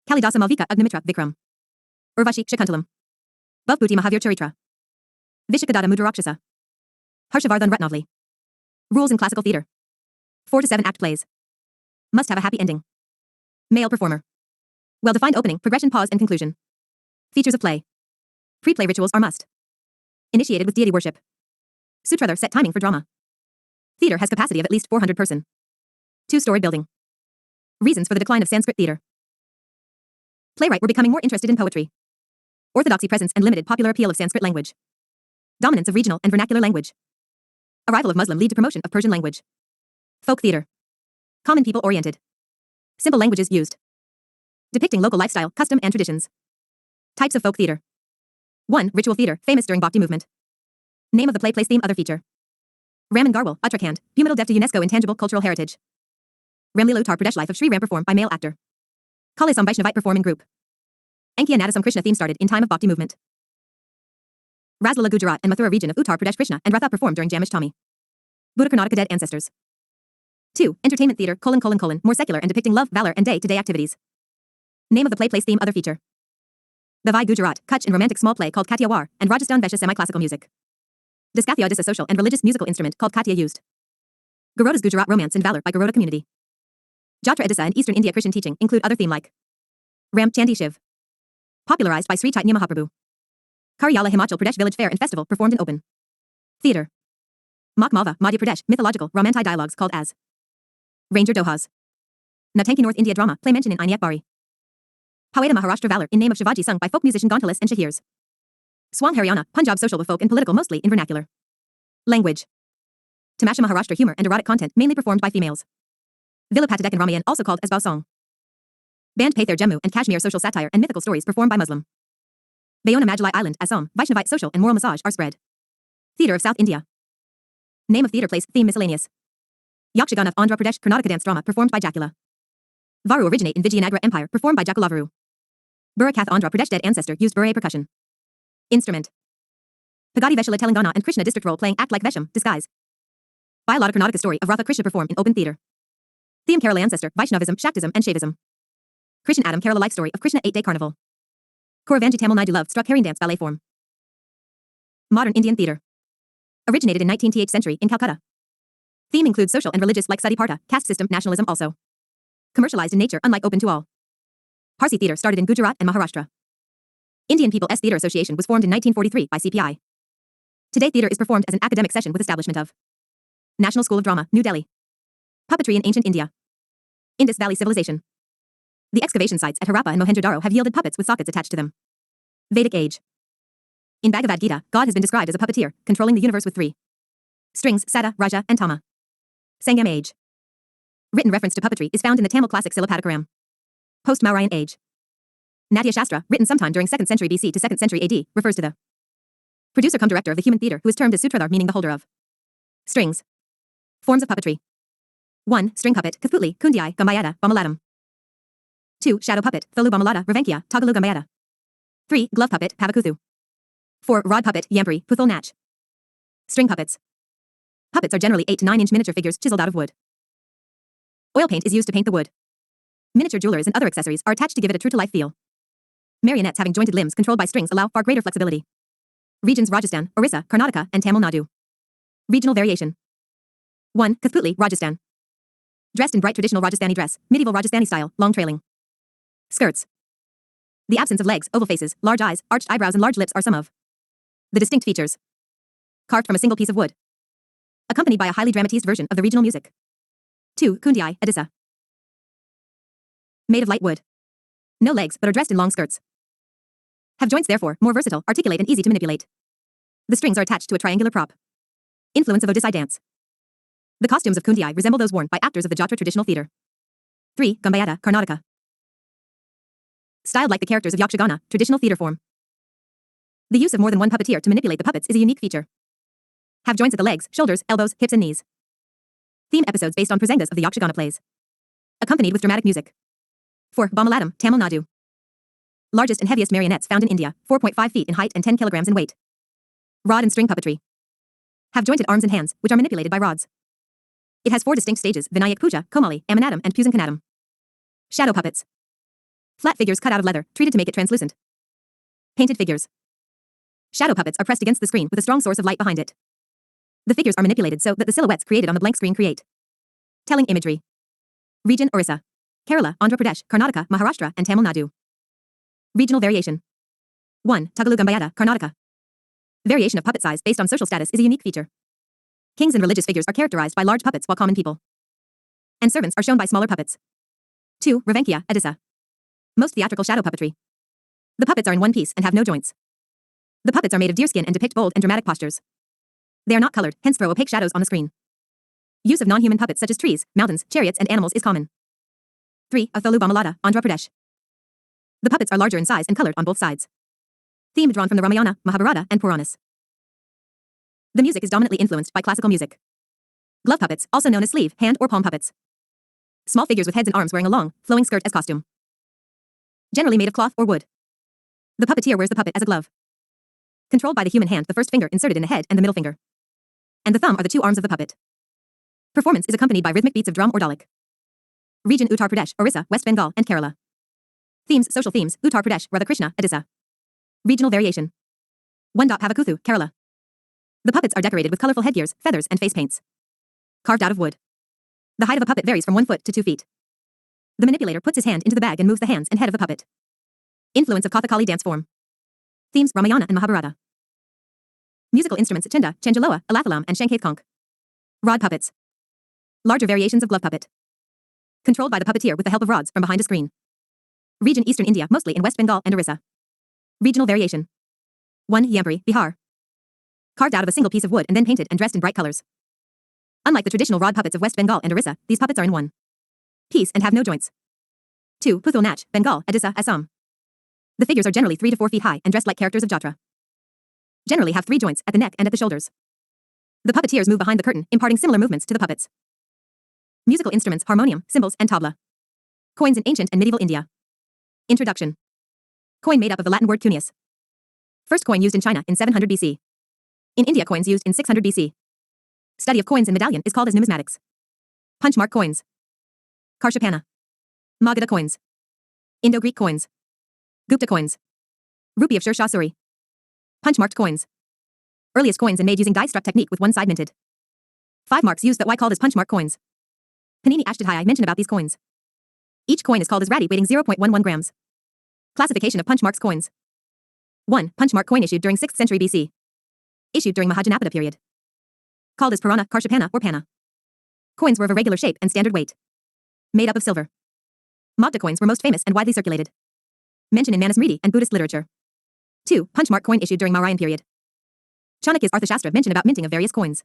Kalidasa Malvika Agnimitra Vikram. Urvashi Shakuntalam. Bhavbhuti Mahavir Charitra. Vishakadata Mudarakshasa. Harshavardhan Ratnavli. Rules in classical theatre. 4 to 7 act plays. Must have a happy ending. Male performer. Well-defined opening, progression, pause, and conclusion. Features of play. Pre-play rituals are must. Initiated with deity worship. Sutradhar set timing for drama. Theatre has capacity of at least 400 person. 2-storied building. Reasons for the decline of Sanskrit theatre. Playwright were becoming more interested in poetry. Orthodoxy presence and limited popular appeal of Sanskrit language. Dominance of regional and vernacular language. Arrival of Muslim lead to promotion of Persian language. Folk theatre. Common people oriented. Simple languages used. Depicting local lifestyle, custom and traditions. Types of folk theatre. 1. Ritual theatre, famous during Bhakti movement. Name of the play, place, theme, other feature. Raman Garwal, Uttarakhand, Bhumidal Devta UNESCO Intangible Cultural Heritage. Ramlila Uttar Pradesh, life of Sri Ram performed by male actor. Kalisam Vaishnavite performing group. Ankiya Nadasam Krishna theme started in time of Bhakti movement. Raslala Gujarat and Mathura region of Uttar Pradesh Krishna and Ratha performed during Jamashtami. Buddha Karnataka dead ancestors. 2. Entertainment theatre, : more secular and depicting love, valor and day-to-day activities. Name of the play, place, theme, other feature. Bhavai Gujarat, Kutch and romantic small play called Kathiawar, and Rajasthan Vesha semi-classical music. Diskathia Odisha social and religious musical instrument called Katia used. Garoda's Gujarat romance and valor by Garoda community. Jatra Odisha and Eastern India Christian teaching include other theme like Ram Chandi Shiv. Popularized by Sri Chaitanya Mahaprabhu. Karyala Himachal Pradesh village fair and festival performed in open. Theatre. Makmalva, Madhya Pradesh, mythological, Ramantai dialogues called as Ranger Dohas. Natanki North India drama, play mentioned in Ainiyat Bari. Haweda Maharashtra valor in name of Shivaji sung by folk musician Gontalis and Shahirs. Swang Haryana, Punjab social with folk and political mostly in vernacular. Language. Tamasha Maharashtra humor and erotic content mainly performed by females. Vilapatak and Ramayan also called as Bao song. Band Pather Jammu and Kashmir social satire and mythical stories performed by Muslim. Bayona Majali Island, Assam, Vaishnavite social and moral massage are spread. Theatre of South India. Name of theatre, place, theme miscellaneous. Yakshagana of Andhra Pradesh, Karnataka dance drama performed by Jakula. Varu originate in Vijayanagara Empire performed by Jakulavaru. Burakath Andhra Pradesh dead ancestor used Burai percussion. Instrument. Pagadi Veshala Telangana and Krishna district role playing act like Vesham, disguise. Bialada Karnataka story of Ratha Krishna performed in open theatre. Theme Kerala ancestor, Vaishnavism, Shaktism and Shaivism. Krishan Adam Kerala life story of Krishna 8-day carnival. Koravanji Tamil Naidu love struck herring dance ballet form. Modern Indian theatre. Originated in 19th century in Calcutta. Theme includes social and religious like Sati Partha, caste system, nationalism also. Commercialized in nature unlike open to all. Parsi theatre started in Gujarat and Maharashtra. Indian People's Theatre Association was formed in 1943 by CPI. Today theatre is performed as an academic session with establishment of National School of Drama, New Delhi. Puppetry in ancient India. Indus Valley Civilization. The excavation sites at Harappa and Mohenjo-Daro have yielded puppets with sockets attached to them. Vedic Age. In Bhagavad Gita, God has been described as a puppeteer, controlling the universe with 3 strings, Sada, Raja, and Tama. Sangam Age. Written reference to puppetry is found in the Tamil classic Silapadikaram. Post-Mauryan Age. Natya Shastra, written sometime during 2nd century BC to 2nd century AD, refers to the producer-cum-director of the human theatre who is termed as Sutradhar, meaning the holder of strings. Forms of puppetry. 1. String puppet, Kathputli, Kundiai, Gambayada, Bamaladam. 2. Shadow puppet, Tholu Bamalada, Ravankia, Tagalu Gambayada. 3. Glove puppet, Pavakuthu. 4. Rod puppet, Yampri, Puthul Nach. String puppets. Puppets are generally 8 to 9 inch miniature figures chiseled out of wood. Oil paint is used to paint the wood. Miniature jewelers and other accessories are attached to give it a true-to-life feel. Marionettes having jointed limbs controlled by strings allow far greater flexibility. Regions: Rajasthan, Orissa, Karnataka, and Tamil Nadu. Regional variation. 1. Kathputli, Rajasthan. Dressed in bright traditional Rajasthani dress, medieval Rajasthani style, long trailing skirts. The absence of legs, oval faces, large eyes, arched eyebrows and large lips are some of the distinct features. Carved from a single piece of wood. Accompanied by a highly dramatized version of the regional music. 2. Kundiai, Odisha. Made of light wood. No legs but are dressed in long skirts. Have joints therefore, more versatile, articulate and easy to manipulate. The strings are attached to a triangular prop. Influence of Odissi dance. The costumes of Kundiai resemble those worn by actors of the Jatra traditional theatre. 3. Gambayada, Karnataka. Styled like the characters of Yakshagana, traditional theatre form. The use of more than one puppeteer to manipulate the puppets is a unique feature. Have joints at the legs, shoulders, elbows, hips and knees. Theme episodes based on prasangas of the Yakshagana plays. Accompanied with dramatic music. 4. Bamaladam, Tamil Nadu. Largest and heaviest marionettes found in India, 4.5 feet in height and 10 kilograms in weight. Rod and string puppetry. Have jointed arms and hands, which are manipulated by rods. It has 4 distinct stages: Vinayak Puja, Komali, Amanadam, and Pusankanadam. Shadow puppets. Flat figures cut out of leather, treated to make it translucent. Painted figures. Shadow puppets are pressed against the screen with a strong source of light behind it. The figures are manipulated so that the silhouettes created on the blank screen create telling imagery. Region: Orissa, Kerala, Andhra Pradesh, Karnataka, Maharashtra, and Tamil Nadu. Regional variation. 1. Tagalugambayada, Karnataka. Variation of puppet size based on social status is a unique feature. Kings and religious figures are characterized by large puppets while common people and servants are shown by smaller puppets. 2. Ravankia, Odisha. Most theatrical shadow puppetry. The puppets are in one piece and have no joints. The puppets are made of deerskin and depict bold and dramatic postures. They are not colored, hence throw opaque shadows on the screen. Use of non-human puppets such as trees, mountains, chariots, and animals is common. 3. Atholu Bamalada, Andhra Pradesh. The puppets are larger in size and colored on both sides. Theme drawn from the Ramayana, Mahabharata, and Puranas. The music is dominantly influenced by classical music. Glove puppets, also known as sleeve, hand, or palm puppets. Small figures with heads and arms wearing a long, flowing skirt as costume. Generally made of cloth or wood. The puppeteer wears the puppet as a glove. Controlled by the human hand, the first finger inserted in the head and the middle finger. And the thumb are the 2 arms of the puppet. Performance is accompanied by rhythmic beats of drum or dhalak. Region: Uttar Pradesh, Orissa, West Bengal, and Kerala. Themes: social themes, Uttar Pradesh, Radha Krishna, Odisha. Regional variation. 1. Pavakuthu, Kerala. The puppets are decorated with colorful headgears, feathers, and face paints. Carved out of wood. The height of a puppet varies from 1 foot to 2 feet. The manipulator puts his hand into the bag and moves the hands and head of the puppet. Influence of Kathakali dance form. Themes: Ramayana and Mahabharata. Musical instruments: Chenda, Chenjaloa, Alathalam, and Shanketh Konk. Rod puppets. Larger variations of glove puppet. Controlled by the puppeteer with the help of rods from behind a screen. Region: Eastern India, mostly in West Bengal and Orissa. Regional variation. 1. Yampuri, Bihar. Carved out of a single piece of wood and then painted and dressed in bright colors. Unlike the traditional rod puppets of West Bengal and Orissa, these puppets are in one piece and have no joints. 2. Puthul Nach, Bengal, Odisha, Assam. The figures are generally 3 to 4 feet high and dressed like characters of Jatra. Generally have 3 joints at the neck and at the shoulders. The puppeteers move behind the curtain, imparting similar movements to the puppets. Musical instruments: harmonium, cymbals, and tabla. Coins in ancient and medieval India. Introduction. Coin made up of the Latin word cuneus. First coin used in China in 700 BC. In India, coins used in 600 BC. Study of coins and medallion is called as numismatics. Punch mark coins. Karshapana. Magadha coins. Indo-Greek coins. Gupta coins. Rupee of Sher Shah Suri. Punch-marked coins. Earliest coins and made using die-struck technique with one side minted. 5 marks used that why called as punch-mark coins. Panini Ashtadhyayi mention about these coins. Each coin is called as rati, weighing 0.11 grams. Classification of punch marks coins. 1. Punch mark coin issued during 6th century BC. Issued during Mahajanapada period. Called as Purana, Karshapana, or Pana. Coins were of irregular shape and standard weight. Made up of silver. Magda coins were most famous and widely circulated. Mentioned in Manusmriti and Buddhist literature. 2. Punch mark coin issued during Mauryan period. Chanakya's Arthashastra mention about minting of various coins.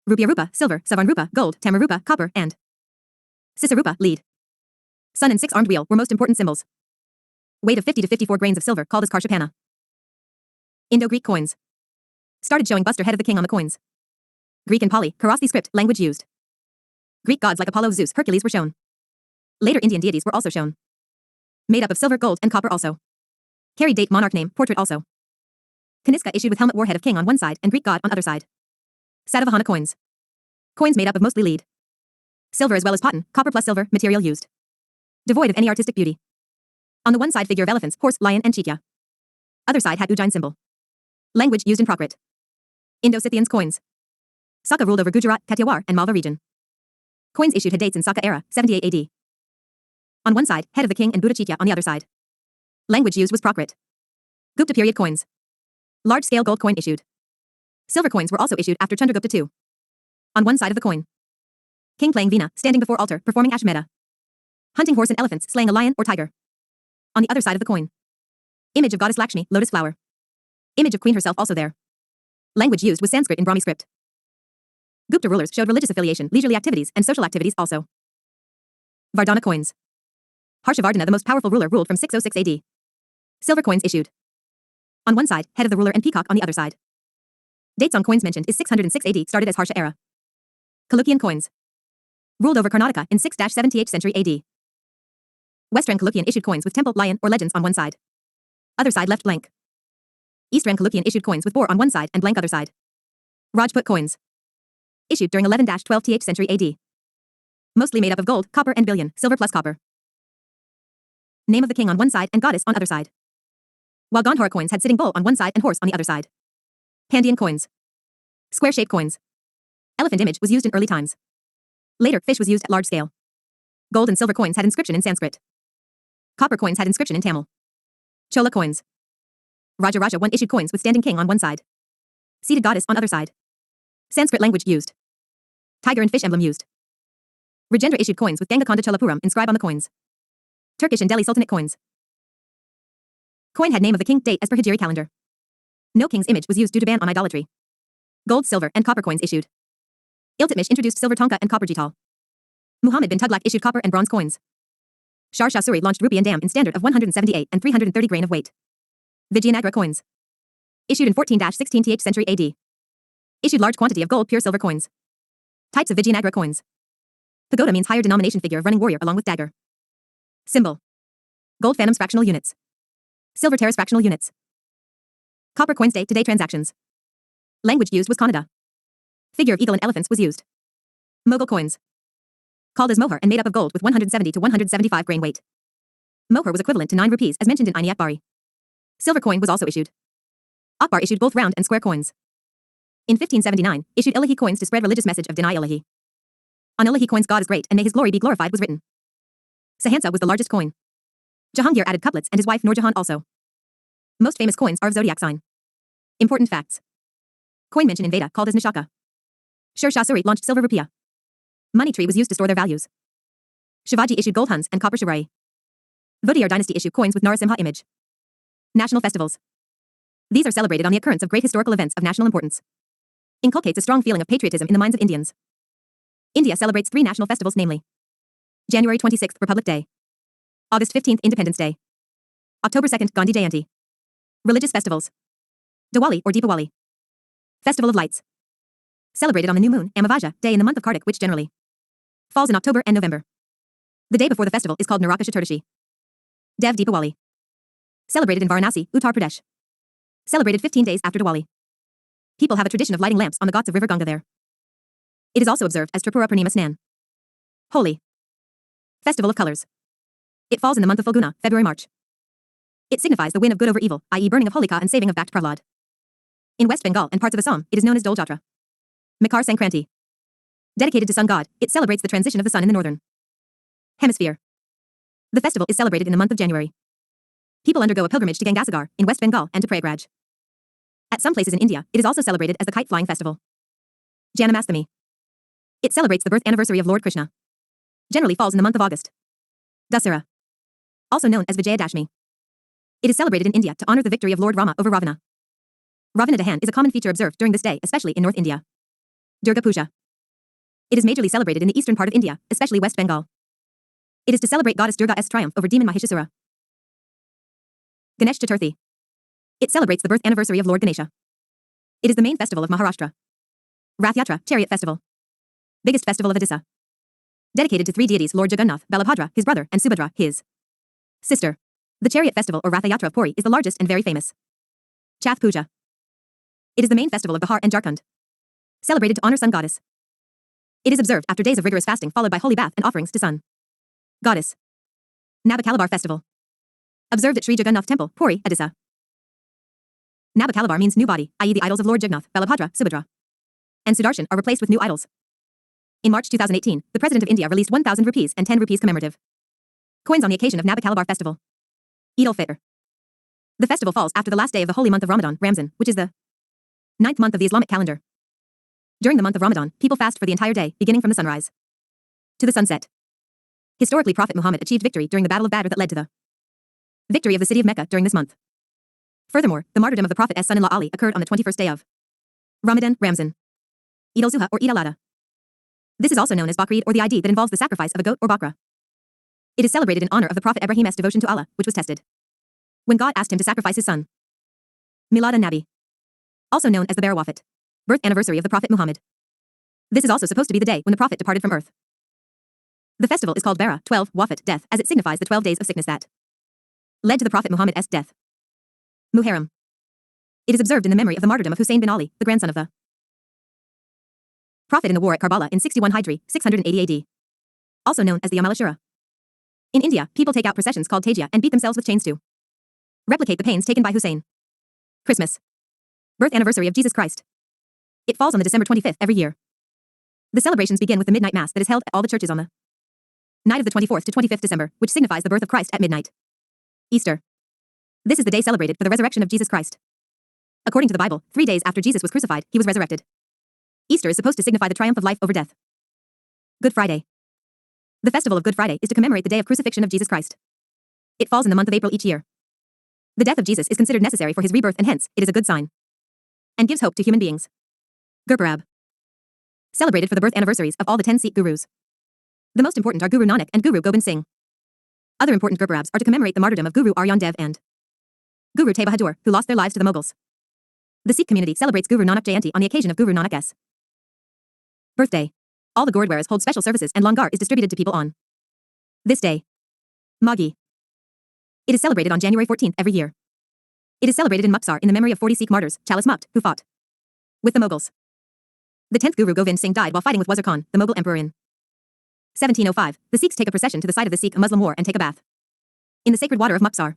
Rupya Rupa, silver, Savarn Rupa, gold, Tamar Rupa, copper, and Sisa Rupa, lead. Sun and 6-armed wheel were most important symbols. Weight of 50 to 54 grains of silver called as Karshapana. Indo-Greek coins. Started showing bust or head of the king on the coins. Greek and Pali, Kharosthi script, language used. Greek gods like Apollo, Zeus, Hercules were shown. Later Indian deities were also shown. Made up of silver, gold, and copper also. Carried date, monarch name, portrait also. Kaniska issued with helmet war head of king on one side and Greek god on other side. Satavahana coins. Coins made up of mostly lead. Silver as well as cotton, copper plus silver, material used. Devoid of any artistic beauty. On the one side figure of elephants, horse, lion, and Chitya. Other side had Ujjain symbol. Language used in Prakrit. Indo-Scythians coins. Saka ruled over Gujarat, Kathiawar, and Malwa region. Coins issued had dates in Saka era, 78 AD. On one side, head of the king and Buddha Chitya on the other side. Language used was Prakrit. Gupta period coins. Large-scale gold coin issued. Silver coins were also issued after Chandragupta II. On one side of the coin. King playing Veena, standing before altar, performing Ashmedha. Hunting horse and elephants, slaying a lion or tiger. On the other side of the coin. Image of goddess Lakshmi, lotus flower. Image of queen herself also there. Language used was Sanskrit in Brahmi script. Gupta rulers showed religious affiliation, leisurely activities, and social activities also. Vardhana coins. Harshavardhana, the most powerful ruler, ruled from 606 AD. Silver coins issued. On one side, head of the ruler and peacock on the other side. Dates on coins mentioned is 606 AD, started as Harsha era. Chalukyan coins. Ruled over Karnataka in 6th-78th century AD. Western Chalukyan issued coins with temple, lion, or legends on one side. Other side left blank. Eastern Chalukyan issued coins with boar on one side and blank other side. Rajput coins. Issued during 11-12th century AD. Mostly made up of gold, copper and bullion, silver plus copper. Name of the king on one side and goddess on other side. While Gandhara coins had sitting bull on one side and horse on the other side. Pandian coins. Square-shaped coins. Elephant image was used in early times. Later, fish was used at large scale. Gold and silver coins had inscription in Sanskrit. Copper coins had inscription in Tamil. Chola coins. Raja 1 issued coins with standing king on one side. Seated goddess on other side. Sanskrit language used. Tiger and fish emblem used. Rajendra issued coins with Gangakonda Cholapuram inscribed on the coins. Turkish and Delhi Sultanate coins. Coin had name of the king, date as per Hijri calendar. No king's image was used due to ban on idolatry. Gold, silver, and copper coins issued. Iltutmish introduced silver tonka and copper jital. Muhammad bin Tughlaq issued copper and bronze coins. Shah Shah Suri launched rupee and dam in standard of 178 and 330 grain of weight. Vijayanagara coins. Issued in 14-16th century AD. Issued large quantity of gold pure silver coins. Types of Vijayanagara coins. Pagoda means higher denomination figure of running warrior along with dagger. Symbol. Gold phantoms fractional units. Silver terrace fractional units. Copper coins day-to-day transactions. Language used was Kannada. Figure of eagle and elephants was used. Mughal coins. Called as mohur and made up of gold with 170 to 175 grain weight. Mohur was equivalent to 9 rupees as mentioned in Aini Akbari. Silver coin was also issued. Akbar issued both round and square coins. In 1579, issued Ilahi coins to spread religious message of Dinai Ilahi. On Ilahi coins God is great and may his glory be glorified was written. Sahansa was the largest coin. Jahangir added couplets and his wife Noor Jahan also. Most famous coins are of zodiac sign. Important facts. Coin mentioned in Veda called as Nishaka. Sher Shah Suri launched silver rupiah. Money tree was used to store their values. Shivaji issued gold huns and copper shibrai. Vodiyar dynasty issued coins with Narasimha image. National festivals. These are celebrated on the occurrence of great historical events of national importance. Inculcates a strong feeling of patriotism in the minds of Indians. India celebrates 3 national festivals namely January 26th Republic Day. August 15th Independence Day. October 2nd Gandhi Jayanti. Religious festivals. Diwali or Deepawali. Festival of Lights. Celebrated on the new moon, Amavasya, day in the month of Kartik which generally falls in October and November. The day before the festival is called Naraka Chaturdashi. Dev Deepawali. Celebrated in Varanasi, Uttar Pradesh. Celebrated 15 days after Diwali. People have a tradition of lighting lamps on the ghats of river Ganga there. It is also observed as Tripura Purnima Snan. Holi. Festival of Colors. It falls in the month of Falguna, February-March. It signifies the win of good over evil, i.e. burning of Holika and saving of Bhakt Prahlad. In West Bengal and parts of Assam, it is known as Dol Jatra. Makar Sankranti. Dedicated to sun god, it celebrates the transition of the sun in the northern hemisphere. The festival is celebrated in the month of January. People undergo a pilgrimage to Gangasagar, in West Bengal, and to Prayagraj. At some places in India, it is also celebrated as the kite flying festival. Janamastami. It celebrates the birth anniversary of Lord Krishna. Generally falls in the month of August. Dasara. Also known as Vijayadashmi. It is celebrated in India to honor the victory of Lord Rama over Ravana. Ravana Dahan is a common feature observed during this day, especially in North India. Durga Puja. It is majorly celebrated in the eastern part of India, especially West Bengal. It is to celebrate goddess Durga's triumph over demon Mahishasura. Ganesh Chaturthi. It celebrates the birth anniversary of Lord Ganesha. It is the main festival of Maharashtra. Rath Yatra, Chariot Festival. Biggest festival of Odisha. Dedicated to 3 deities Lord Jagannath, Balabhadra, his brother, and Subhadra, his sister. The Chariot Festival or Ratha Yatra of Puri is the largest and very famous. Chath Puja. It is the main festival of Bihar and Jharkhand. Celebrated to honor sun goddess. It is observed after days of rigorous fasting followed by holy bath and offerings to sun goddess. Nabakalabar Festival. Observed at Sri Jagannath Temple, Puri, Odisha. Nabakalabar means new body, i.e. the idols of Lord Jagannath, Balabhadra, Subhadra, and Sudarshan are replaced with new idols. In March 2018, the President of India released 1,000 rupees and 10 rupees commemorative coins on the occasion of Nabakalabar Festival. Eid al-Fitr. The festival falls after the last day of the holy month of Ramadan, Ramzan, which is the 9th month of the Islamic calendar. During the month of Ramadan, people fast for the entire day, beginning from the sunrise to the sunset. Historically, Prophet Muhammad achieved victory during the Battle of Badr that led to the victory of the city of Mecca during this month. Furthermore, the martyrdom of the Prophet's son-in-law Ali occurred on the 21st day of Ramadan, Ramzan. Eid al-Zuha or Eid al-Adha. This is also known as Bakrid or the Eid that involves the sacrifice of a goat or bakra. It is celebrated in honor of the Prophet Ibrahim's devotion to Allah, which was tested when God asked him to sacrifice his son. Milad an-Nabi. Also known as the Barawafat. Birth anniversary of the Prophet Muhammad. This is also supposed to be the day when the Prophet departed from earth. The festival is called Bara, 12, Wafat, death, as it signifies the 12 days of sickness that led to the Prophet Muhammad's death. Muharram. It is observed in the memory of the martyrdom of Hussein bin Ali, the grandson of the Prophet in the war at Karbala in 61 Hijri, 680 AD. Also known as the Yawm al-Ashura. In India, people take out processions called Tajia and beat themselves with chains to replicate the pains taken by Hussein. Christmas. Birth anniversary of Jesus Christ. It falls on the December 25th every year. The celebrations begin with the midnight mass that is held at all the churches on the night of the 24th to 25th December, which signifies the birth of Christ at midnight. Easter. This is the day celebrated for the resurrection of Jesus Christ. According to the Bible, 3 days after Jesus was crucified, he was resurrected. Easter is supposed to signify the triumph of life over death. Good Friday. The festival of Good Friday is to commemorate the day of crucifixion of Jesus Christ. It falls in the month of April each year. The death of Jesus is considered necessary for his rebirth and hence, it is a good sign. And gives hope to human beings. Gurpurab. Celebrated for the birth anniversaries of all the 10 Sikh gurus. The most important are Guru Nanak and Guru Gobind Singh. Other important Gurpurabs are to commemorate the martyrdom of Guru Arjan Dev and Guru Tegh Bahadur, who lost their lives to the Mughals. The Sikh community celebrates Guru Nanak Jayanti on the occasion of Guru Nanak's birthday. All the Gurudwaras hold special services and langar is distributed to people on this day. Maghi. It is celebrated on January 14th every year. It is celebrated in Muktsar in the memory of 40 Sikh martyrs, Chalis Mukt, who fought with the Mughals. The 10th Guru Govind Singh died while fighting with Wazir Khan, the Mughal emperor in 1705. The Sikhs take a procession to the site of the Sikh Muslim war and take a bath in the sacred water of Muktsar.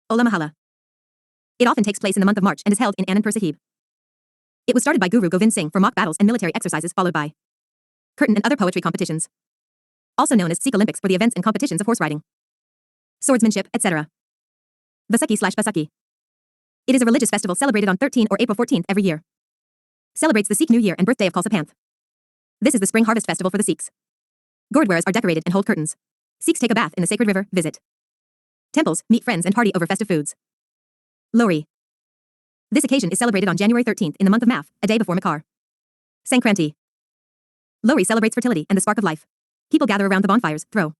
Ola Mahalla. It often takes place in the month of March and is held in Anandpur Sahib. It was started by Guru Govind Singh for mock battles and military exercises followed by curtain and other poetry competitions. Also known as Sikh Olympics for the events and competitions of horse riding, swordsmanship, etc. Vaisakhi/Baisakhi. It is a religious festival celebrated on 13 or April 14th every year. Celebrates the Sikh New Year and birthday of Kalsa Panth. This is the spring harvest festival for the Sikhs. Gurudwaras are decorated and hold curtains. Sikhs take a bath in the sacred river, visit temples, meet friends and party over festive foods. Lohri. This occasion is celebrated on January 13th in the month of Maf, a day before Makar Sankranti. Lohri celebrates fertility and the spark of life. People gather around the bonfires, throw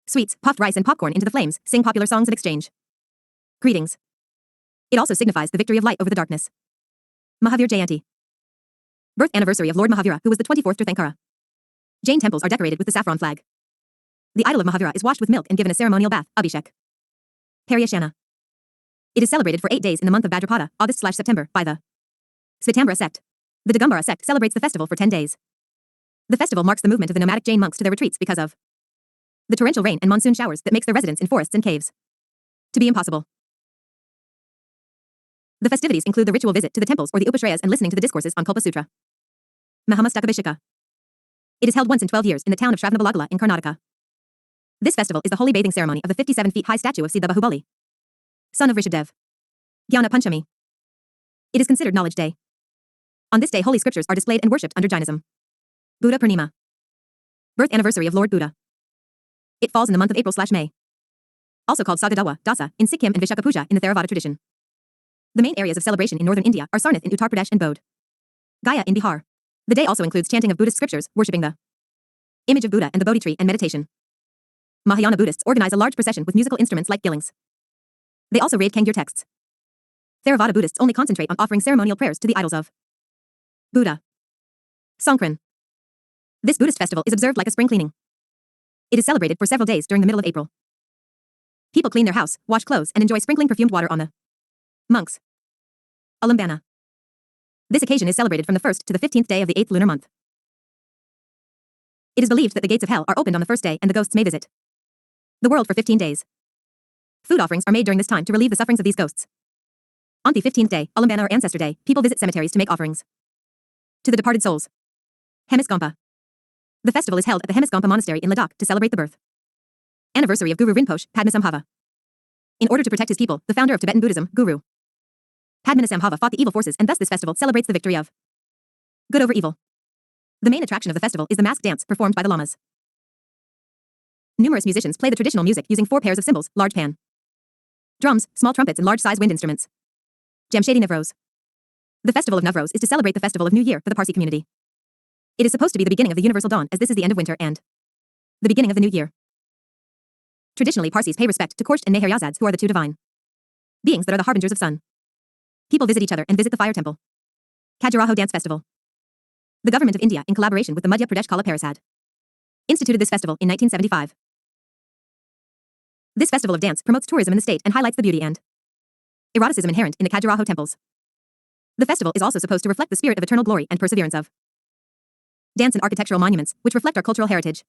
sweets, puffed rice and popcorn into the flames, sing popular songs and exchange greetings. It also signifies the victory of light over the darkness. Mahavir Jayanti. Birth anniversary of Lord Mahavira, who was the 24th Tirthankara. Jain temples are decorated with the saffron flag. The idol of Mahavira is washed with milk and given a ceremonial bath, Abhishek. Paryashana. It is celebrated for 8 days in the month of Bhadrapada, August/September, by the Svetambara sect. The Digambara sect celebrates the festival for 10 days. The festival marks the movement of the nomadic Jain monks to their retreats because of the torrential rain and monsoon showers that makes their residence in forests and caves to be impossible. The festivities include the ritual visit to the temples or the Upashrayas and listening to the discourses on Kalpa Sutra. Mahamastakabhisheka. It is held once in 12 years in the town of Shravanabalagala in Karnataka. This festival is the holy bathing ceremony of the 57 feet high statue of Siddha Bahubali, son of Rishabdev. Jnana Panchami. It is considered Knowledge Day. On this day holy scriptures are displayed and worshipped under Jainism. Buddha Purnima. Birth anniversary of Lord Buddha. It falls in the month of April/May. Also called Sagadawa, Dasa, in Sikkim and Vishaka Puja in the Theravada tradition. The main areas of celebration in northern India are Sarnath in Uttar Pradesh and Bodh Gaya in Bihar. The day also includes chanting of Buddhist scriptures, worshipping the image of Buddha and the Bodhi tree and meditation. Mahayana Buddhists organize a large procession with musical instruments like gillings. They also read Kangyur texts. Theravada Buddhists only concentrate on offering ceremonial prayers to the idols of Buddha. Songkran. This Buddhist festival is observed like a spring cleaning. It is celebrated for several days during the middle of April. People clean their house, wash clothes, and enjoy sprinkling perfumed water on the monks. Alambana. This occasion is celebrated from the 1st to the 15th day of the 8th lunar month. It is believed that the gates of hell are opened on the first day and the ghosts may visit the world for 15 days. Food offerings are made during this time to relieve the sufferings of these ghosts. On the 15th day, Alambana or Ancestor Day, people visit cemeteries to make offerings to the departed souls. Hemiskampa. The festival is held at the Hemiskampa Monastery in Ladakh to celebrate the birth anniversary of Guru Rinpoche, Padmasambhava. In order to protect his people, the founder of Tibetan Buddhism, Guru Padmasambhava fought the evil forces and thus this festival celebrates the victory of good over evil. The main attraction of the festival is the mask dance performed by the lamas. Numerous musicians play the traditional music using 4 pairs of cymbals, large pan drums, small trumpets and large-size wind instruments. Jamshedi Navroz. The festival of Navroz is to celebrate the festival of New Year for the Parsi community. It is supposed to be the beginning of the universal dawn as this is the end of winter and the beginning of the new year. Traditionally Parsis pay respect to Korsht and Neheryazads who are the 2 divine beings that are the harbingers of sun. People visit each other and visit the fire temple. Khajuraho Dance Festival. The government of India, in collaboration with the Madhya Pradesh Kala Parishad, instituted this festival in 1975. This festival of dance promotes tourism in the state and highlights the beauty and Eroticism inherent in the Khajuraho temples. The festival is also supposed to reflect the spirit of eternal glory and perseverance of dance and architectural monuments, which reflect our cultural heritage.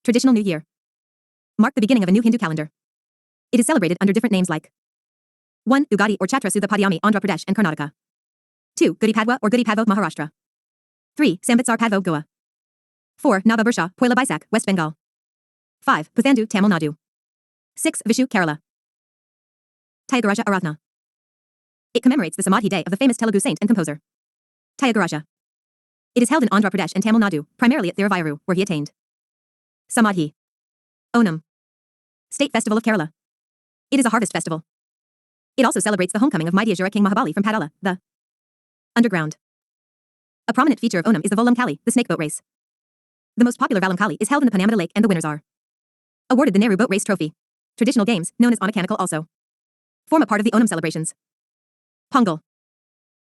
Traditional New Year. Mark the beginning of a new Hindu calendar. It is celebrated under different names like 1. Ugadi or Chatra Sudha Padayami, Andhra Pradesh and Karnataka. 2. Gudi Padwa or Gudi Padvo, Maharashtra. 3. Sambitsar Padvo, Goa. 4. Navabarsha, Poila Baisak, West Bengal. 5. Puthandu, Tamil Nadu. 6. Vishu, Kerala. Tyagaraja Aradhana. It commemorates the Samadhi day of the famous Telugu saint and composer Tyagaraja. It is held in Andhra Pradesh and Tamil Nadu, primarily at Thiruvayuru, where he attained Samadhi. Onam. State Festival of Kerala. It is a harvest festival. It also celebrates the homecoming of mighty Asura King Mahabali from Padala, the underground. A prominent feature of Onam is the Volam Kali, the snake boat race. The most popular Valam Kali is held in the Panamata Lake and the winners are awarded the Nehru Boat Race Trophy. Traditional games, known as Onakanical also form a part of the Onam celebrations. Pongal.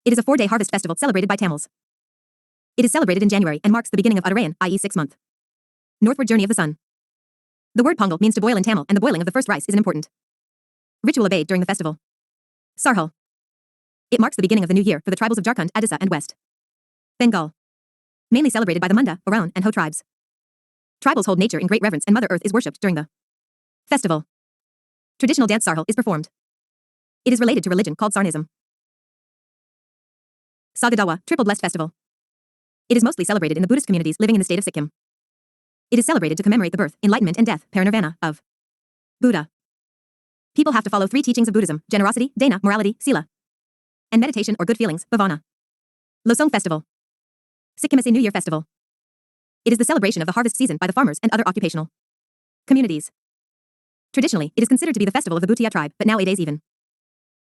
It is a 4-day harvest festival celebrated by Tamils. It is celebrated in January and marks the beginning of Uttarayan, i.e. 6-month northward journey of the sun. The word Pongal means to boil in Tamil, and the boiling of the first rice is an important ritual obeyed during the festival. Sarhal. It marks the beginning of the new year for the tribals of Jharkhand, Odisha and West Bengal. Mainly celebrated by the Munda, Oraon and Ho tribes. Tribals hold nature in great reverence and Mother Earth is worshipped during the festival. Traditional dance Sarhal is performed. It is related to religion called Sarnism. Sagadawa, Triple Blessed Festival. It is mostly celebrated in the Buddhist communities living in the state of Sikkim. It is celebrated to commemorate the birth, enlightenment and death, parinirvana, of Buddha. People have to follow 3 teachings of Buddhism: generosity, dana, morality, sila, and meditation or good feelings, bhavana. Losong Festival. Sikkimese New Year Festival. It is the celebration of the harvest season by the farmers and other occupational communities. Traditionally, it is considered to be the festival of the Bhutia tribe, but nowadays even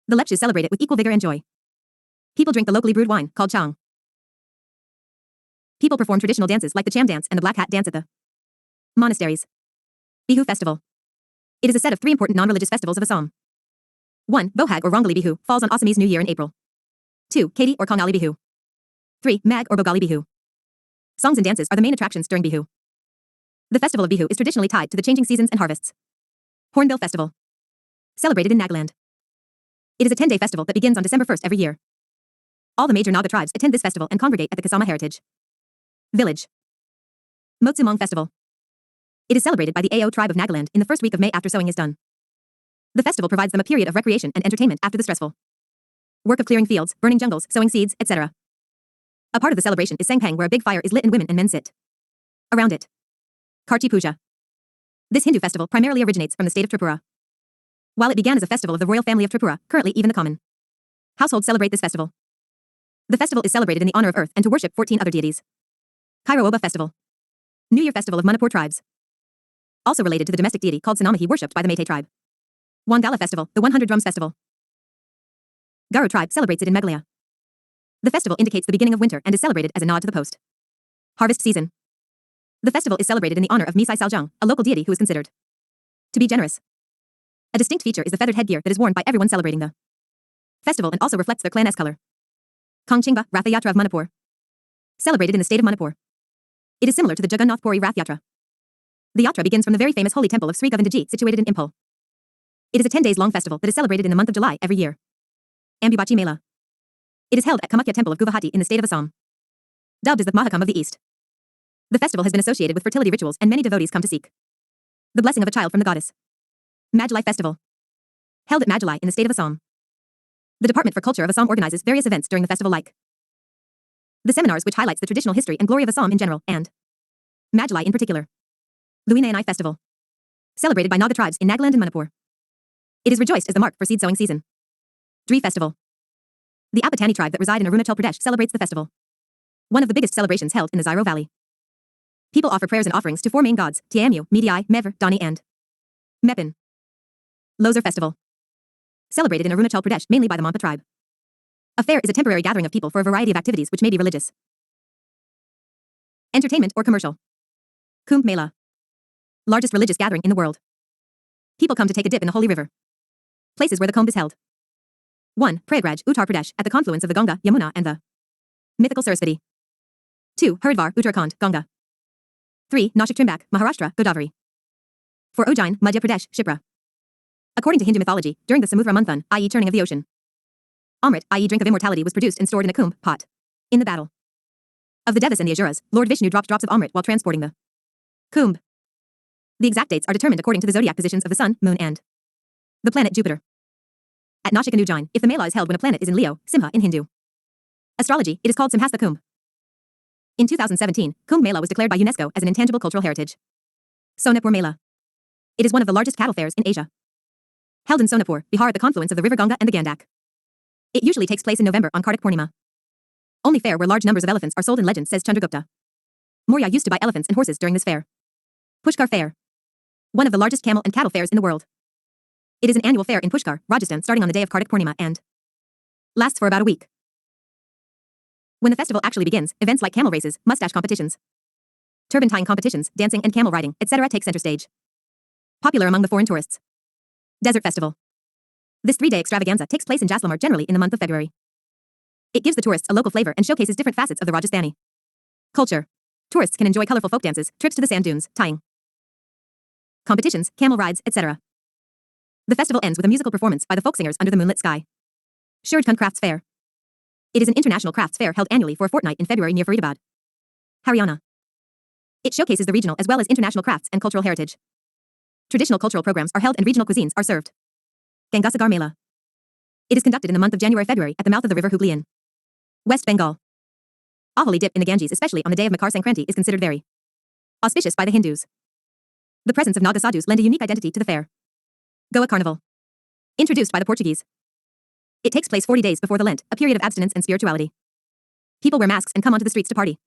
the Lepchas celebrate it with equal vigor and joy. People drink the locally brewed wine, called chang. People perform traditional dances like the cham dance and the black hat dance at the monasteries. Bihu Festival. It is a set of 3 important non-religious festivals of Assam. 1. Bohag or Rongali Bihu, falls on Assamese New Year in April. 2. Kadi or Kongali Bihu. 3. Mag or Bogali Bihu. Songs and dances are the main attractions during Bihu. The festival of Bihu is traditionally tied to the changing seasons and harvests. Hornbill Festival. Celebrated in Nagaland. It is a 10-day festival that begins on December 1st every year. All the major Naga tribes attend this festival and congregate at the Kasama Heritage Village. Motsumong Festival. It is celebrated by the Ao tribe of Nagaland in the first week of May after sowing is done. The festival provides them a period of recreation and entertainment after the stressful work of clearing fields, burning jungles, sowing seeds, etc. A part of the celebration is Sangpang, where a big fire is lit and women and men sit around it. Karti Puja. This Hindu festival primarily originates from the state of Tripura. While it began as a festival of the royal family of Tripura, currently even the common households celebrate this festival. The festival is celebrated in the honor of Earth and to worship 14 other deities. Kairoba Festival. New Year Festival of Manipur tribes. Also related to the domestic deity called Sanamahi, worshipped by the Meitei tribe. Wangala Festival, the 100 Drums Festival. Garo tribe celebrates it in Meghalaya. The festival indicates the beginning of winter and is celebrated as a nod to the post-harvest season. The festival is celebrated in the honor of Misai Saljang, a local deity who is considered to be generous. A distinct feature is the feathered headgear that is worn by everyone celebrating the festival and also reflects their clan's color. Kongchingba, Ratha Yatra of Manipur. Celebrated in the state of Manipur. It is similar to the Jagannath Puri Rath Yatra. The yatra begins from the very famous holy temple of Sri Govindaji, situated in Impal. It is a 10 days long festival that is celebrated in the month of July every year. Ambubachi Mela. It is held at Kamakya Temple of Guwahati in the state of Assam. Dubbed as the Mahakam of the East. The festival has been associated with fertility rituals and many devotees come to seek the blessing of a child from the goddess. Majulai Festival. Held at Majulai in the state of Assam. The Department for Culture of Assam organizes various events during the festival like the seminars, which highlights the traditional history and glory of Assam in general, and Majulai in particular. Luinayanai Festival. Celebrated by Naga tribes in Nagaland and Manipur. It is rejoiced as the mark for seed sowing season. Dri Festival. The Apatani tribe that reside in Arunachal Pradesh celebrates the festival. One of the biggest celebrations held in the Zairo Valley. People offer prayers and offerings to 4 main gods, Tiamu, Medii, Mever, Dani and Mepin. Losar Festival. Celebrated in Arunachal Pradesh mainly by the Monpa tribe. A fair is a temporary gathering of people for a variety of activities which may be religious, entertainment or commercial. Kumbh Mela. Largest religious gathering in the world. People come to take a dip in the holy river. Places where the kumbh is held. 1. Prayagraj, Uttar Pradesh, at the confluence of the Ganga, Yamuna and the mythical Sarasvati. 2. Haridwar, Uttarakhand, Ganga. 3. Nashik Trimbak, Maharashtra, Godavari. 4. Ujjain, Madhya Pradesh, Shipra. According to Hindu mythology, during the Samudra Manthan, i.e. turning of the ocean, Amrit, i.e. drink of immortality, was produced and stored in a kumbh pot. In the battle of the Devas and the Asuras, Lord Vishnu dropped drops of Amrit while transporting the kumbh. The exact dates are determined according to the zodiac positions of the sun, moon, and the planet Jupiter. At Nashik and Ujjain, if the Mela is held when a planet is in Leo, Simha in Hindu astrology, it is called Simhastha Kumbh. In 2017, Kumbh Mela was declared by UNESCO as an intangible cultural heritage. Sonapur Mela. It is one of the largest cattle fairs in Asia. Held in Sonapur, Bihar at the confluence of the river Ganga and the Gandak. It usually takes place in November on Kartik Purnima. Only fair where large numbers of elephants are sold in legend, says Chandragupta. Maurya used to buy elephants and horses during this fair. Pushkar Fair. One of the largest camel and cattle fairs in the world. It is an annual fair in Pushkar, Rajasthan, starting on the day of Kartik Purnima and lasts for about a week. When the festival actually begins, events like camel races, mustache competitions, turban tying competitions, dancing and camel riding, etc. take center stage. Popular among the foreign tourists. Desert Festival. This 3-day extravaganza takes place in Jaisalmer generally in the month of February. It gives the tourists a local flavor and showcases different facets of the Rajasthani culture. Tourists can enjoy colorful folk dances, trips to the sand dunes, tying competitions, camel rides, etc. The festival ends with a musical performance by the folk singers under the moonlit sky. Shuradkund Crafts Fair. It is an international crafts fair held annually for a fortnight in February near Faridabad, Haryana. It showcases the regional as well as international crafts and cultural heritage. Traditional cultural programs are held and regional cuisines are served. Gangasagar Mela. It is conducted in the month of January-February at the mouth of the river Hooghly in West Bengal. A holy dip in the Ganges, especially on the day of Makar Sankranti, is considered very auspicious by the Hindus. The presence of Naga sadhus lend a unique identity to the fair. Goa Carnival. Introduced by the Portuguese. It takes place 40 days before the Lent, a period of abstinence and spirituality. People wear masks and come onto the streets to party.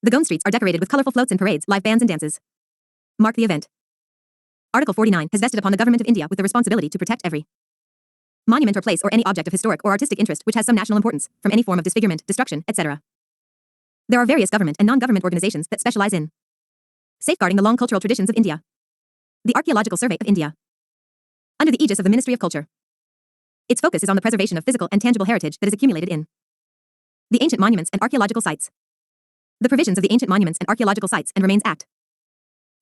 The Goan streets are decorated with colorful floats and parades, live bands and dances. Mark the event. Article 49 has vested upon the Government of India with the responsibility to protect every monument or place or any object of historic or artistic interest which has some national importance, from any form of disfigurement, destruction, etc. There are various government and non-government organizations that specialize in safeguarding the long cultural traditions of India. The Archaeological Survey of India. Under the aegis of the Ministry of Culture. Its focus is on the preservation of physical and tangible heritage that is accumulated in the Ancient Monuments and Archaeological Sites. The provisions of the Ancient Monuments and Archaeological Sites and Remains Act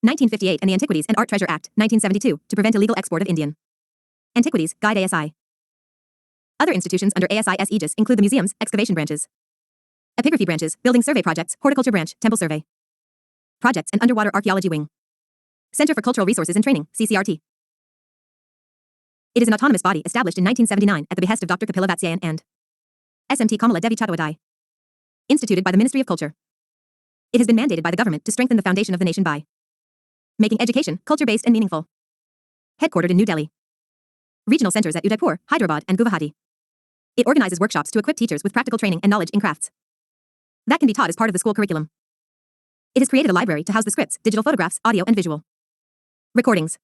1958 and the Antiquities and Art Treasure Act 1972 to prevent illegal export of Indian antiquities, guide ASI. Other institutions under ASI's aegis include the museums, excavation branches, epigraphy branches, building survey projects, horticulture branch, temple survey projects and underwater archaeology wing. Center for Cultural Resources and Training, CCRT. It is an autonomous body established in 1979 at the behest of Dr. Kapila Vatsyayan and SMT Kamala Devi Chattopadhyay. Instituted by the Ministry of Culture. It has been mandated by the government to strengthen the foundation of the nation by making education culture-based and meaningful. Headquartered in New Delhi. Regional centers at Udaipur, Hyderabad, and Guwahati. It organizes workshops to equip teachers with practical training and knowledge in crafts that can be taught as part of the school curriculum. It has created a library to house the scripts, digital photographs, audio and visual recordings.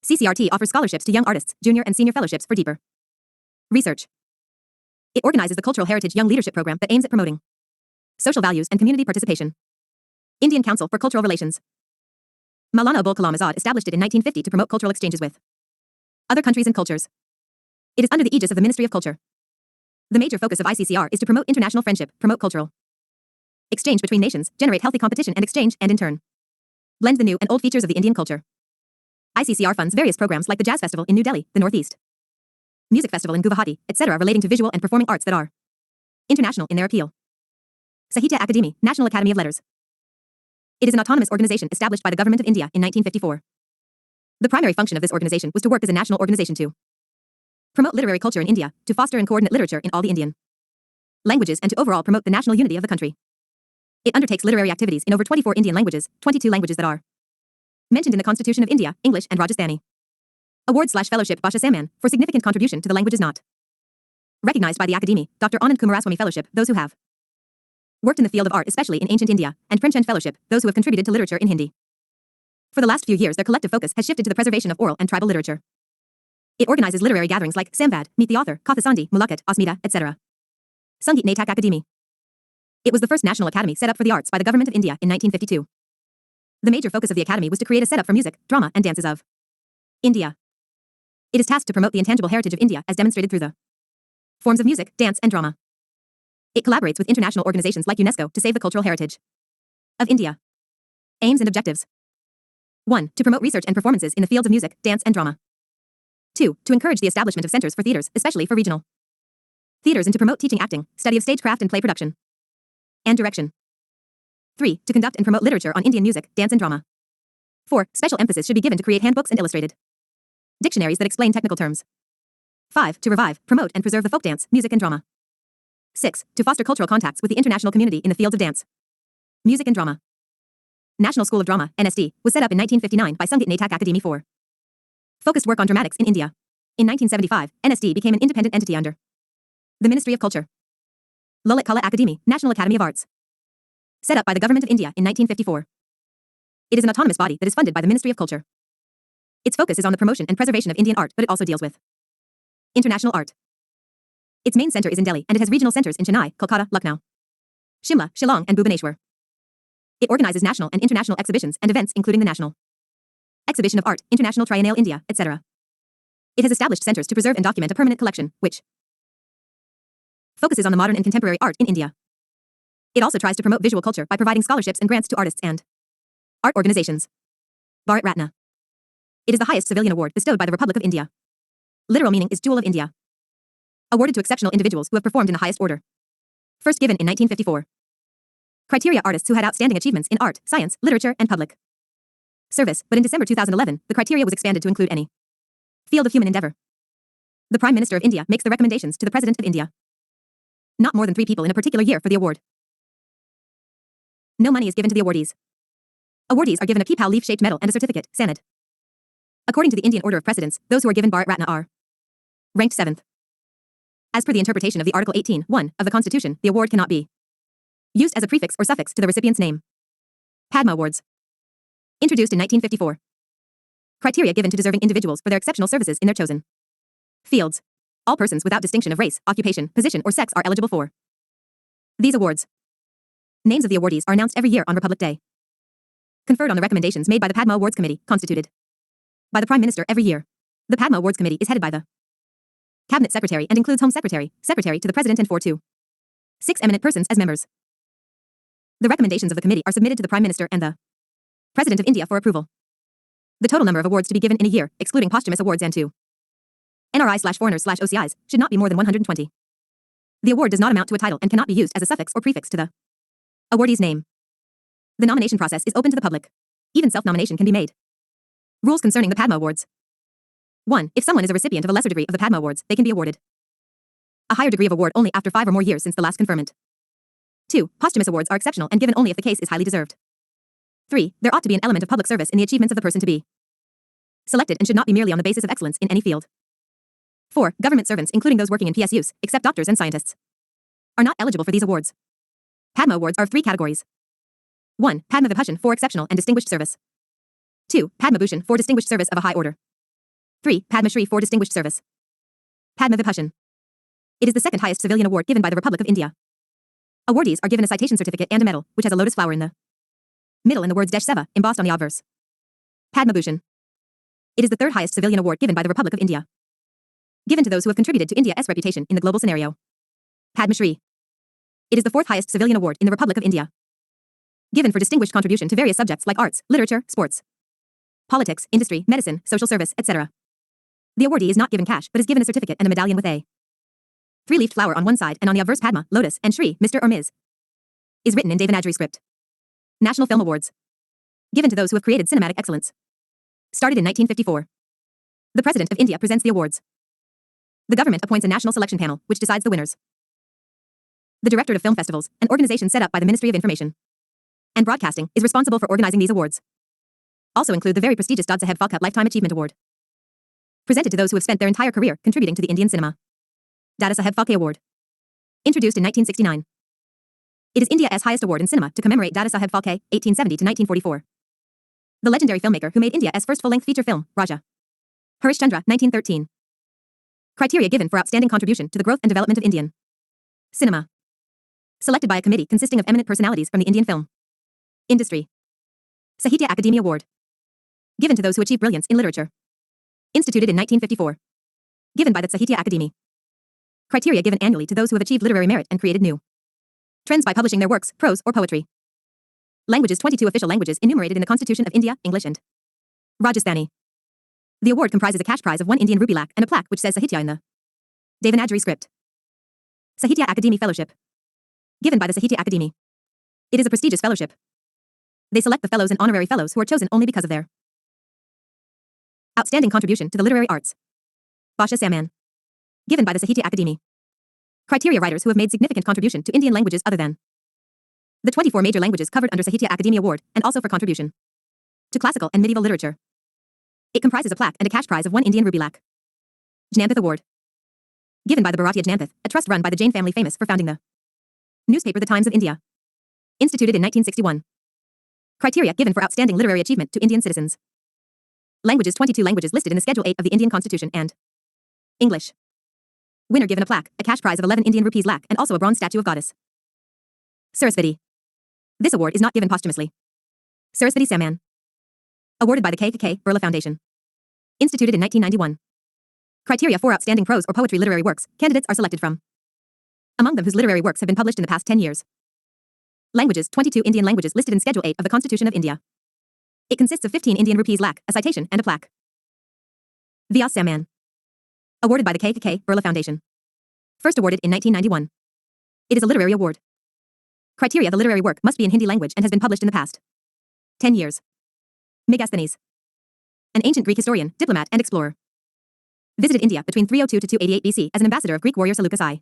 CCRT offers scholarships to young artists, junior and senior fellowships for deeper research. It organizes the Cultural Heritage Young Leadership Program that aims at promoting social values and community participation. Indian Council for Cultural Relations. Maulana Abul Kalam Azad established it in 1950 to promote cultural exchanges with other countries and cultures. It is under the aegis of the Ministry of Culture. The major focus of ICCR is to promote international friendship, promote cultural exchange between nations, generate healthy competition and exchange, and in turn, blend the new and old features of the Indian culture. ICCR funds various programs like the Jazz Festival in New Delhi, the Northeast, Music Festival in Guwahati, etc. relating to visual and performing arts that are international in their appeal. Sahitya Akademi, National Academy of Letters. It is an autonomous organization established by the Government of India in 1954. The primary function of this organization was to work as a national organization to promote literary culture in India, to foster and coordinate literature in all the Indian languages, and to overall promote the national unity of the country. It undertakes literary activities in over 24 Indian languages, 22 languages that are mentioned in the Constitution of India, English and Rajasthani. Award/Fellowship Bhasha Samman for significant contribution to the languages not recognized by the Academy, Dr. Anand Kumaraswamy Fellowship, those who have worked in the field of art, especially in ancient India, and Premchand Fellowship, those who have contributed to literature in Hindi. For the last few years, their collective focus has shifted to the preservation of oral and tribal literature. It organizes literary gatherings like Samvad, Meet the Author, Katha Sandhi, Mulakat, Asmita, etc. Sangeet Natak Akademi. It was the first national academy set up for the arts by the Government of India in 1952. The major focus of the academy was to create a setup for music, drama, and dances of India. It is tasked to promote the intangible heritage of India as demonstrated through the forms of music, dance, and drama. It collaborates with international organizations like UNESCO to save the cultural heritage of India. Aims and objectives. 1. To promote research and performances in the fields of music, dance, and drama. 2. To encourage the establishment of centers for theaters, especially for regional Theaters and to promote teaching acting, study of stagecraft and play production. And direction. 3. To conduct and promote literature on Indian music, dance and drama. 4. Special emphasis should be given to create handbooks and illustrated dictionaries that explain technical terms. 5. To revive, promote and preserve the folk dance, music and drama. 6. To foster cultural contacts with the international community in the fields of dance, music and drama. National School of Drama, NSD, was set up in 1959 by Sangeet Natak Akademi for focused work on dramatics in India. In 1975, NSD became an independent entity under the Ministry of Culture. Lalit Kala Akademi, National Academy of Arts. Set up by the Government of India in 1954. It is an autonomous body that is funded by the Ministry of Culture. Its focus is on the promotion and preservation of Indian art, but it also deals with international art. Its main center is in Delhi, and it has regional centers in Chennai, Kolkata, Lucknow, Shimla, Shillong, and Bhubaneswar. It organizes national and international exhibitions and events, including the National Exhibition of Art, International Triennale India, etc. It has established centers to preserve and document a permanent collection, which focuses on the modern and contemporary art in India. It also tries to promote visual culture by providing scholarships and grants to artists and art organizations. Bharat Ratna. It is the highest civilian award bestowed by the Republic of India. Literal meaning is Jewel of India. Awarded to exceptional individuals who have performed in the highest order. First given in 1954. Criteria: artists who had outstanding achievements in art, science, literature, and public service, but in December 2011, the criteria was expanded to include any field of human endeavor. The Prime Minister of India makes the recommendations to the President of India. Not more than 3 people in a particular year for the award. No money is given to the awardees. Awardees are given a peepal leaf-shaped medal and a certificate, Sanad. According to the Indian order of precedence, those who are given Bharat Ratna are ranked 7th. As per the interpretation of the Article 18(1) of the Constitution, the award cannot be used as a prefix or suffix to the recipient's name. Padma Awards. Introduced in 1954. Criteria given to deserving individuals for their exceptional services in their chosen fields. All persons without distinction of race, occupation, position, or sex are eligible for these awards. Names of the awardees are announced every year on Republic Day. Conferred on the recommendations made by the Padma Awards Committee, constituted by the Prime Minister every year. The Padma Awards Committee is headed by the Cabinet Secretary and includes Home Secretary, Secretary to the President and 4 to 6 eminent persons as members. The recommendations of the committee are submitted to the Prime Minister and the President of India for approval. The total number of awards to be given in a year, excluding posthumous awards and to NRI/foreigners/OCIs, should not be more than 120. The award does not amount to a title and cannot be used as a suffix or prefix to the awardee's name. The nomination process is open to the public. Even self-nomination can be made. Rules concerning the Padma Awards. 1. If someone is a recipient of a lesser degree of the Padma Awards, they can be awarded a higher degree of award only after 5 or more years since the last conferment. 2. Posthumous awards are exceptional and given only if the case is highly deserved. 3. There ought to be an element of public service in the achievements of the person to be selected and should not be merely on the basis of excellence in any field. 4. Government servants, including those working in PSUs, except doctors and scientists, are not eligible for these awards. Padma Awards are of 3 categories. 1. Padma Vibhushan for exceptional and distinguished service. 2. Padma Bhushan for distinguished service of a high order. 3. Padma Shri for distinguished service. Padma Vibhushan. It is the second highest civilian award given by the Republic of India. Awardees are given a citation certificate and a medal, which has a lotus flower in the middle and the words Desh Seva embossed on the obverse. Padma Bhushan. It is the third highest civilian award given by the Republic of India. Given to those who have contributed to India's reputation in the global scenario. Padma Shri. It is the fourth highest civilian award in the Republic of India. Given for distinguished contribution to various subjects like arts, literature, sports, politics, industry, medicine, social service, etc. The awardee is not given cash but is given a certificate and a medallion with a 3-leafed flower on one side and on the obverse Padma, lotus, and Shri, Mr. or Ms. is written in Devanagari script. National Film Awards. Given to those who have created cinematic excellence. Started in 1954. The President of India presents the awards. The government appoints a national selection panel, which decides the winners. The Directorate of Film Festivals, an organization set up by the Ministry of Information and Broadcasting, is responsible for organizing these awards. Also include the very prestigious Dad Saheb Phalke Lifetime Achievement Award, presented to those who have spent their entire career contributing to the Indian cinema. Dada Saheb Phalke Award. Introduced in 1969. It is India's highest award in cinema to commemorate Dada Saheb Phalke, 1870 to 1944. The legendary filmmaker who made India's first full-length feature film, Raja Harishchandra, 1913. Criteria given for outstanding contribution to the growth and development of Indian cinema. Selected by a committee consisting of eminent personalities from the Indian film industry. Sahitya Akademi Award. Given to those who achieve brilliance in literature. Instituted in 1954. Given by the Sahitya Akademi. Criteria given annually to those who have achieved literary merit and created new trends by publishing their works, prose, or poetry. Languages: 22 official languages enumerated in the Constitution of India, English and Rajasthani. The award comprises a cash prize of 1 Indian rupee lakh and a plaque which says Sahitya in the Devanagari script. Sahitya Akademi Fellowship. Given by the Sahitya Akademi. It is a prestigious fellowship. They select the fellows and honorary fellows who are chosen only because of their outstanding contribution to the literary arts. Bhasha Samman. Given by the Sahitya Akademi. Criteria: writers who have made significant contribution to Indian languages other than the 24 major languages covered under Sahitya Akademi Award, and also for contribution to classical and medieval literature. It comprises a plaque and a cash prize of 1 Indian rupee lakh. Jnampith Award. Given by the Bharatiya Jnampith, a trust run by the Jain family famous for founding the newspaper The Times of India. Instituted in 1961. Criteria given for outstanding literary achievement to Indian citizens. Languages: 22 languages listed in the Schedule 8 of the Indian Constitution and English. Winner given a plaque, a cash prize of 11 Indian rupees lakh, and also a bronze statue of goddess Saraswati. This award is not given posthumously. Saraswati Samman. Awarded by the KKK Birla Foundation. Instituted in 1991. Criteria for outstanding prose or poetry literary works, candidates are selected from among them whose literary works have been published in the past 10 years. Languages: 22 Indian languages listed in Schedule 8 of the Constitution of India. It consists of 15 Indian rupees lakh, a citation, and a plaque. Vyas Samman. Awarded by the KKK Birla Foundation. First awarded in 1991. It is a literary award. Criteria: the literary work must be in Hindi language and has been published in the past 10 years. Megasthenes. An ancient Greek historian, diplomat, and explorer. Visited India between 302 to 288 BC as an ambassador of Greek warrior Seleucus I.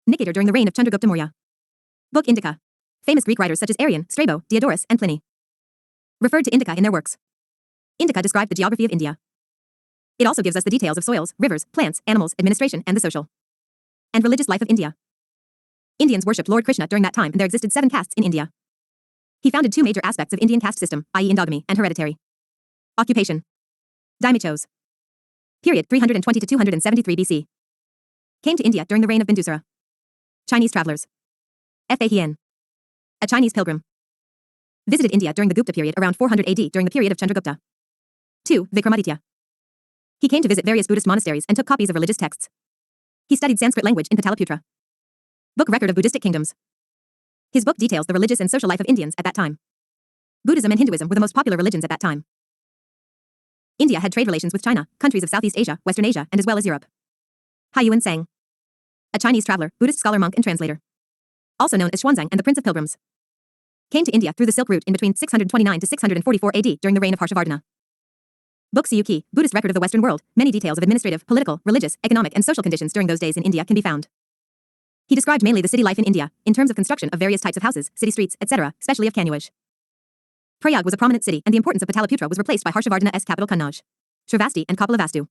Nicator during the reign of Chandragupta Maurya. Book Indica. Famous Greek writers such as Arrian, Strabo, Diodorus, and Pliny referred to Indica in their works. Indica described the geography of India. It also gives us the details of soils, rivers, plants, animals, administration, and the social and religious life of India. Indians worshipped Lord Krishna during that time, and there existed 7 castes in India. He founded 2 major aspects of Indian caste system, i.e. endogamy and hereditary occupation. Daimichos. Period 320 to 273 BC. Came to India during the reign of Bindusara. Chinese travelers. Fa Hien. A Chinese pilgrim. Visited India during the Gupta period around 400 AD during the period of Chandragupta. 2. Vikramaditya. He came to visit various Buddhist monasteries and took copies of religious texts. He studied Sanskrit language in Pataliputra. Book Record of Buddhistic Kingdoms. His book details the religious and social life of Indians at that time. Buddhism and Hinduism were the most popular religions at that time. India had trade relations with China, countries of Southeast Asia, Western Asia, and as well as Europe. Haiyuan Sang. A Chinese traveler, Buddhist scholar, monk, and translator. Also known as Xuanzang and the Prince of Pilgrims. Came to India through the Silk Route in between 629 to 644 AD during the reign of Harshavardhana. Book Siyuki, Buddhist Record of the Western World. Many details of administrative, political, religious, economic, and social conditions during those days in India can be found. He described mainly the city life in India, in terms of construction of various types of houses, city streets, etc., especially of Kanuaj. Prayag was a prominent city, and the importance of Pataliputra was replaced by Harshavardhana's capital Kannauj. Shravasti and Kapilavastu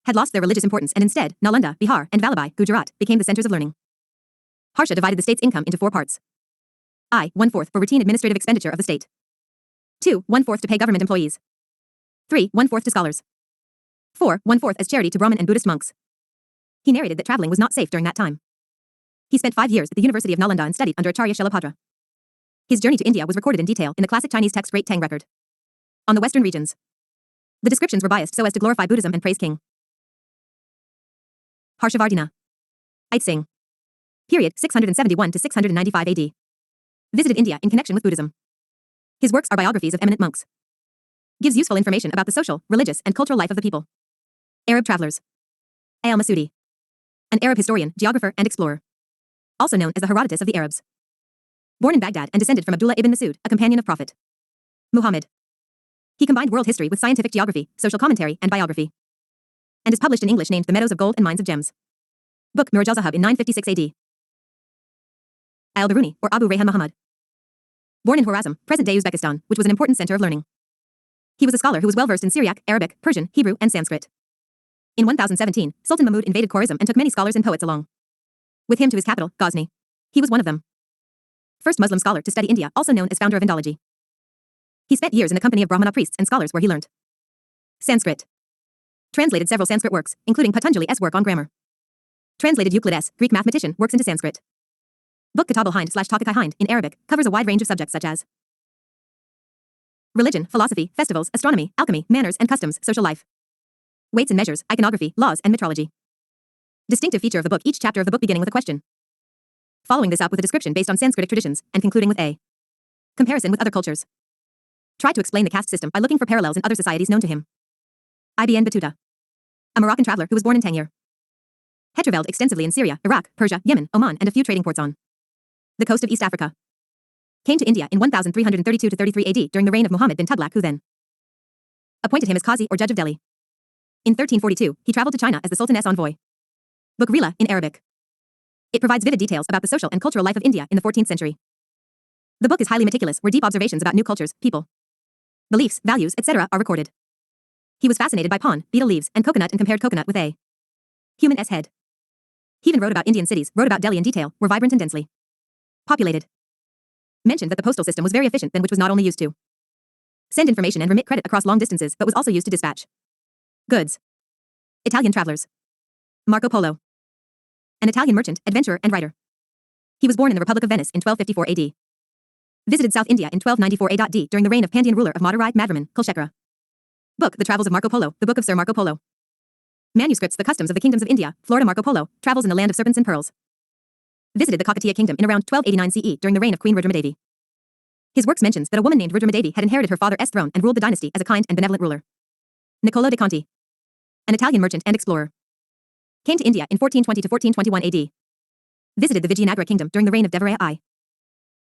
had lost their religious importance, and instead, Nalanda, Bihar, and Vallabhai, Gujarat, became the centers of learning. Harsha divided the state's income into 4 parts. I. 1/4 for routine administrative expenditure of the state. 2. 1/4 to pay government employees. 3. 1/4 to scholars. 4. 1/4 as charity to Brahmin and Buddhist monks. He narrated that traveling was not safe during that time. He spent 5 years at the University of Nalanda and studied under Acharya Shailapadra. His journey to India was recorded in detail in the classic Chinese text Great Tang Record. On the western regions, the descriptions were biased so as to glorify Buddhism and praise King Harshavardhana. Ait Singh. Period 671 to 695 AD. Visited India in connection with Buddhism. His works are biographies of eminent monks. Gives useful information about the social, religious, and cultural life of the people. Arab travelers. Al Masudi. An Arab historian, geographer, and explorer. Also known as the Herodotus of the Arabs. Born in Baghdad and descended from Abdullah ibn Masud, a companion of Prophet Muhammad. He combined world history with scientific geography, social commentary, and biography. And is published in English named The Meadows of Gold and Mines of Gems. Book Miraj al-Zahab in 956 AD. Al-Biruni, or Abu Rayhan Muhammad. Born in Khwarazm, present-day Uzbekistan, which was an important center of learning. He was a scholar who was well-versed in Syriac, Arabic, Persian, Hebrew, and Sanskrit. In 1017, Sultan Mahmud invaded Khwarazm and took many scholars and poets along with him to his capital, Ghazni. He was one of them. First Muslim scholar to study India, also known as founder of Indology. He spent years in the company of Brahmana priests and scholars where he learned Sanskrit. Translated several Sanskrit works, including Patanjali's work on grammar. Translated Euclid's Greek mathematician works into Sanskrit. Book Kitab al-Hind/Taqi Hind in Arabic covers a wide range of subjects such as religion, philosophy, festivals, astronomy, alchemy, manners and customs, social life, weights and measures, iconography, laws, and metrology. Distinctive feature of the book: each chapter of the book beginning with a question, following this up with a description based on Sanskritic traditions, and concluding with a comparison with other cultures. Tried to explain the caste system by looking for parallels in other societies known to him. Ibn Battuta, a Moroccan traveler who was born in Tangier. Had traveled extensively in Syria, Iraq, Persia, Yemen, Oman, and a few trading ports on the coast of East Africa. Came to India in 1332 to 33 AD during the reign of Muhammad bin Tughlaq, who then appointed him as Qazi or judge of Delhi. In 1342, he traveled to China as the Sultan's envoy. Book Rila in Arabic. It provides vivid details about the social and cultural life of India in the 14th century. The book is highly meticulous, where deep observations about new cultures, people, beliefs, values, etc. are recorded. He was fascinated by pawn, betel leaves, and coconut and compared coconut with a human's head. He even wrote about Indian cities, wrote about Delhi in detail, were vibrant and densely populated. Mentioned that the postal system was very efficient then, which was not only used to send information and remit credit across long distances, but was also used to dispatch goods. Italian travelers. Marco Polo. An Italian merchant, adventurer, and writer. He was born in the Republic of Venice in 1254 AD. Visited South India in 1294 AD during the reign of Pandyan ruler of Madurai, Madraman, Kulshekara. Book The Travels of Marco Polo, the Book of Sir Marco Polo. Manuscripts The Customs of the Kingdoms of India, Florida Marco Polo, Travels in the Land of Serpents and Pearls. Visited the Kakatiya Kingdom in around 1289 CE during the reign of Queen Rudramadevi. His works mentions that a woman named Rudramadevi had inherited her father's throne and ruled the dynasty as a kind and benevolent ruler. Niccolo de Conti. An Italian merchant and explorer. Came to India in 1420 to 1421 AD. Visited the Vijayanagara Kingdom during the reign of Devaraya I.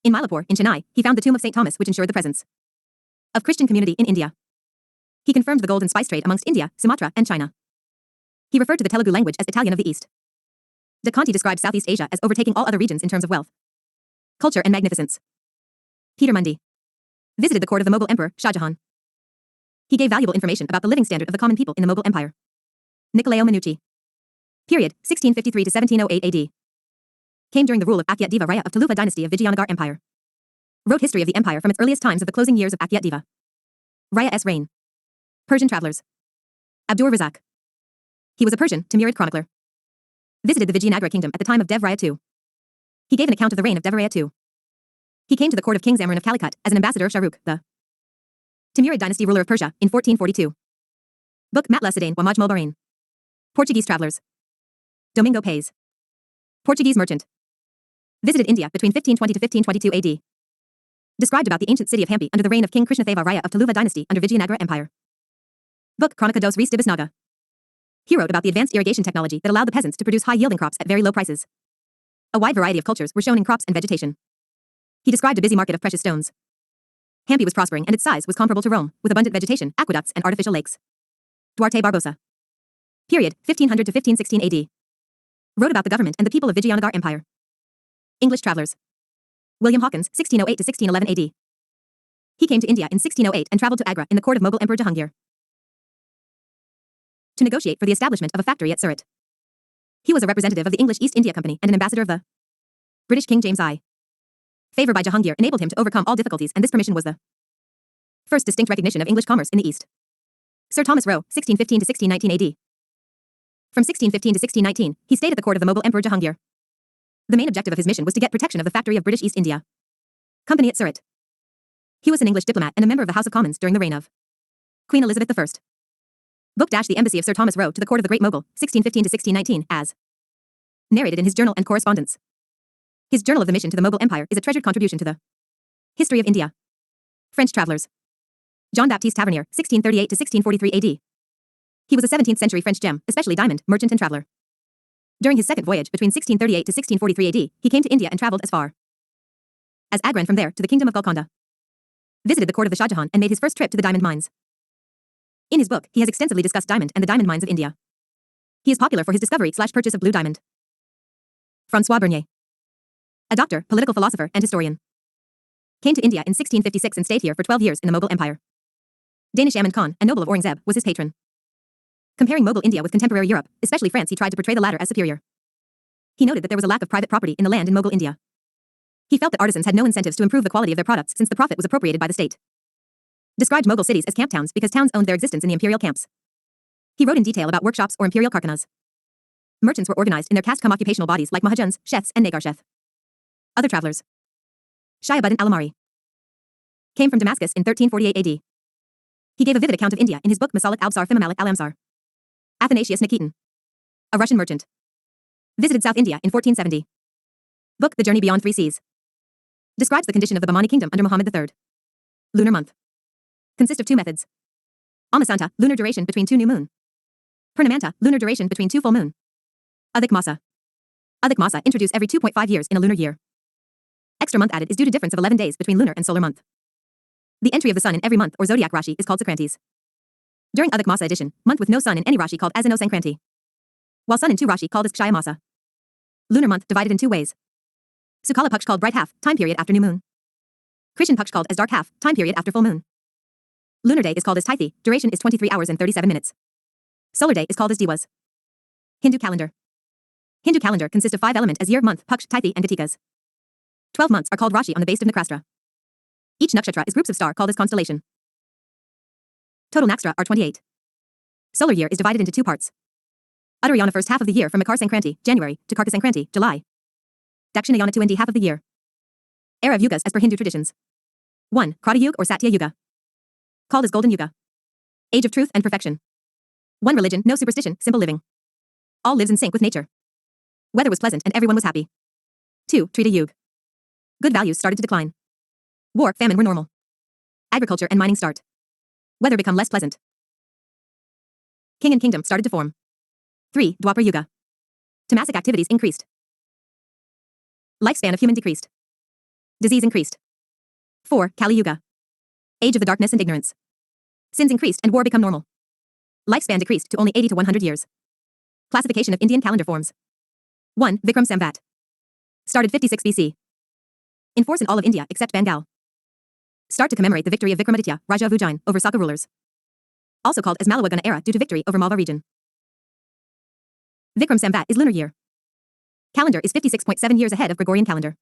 In Mylapore, in Chennai, he found the tomb of St. Thomas, which ensured the presence of Christian community in India. He confirmed the gold and spice trade amongst India, Sumatra, and China. He referred to the Telugu language as Italian of the East. De Conti described Southeast Asia as overtaking all other regions in terms of wealth, culture, and magnificence. Peter Mundy. Visited the court of the Mughal Emperor, Shah Jahan. He gave valuable information about the living standard of the common people in the Mughal Empire. Niccolao Minucci. Period, 1653 to 1708 AD. Came during the rule of Akyat Deva Raya of Tuluva dynasty of Vijayanagar Empire. Wrote history of the empire from its earliest times of the closing years of Akyat Deva Raya's reign. Persian travelers. Abdur Razak. He was a Persian, Timurid chronicler. Visited the Vijayanagara kingdom at the time of Dev Raya II. He gave an account of the reign of Devaraya II. He came to the court of King Zamran of Calicut as an ambassador of Shahrukh, the Timurid dynasty ruler of Persia, in 1442. Book Matla Sadain wa Majmul Bahrain. Portuguese travelers. Domingo Paes. Portuguese merchant. Visited India between 1520 to 1522 AD. Described about the ancient city of Hampi under the reign of King Krishnadeva Raya of Tuluva dynasty under Vijayanagara Empire. Book Chronica dos Reis de Bisnaga. He wrote about the advanced irrigation technology that allowed the peasants to produce high-yielding crops at very low prices. A wide variety of cultures were shown in crops and vegetation. He described a busy market of precious stones. Hampi was prospering and its size was comparable to Rome, with abundant vegetation, aqueducts, and artificial lakes. Duarte Barbosa. Period, 1500 to 1516 AD. Wrote about the government and the people of Vijayanagar Empire. English travelers. William Hawkins, 1608 to 1611 AD. He came to India in 1608 and traveled to Agra in the court of Mughal Emperor Jahangir to negotiate for the establishment of a factory at Surat. He was a representative of the English East India Company and an ambassador of the British King James I. Favor by Jahangir enabled him to overcome all difficulties, and this permission was the first distinct recognition of English commerce in the East. Sir Thomas Roe, 1615 to 1619 AD. From 1615 to 1619, he stayed at the court of the Mughal Emperor Jahangir. The main objective of his mission was to get protection of the factory of British East India Company at Surat. He was an English diplomat and a member of the House of Commons during the reign of Queen Elizabeth I. Book The Embassy of Sir Thomas Roe to the Court of the Great Mogul, 1615 to 1619, as narrated in his journal and correspondence. His Journal of the Mission to the Mughal Empire is a treasured contribution to the history of India. French travelers. Jean-Baptiste Tavernier, 1638 to 1643 AD. He was a 17th century French gem, especially diamond, merchant and traveler. During his second voyage between 1638 to 1643 AD, he came to India and traveled as far as Agra and from there to the kingdom of Golconda. Visited the court of the Shah Jahan and made his first trip to the diamond mines. In his book, he has extensively discussed diamond and the diamond mines of India. He is popular for his discovery/purchase of blue diamond. François Bernier. A doctor, political philosopher, and historian. Came to India in 1656 and stayed here for 12 years in the Mughal Empire. Danish Amin Khan, a noble of Aurangzeb, was his patron. Comparing Mughal India with contemporary Europe, especially France, he tried to portray the latter as superior. He noted that there was a lack of private property in the land in Mughal India. He felt that artisans had no incentives to improve the quality of their products since the profit was appropriated by the state. Described Mughal cities as camp towns because towns owned their existence in the imperial camps. He wrote in detail about workshops or imperial karkhanas. Merchants were organized in their caste-cum occupational bodies like mahajans, chefs, and nagar chef. Other travelers. Shahabuddin al-Amari. Came from Damascus in 1348 AD. He gave a vivid account of India in his book Masalik al-Absar Fimamalik al-Amsar. Athanasius Nikitin. A Russian merchant. Visited South India in 1470. Book The Journey Beyond Three Seas. Describes the condition of the Bahmani kingdom under Muhammad III. Lunar month. Consist of two methods. Amasanta, lunar duration between two new moon. Purnamanta, lunar duration between two full moon. Adhik Masa. Adhik Masa introduced every 2.5 years in a lunar year. Extra month added is due to difference of 11 days between lunar and solar month. The entry of the sun in every month or zodiac rashi is called Sankrantis. During Adhik Masa edition, month with no sun in any rashi called as no Sankranti. While sun in two rashi called as Kshaya Masa. Lunar month divided in two ways. Sukala Paksh called bright half, time period after new moon. Krishan Paksh called as dark half, time period after full moon. Lunar day is called as Tithi, duration is 23 hours and 37 minutes. Solar day is called as Diwas. Hindu calendar. Hindu calendar consists of 5 elements as year, month, Paksh, Tithi, and Gatikas. 12 months are called Rashi on the basis of Nakrastra. Each nakshatra is groups of star called as constellation. Total nakstra are 28. Solar year is divided into two parts. Uttarayana first half of the year from Makar Sankranti, January, to Karka Sankranti, July. Dakshinayana 2 and half of the year. Era of yugas as per Hindu traditions. 1. Krata Yuga or Satya Yuga. Called as Golden Yuga. Age of truth and perfection. 1 religion, no superstition, simple living. All lives in sync with nature. Weather was pleasant and everyone was happy. 2. Trita Yuga. Good values started to decline. War, famine were normal. Agriculture and mining start. Weather become less pleasant. King and kingdom started to form. 3. Dwapara Yuga. Tamasic activities increased. Lifespan of human decreased. Disease increased. 4. Kali Yuga. Age of the darkness and ignorance. Sins increased and war become normal. Lifespan decreased to only 80 to 100 years. Classification of Indian calendar forms. 1. Vikram Samvat. Started 56 BC. In force in all of India except Bengal. Start to commemorate the victory of Vikramaditya, Raja of Ujjain, over Saka rulers. Also called as Malawagana era due to victory over Malwa region. Vikram Samvat is lunar year. Calendar is 56.7 years ahead of Gregorian calendar.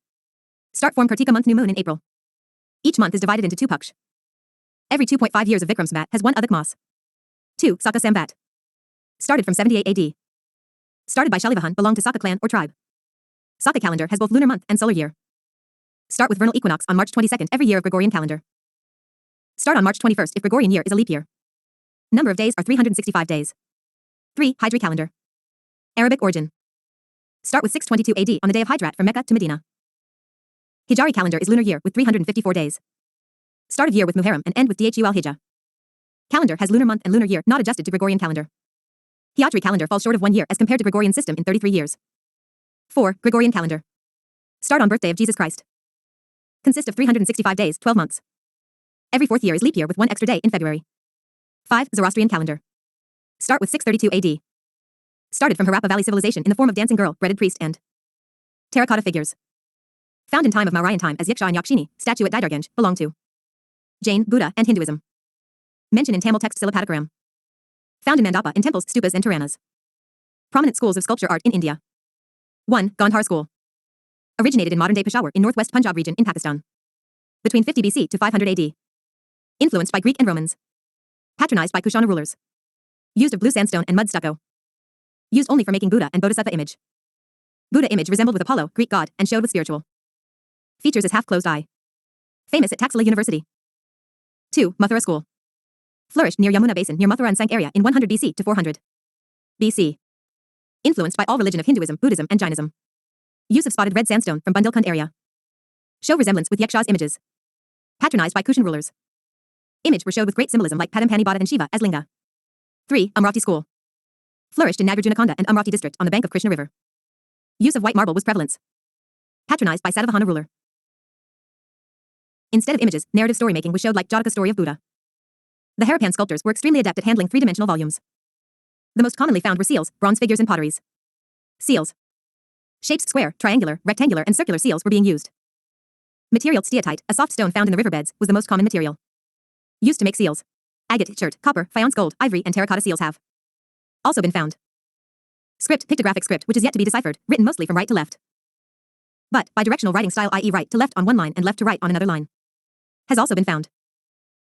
Start form Kartika month new moon in April. Each month is divided into two paksh. Every 2.5 years of Vikram Samvat has one Adhik Mas. 2. Saka Samvat. Started from 78 AD. Started by Shalivahan, belonged to Saka clan or tribe. Saka calendar has both lunar month and solar year. Start with vernal equinox on March 22nd every year of Gregorian calendar. Start on March 21st if Gregorian year is a leap year. Number of days are 365 days. 3. Hijri calendar. Arabic origin. Start with 622 AD on the day of Hijrat from Mecca to Medina. Hijri calendar is lunar year with 354 days. Start of year with Muharram and end with Dhul Hijjah. Calendar has lunar month and lunar year not adjusted to Gregorian calendar. Hijri calendar falls short of 1 year as compared to Gregorian system in 33 years. 4. Gregorian calendar. Start on birthday of Jesus Christ. Consist of 365 days, 12 months. Every 4th year is leap year with 1 extra day in February. 5. Zoroastrian calendar. Start with 632 AD. Started from Harappa Valley civilization in the form of dancing girl, breaded priest and terracotta figures. Found in time of Mauryan time as Yaksha and Yakshini, statue at Didarganj, belong to Jain, Buddha, and Hinduism. Mention in Tamil text Silapatikaram. Found in Mandapa in temples, stupas and Turanas. Prominent schools of sculpture art in India. 1. Gandhar School. Originated in modern-day Peshawar in northwest Punjab region in Pakistan. Between 50 BC to 500 AD. Influenced by Greek and Romans. Patronized by Kushana rulers. Used of blue sandstone and mud stucco. Used only for making Buddha and Bodhisattva image. Buddha image resembled with Apollo, Greek god, and showed with spiritual features as half-closed eye. Famous at Taxila University. 2. Mathura School. Flourished near Yamuna Basin near Mathura and Sank area in 100 BC to 400 BC. Influenced by all religion of Hinduism, Buddhism, and Jainism. Use of spotted red sandstone from Bundelkhand area. Show resemblance with Yaksha's images. Patronized by Kushan rulers. Image were showed with great symbolism like Padampani Bada and Shiva as Linga. 3. Amravati School. Flourished in Nagarjunakonda and Amravati district on the bank of Krishna River. Use of white marble was prevalent. Patronized by Satavahana ruler. Instead of images, narrative story making was showed like Jataka story of Buddha. The Harappan sculptors were extremely adept at handling three-dimensional volumes. The most commonly found were seals, bronze figures and potteries. Seals. Shapes square, triangular, rectangular and circular seals were being used. Material steatite, a soft stone found in the riverbeds, was the most common material. Used to make seals. Agate, chert, copper, faience gold, ivory and terracotta seals have also been found. Script, pictographic script which is yet to be deciphered, written mostly from right to left. But, bidirectional writing style i.e. right to left on one line and left to right on another line. Has also been found.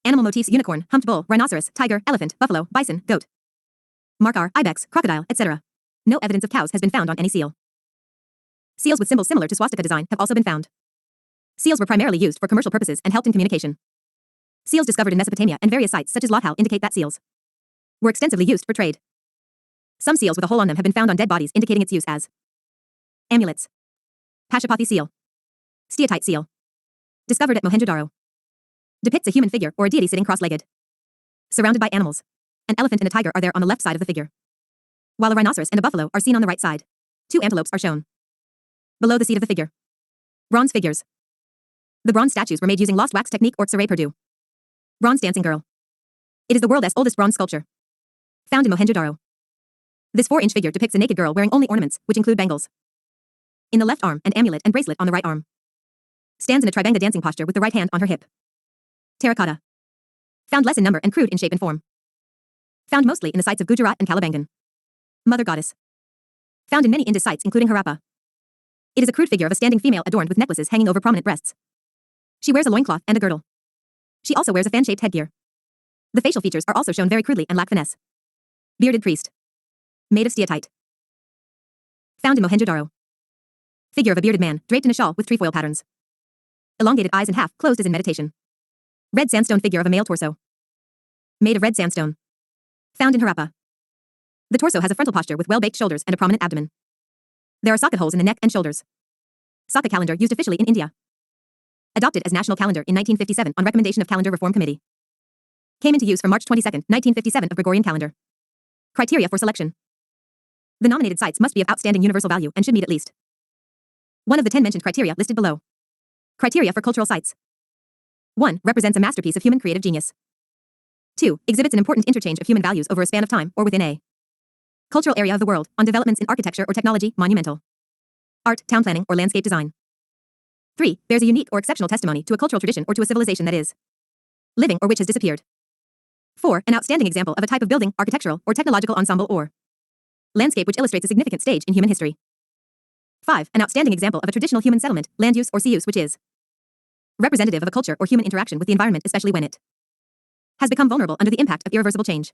Animal motifs unicorn, humped bull, rhinoceros, tiger, elephant, buffalo, bison, goat. Markar, ibex, crocodile, etc. No evidence of cows has been found on any seal. Seals with symbols similar to swastika design have also been found. Seals were primarily used for commercial purposes and helped in communication. Seals discovered in Mesopotamia and various sites such as Lothal indicate that seals were extensively used for trade. Some seals with a hole on them have been found on dead bodies indicating its use as amulets. Pashupati seal. Steatite seal. Discovered at Mohenjo-Daro. Depicts a human figure or a deity sitting cross-legged. Surrounded by animals. An elephant and a tiger are there on the left side of the figure. While a rhinoceros and a buffalo are seen on the right side. 2 antelopes are shown. Below the seat of the figure. Bronze figures. The bronze statues were made using lost wax technique or Saray Purdue. Bronze dancing girl. It is the world's oldest bronze sculpture. Found in Mohenjo-Daro. This 4-inch figure depicts a naked girl wearing only ornaments, which include bangles in the left arm and amulet and bracelet on the right arm. Stands in a tribanga dancing posture with the right hand on her hip. Terracotta. Found less in number and crude in shape and form. Found mostly in the sites of Gujarat and Kalibangan. Mother goddess. Found in many Indus sites including Harappa. It is a crude figure of a standing female adorned with necklaces hanging over prominent breasts. She wears a loincloth and a girdle. She also wears a fan-shaped headgear. The facial features are also shown very crudely and lack finesse. Bearded priest. Made of steatite. Found in Mohenjo-Daro. Figure of a bearded man, draped in a shawl with trefoil patterns. Elongated eyes and half closed as in meditation. Red sandstone figure of a male torso. Made of red sandstone. Found in Harappa. The torso has a frontal posture with well-baked shoulders and a prominent abdomen. There are socket holes in the neck and shoulders. Socket calendar used officially in India. Adopted as national calendar in 1957 on recommendation of Calendar Reform Committee. Came into use from March 22, 1957 of Gregorian calendar. Criteria for selection. The nominated sites must be of outstanding universal value and should meet at least one of the 10 mentioned criteria listed below. Criteria for cultural sites. 1. Represents a masterpiece of human creative genius. 2. Exhibits an important interchange of human values over a span of time or within a cultural area of the world, on developments in architecture or technology, monumental art, town planning, or landscape design. 3. Bears a unique or exceptional testimony to a cultural tradition or to a civilization that is living or which has disappeared. 4. An outstanding example of a type of building, architectural, or technological ensemble or landscape which illustrates a significant stage in human history. 5. An outstanding example of a traditional human settlement, land use, or sea use which is representative of a culture or human interaction with the environment, especially when it has become vulnerable under the impact of irreversible change.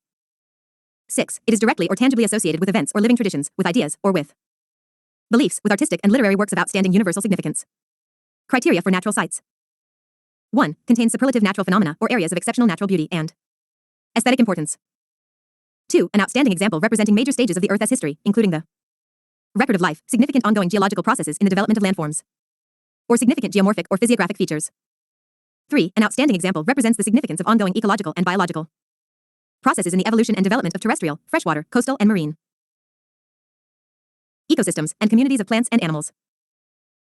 6. It is directly or tangibly associated with events or living traditions, with ideas, or with beliefs, with artistic and literary works of outstanding universal significance. Criteria for natural sites. 1. Contains superlative natural phenomena or areas of exceptional natural beauty and aesthetic importance. 2. An outstanding example representing major stages of the Earth as history, including the record of life, significant ongoing geological processes in the development of landforms, or significant geomorphic or physiographic features. 3. An outstanding example represents the significance of ongoing ecological and biological processes in the evolution and development of terrestrial, freshwater, coastal, and marine ecosystems and communities of plants and animals.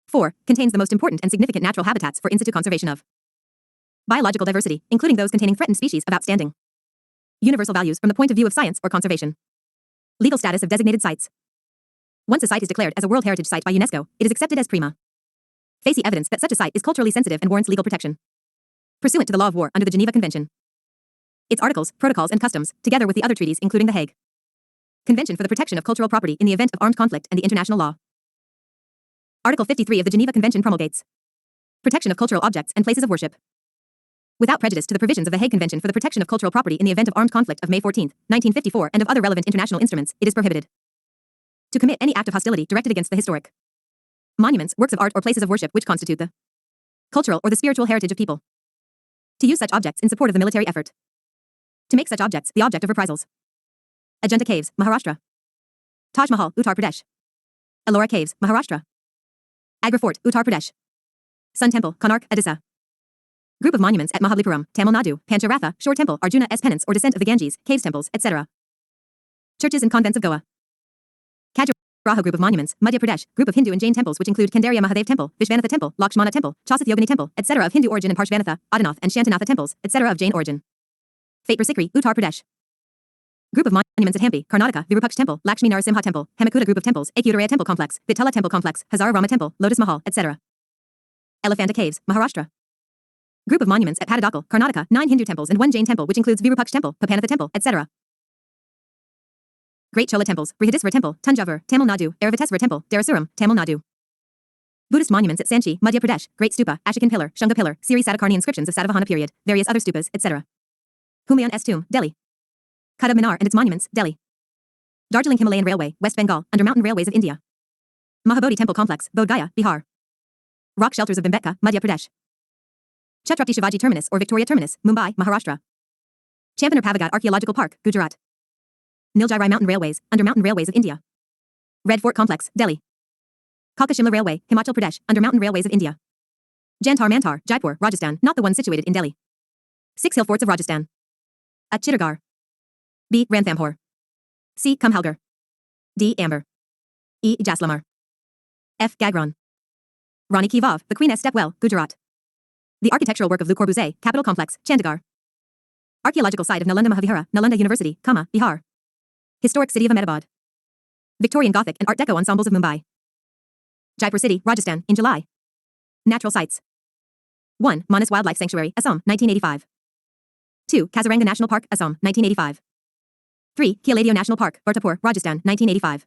4. Contains the most important and significant natural habitats for in situ conservation of biological diversity, including those containing threatened species of outstanding universal values from the point of view of science or conservation. Legal status of designated sites. Once a site is declared as a World Heritage Site by UNESCO, it is accepted as prima facie evidence that such a site is culturally sensitive and warrants legal protection, pursuant to the law of war under the Geneva Convention. Its articles, protocols, and customs, together with the other treaties including the Hague Convention for the Protection of Cultural Property in the Event of Armed Conflict and the International Law. Article 53 of the Geneva Convention promulgates protection of cultural objects and places of worship, without prejudice to the provisions of the Hague Convention for the Protection of Cultural Property in the Event of Armed Conflict of May 14, 1954 and of other relevant international instruments. It is prohibited to commit any act of hostility directed against the historic monuments, works of art, or places of worship which constitute the cultural or the spiritual heritage of people, to use such objects in support of the military effort, to make such objects the object of reprisals. Ajanta Caves, Maharashtra. Taj Mahal, Uttar Pradesh. Ellora Caves, Maharashtra. Agra Fort, Uttar Pradesh. Sun Temple, Konark, Odisha. Group of monuments at Mahabalipuram, Tamil Nadu, Pancharatha, Shore Temple, Arjuna S. Penance or Descent of the Ganges, Caves Temples, etc. Churches and convents of Goa. Khajuraho Group of monuments, Madhya Pradesh, group of Hindu and Jain temples which include Kandarya Mahadev Temple, Vishvanatha Temple, Lakshmana Temple, Chausath Yogini Temple, etc. of Hindu origin and Parshvanatha, Adinath and Shantanatha temples, etc. of Jain origin. Fatpur Sikri, Uttar Pradesh. Group of monuments at Hampi, Karnataka, Virupaksha Temple, Lakshmi Narasimha Temple, Hemakuta Group of temples, Ekyutaraya Temple Complex, Vitala Temple Complex, Hazara Rama Temple, Lotus Mahal, etc. Elephanta Caves, Maharashtra. Group of monuments at Patadakal, Karnataka, 9 Hindu temples and 1 Jain temple which includes Virupaksha Temple, Papanatha Temple, etc. Great Chola Temples, Brihadiswara Temple, Tanjavur, Tamil Nadu, Aravateswara Temple, Darasuram, Tamil Nadu. Buddhist monuments at Sanchi, Madhya Pradesh, Great Stupa, Ashokan Pillar, Shunga Pillar, Siri Satakarni inscriptions of Satavahana period, various other stupas, etc. Humayun S. Tomb, Delhi. Qutub Minar and its monuments, Delhi. Darjeeling Himalayan Railway, West Bengal, under Mountain Railways of India. Mahabodhi Temple Complex, Bodh Gaya, Bihar. Rock shelters of Bhimbetka, Madhya Pradesh. Chhatrapati Shivaji Terminus or Victoria Terminus, Mumbai, Maharashtra. Champaner Pavagadh Archaeological Park, Gujarat. Nilgirai Mountain Railways, under Mountain Railways of India. Red Fort Complex, Delhi. Kalka Shimla Railway, Himachal Pradesh, under Mountain Railways of India. Jantar Mantar, Jaipur, Rajasthan, not the one situated in Delhi. 6 hill forts of Rajasthan. At Chittorgarh. B. Ranthambore. C. Kumhalgarh. D. Amber. E. Jaslamar. F. Gagron. Rani Ki Vav, the Queen S. Stepwell, Gujarat. The architectural work of Le Corbusier, Capitol Complex, Chandigarh. Archaeological site of Nalanda Mahavihara, Nalanda University, Bihar. Historic city of Ahmedabad. Victorian Gothic and Art Deco ensembles of Mumbai. Jaipur City, Rajasthan, in July. Natural sites. 1. Manas Wildlife Sanctuary, Assam, 1985. 2. Kaziranga National Park, Assam, 1985. 3. Kealadio National Park, Bhartapur, Rajasthan, 1985.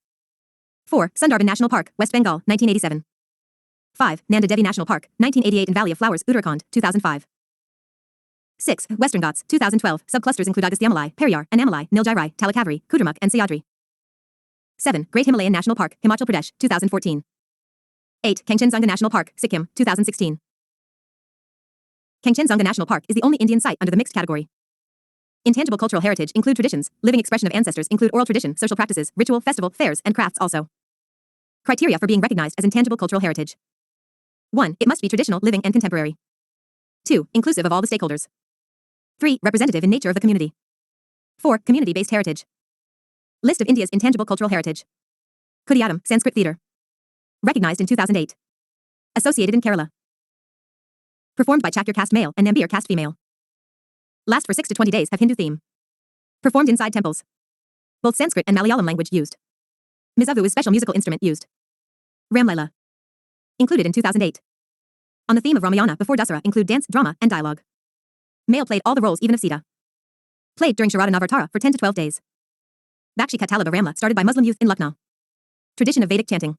4. Sundarban National Park, West Bengal, 1987. 5. Nanda Devi National Park, 1988 and Valley of Flowers, Uttarakhand, 2005. 6. Western Ghats, 2012. Subclusters include Agastyamalai, Periyar, Annamalai, Nilgirai, Talakaveri, Kudrmukh, and Sayadri. 7. Great Himalayan National Park, Himachal Pradesh, 2014. 8. Kangchenjunga National Park, Sikkim, 2016. Kangchenjunga National Park is the only Indian site under the mixed category. Intangible cultural heritage include traditions, living expression of ancestors include oral tradition, social practices, ritual, festival, fairs, and crafts also. Criteria for being recognized as intangible cultural heritage. 1. It must be traditional, living, and contemporary. 2. Inclusive of all the stakeholders. 3. Representative in nature of the community. 4. Community-based heritage. List of India's intangible cultural heritage. Kudiyattam, Sanskrit theatre. Recognized in 2008. Associated in Kerala. Performed by Chakyar caste male and Nambir caste female. Last for 6 to 20 days have Hindu theme. Performed inside temples. Both Sanskrit and Malayalam language used. Mizavu is special musical instrument used. Ramlila. Included in 2008. On the theme of Ramayana before Dasara include dance, drama, and dialogue. Male played all the roles even of Sita. Played during Sharada Navartara for 10 to 12 days. Bakshi Katalaba Ramla started by Muslim youth in Lucknow. Tradition of Vedic chanting.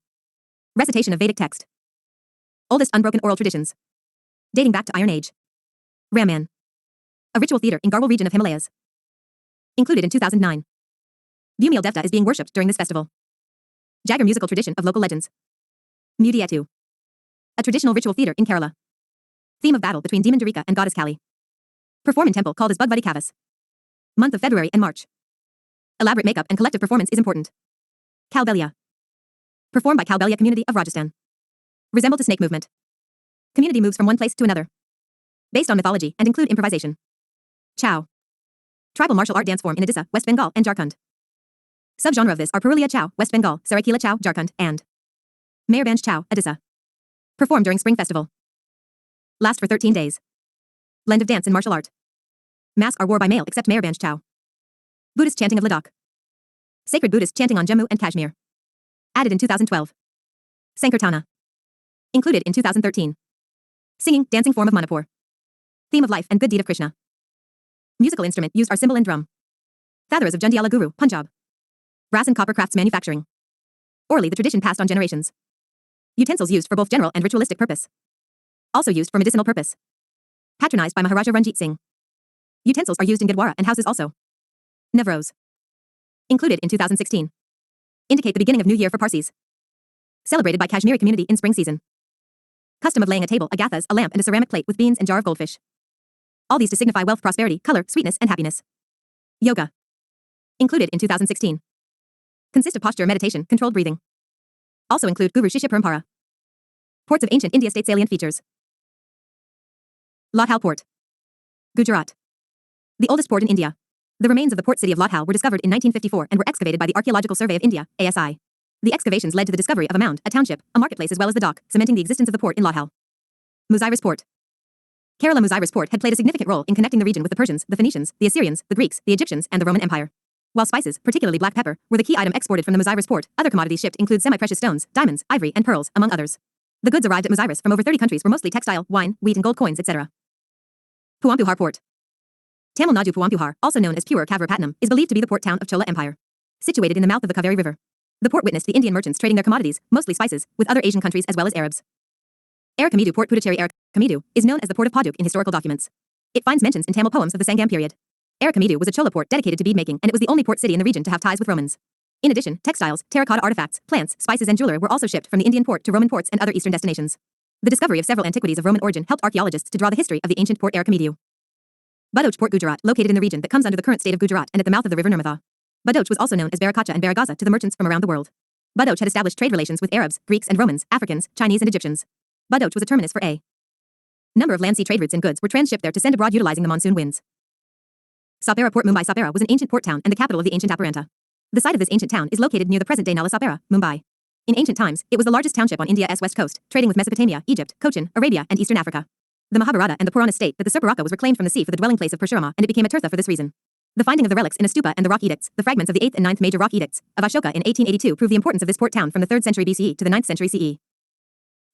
Recitation of Vedic text. Oldest unbroken oral traditions. Dating back to Iron Age. Raman. A ritual theatre in Garhwal region of Himalayas. Included in 2009. Bhumil Devta is being worshipped during this festival. Jagger musical tradition of local legends. Mudiyattu. A traditional ritual theatre in Kerala. Theme of battle between demon Darika and goddess Kali. Perform in temple called as Bhagavati Kavas. Month of February and March. Elaborate makeup and collective performance is important. Kalbelia. Performed by Kalbelia community of Rajasthan. Resemble to snake movement. Community moves from one place to another. Based on mythology and include improvisation. Chow. Tribal martial art dance form in Odisha, West Bengal, and Jharkhand. Subgenre of this are Purulia Chow, West Bengal, Saraikela Chow, Jharkhand, and Mayurbanj Chow, Odisha. Performed during Spring Festival. Last for 13 days. Blend of dance and martial art. Masks are worn by male except Mayurbanj Chow. Buddhist chanting of Ladakh. Sacred Buddhist chanting on Jammu and Kashmir. Added in 2012. Sankirtana. Included in 2013. Singing, dancing form of Manipur. Theme of life and good deed of Krishna. Musical instrument used are cymbal and drum. Fatharas of Jundiala Guru, Punjab. Brass and copper crafts manufacturing. Orally the tradition passed on generations. Utensils used for both general and ritualistic purpose. Also used for medicinal purpose. Patronized by Maharaja Ranjit Singh. Utensils are used in Gurdwara and houses also. Navroz. Included in 2016. Indicate the beginning of New Year for Parsis. Celebrated by Kashmiri community in spring season. Custom of laying a table, agathas, a lamp and a ceramic plate with beans and jar of goldfish. All these to signify wealth, prosperity, color, sweetness, and happiness. Yoga. Included in 2016. Consist of posture, meditation, controlled breathing. Also include Guru Shishya Parampara. Ports of ancient India state salient features. Lothal Port. Gujarat. The oldest port in India. The remains of the port city of Lothal were discovered in 1954 and were excavated by the Archaeological Survey of India, ASI. The excavations led to the discovery of a mound, a township, a marketplace as well as the dock, cementing the existence of the port in Lothal. Muziris Port. Kerala Muziris Port had played a significant role in connecting the region with the Persians, the Phoenicians, the Assyrians, the Greeks, the Egyptians, and the Roman Empire. While spices, particularly black pepper, were the key item exported from the Muziris port, other commodities shipped include semi-precious stones, diamonds, ivory, and pearls, among others. The goods arrived at Muziris from over 30 countries were mostly textile, wine, wheat and gold coins, etc. Puampuhar Port. Tamil Nadu Puampuhar, also known as Pure Kavirapatnam, is believed to be the port town of Chola Empire. Situated in the mouth of the Kaveri River. The port witnessed the Indian merchants trading their commodities, mostly spices, with other Asian countries as well as Arabs. Arakamidu Port Puducherry Arakamidu is known as the port of Paduk in historical documents. It finds mentions in Tamil poems of the Sangam period. Arakamidu was a Chola port dedicated to bead making and it was the only port city in the region to have ties with Romans. In addition, textiles, terracotta artifacts, plants, spices and jewelry were also shipped from the Indian port to Roman ports and other eastern destinations. The discovery of several antiquities of Roman origin helped archaeologists to draw the history of the ancient port Arakamidu. Badoch Port Gujarat, located in the region that comes under the current state of Gujarat and at the mouth of the river Nirmada. Badoch was also known as Barakacha and Baragaza to the merchants from around the world. Badoch had established trade relations with Arabs, Greeks and Romans, Africans, Chinese and Egyptians. Badoch was a terminus for a number of land-sea trade routes and goods were transshipped there to send abroad utilizing the monsoon winds. Sapara Port Mumbai Sapara was an ancient port town and the capital of the ancient Aparanta. The site of this ancient town is located near the present-day Nala Sapara, Mumbai. In ancient times, it was the largest township on India's west coast, trading with Mesopotamia, Egypt, Cochin, Arabia, and eastern Africa. The Mahabharata and the Purana state that the Surparaka was reclaimed from the sea for the dwelling place of Parshurama, and it became a tirtha for this reason. The finding of the relics in a stupa and the rock edicts, the fragments of the 8th and 9th major rock edicts of Ashoka in 1882 prove the importance of this port town from the 3rd century BCE to the 9th century CE.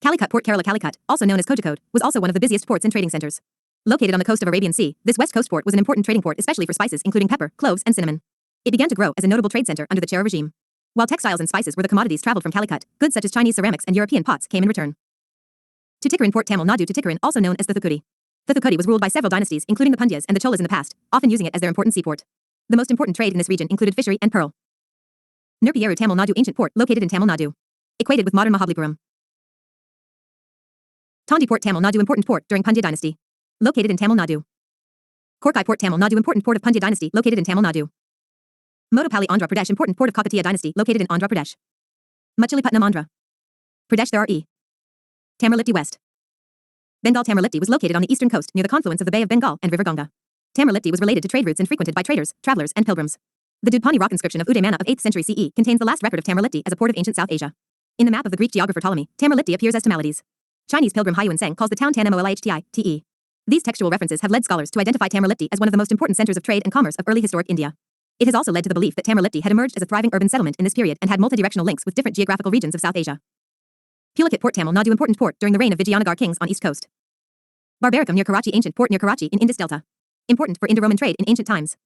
Calicut Port Kerala Calicut, also known as Kozhikode, was also one of the busiest ports and trading centers. Located on the coast of Arabian Sea, this west coast port was an important trading port especially for spices including pepper, cloves, and cinnamon. It began to grow as a notable trade center under the Chera regime. While textiles and spices were the commodities traveled from Calicut, goods such as Chinese ceramics and European pots came in return. Tuticorin Port Tamil Nadu Tuticorin, also known as the Thoothukudi. The Thoothukudi was ruled by several dynasties including the Pandyas and the Cholas in the past, often using it as their important seaport. The most important trade in this region included fishery and pearl. Nirpiyuru Tamil Nadu Ancient Port, located in Tamil Nadu. Equated with modern Mahabalipuram. Tondi Port Tamil Nadu Important port during Pandya dynasty. Located in Tamil Nadu. Korkai Port Tamil Nadu Important port of Pandya dynasty, located in Tamil Nadu. Modopally Andhra Pradesh Important port of Kakatiya dynasty, located in Andhra Pradesh. Machilipatnam Andhra Pradesh. There are Tamarlipti West. Bengal Tamarlipti was located on the eastern coast near the confluence of the Bay of Bengal and River Ganga. Tamarlipti was related to trade routes and frequented by traders, travelers, and pilgrims. The Dudpani rock inscription of Udaymana of 8th century CE contains the last record of Tamarlipti as a port of ancient South Asia. In the map of the Greek geographer Ptolemy, Tamarlipti appears as Tamalides. Chinese pilgrim Haiyuan Seng calls the town Tanamolihti. These textual references have led scholars to identify Tamarlipti as one of the most important centers of trade and commerce of early historic India. It has also led to the belief that Tamarlipti had emerged as a thriving urban settlement in this period and had multidirectional links with different geographical regions of South Asia. Pulicat Port Tamil Nadu Important port during the reign of Vijayanagar kings on east coast. Barbaricum near Karachi Ancient port near Karachi in Indus Delta. Important for Indo-Roman trade in ancient times.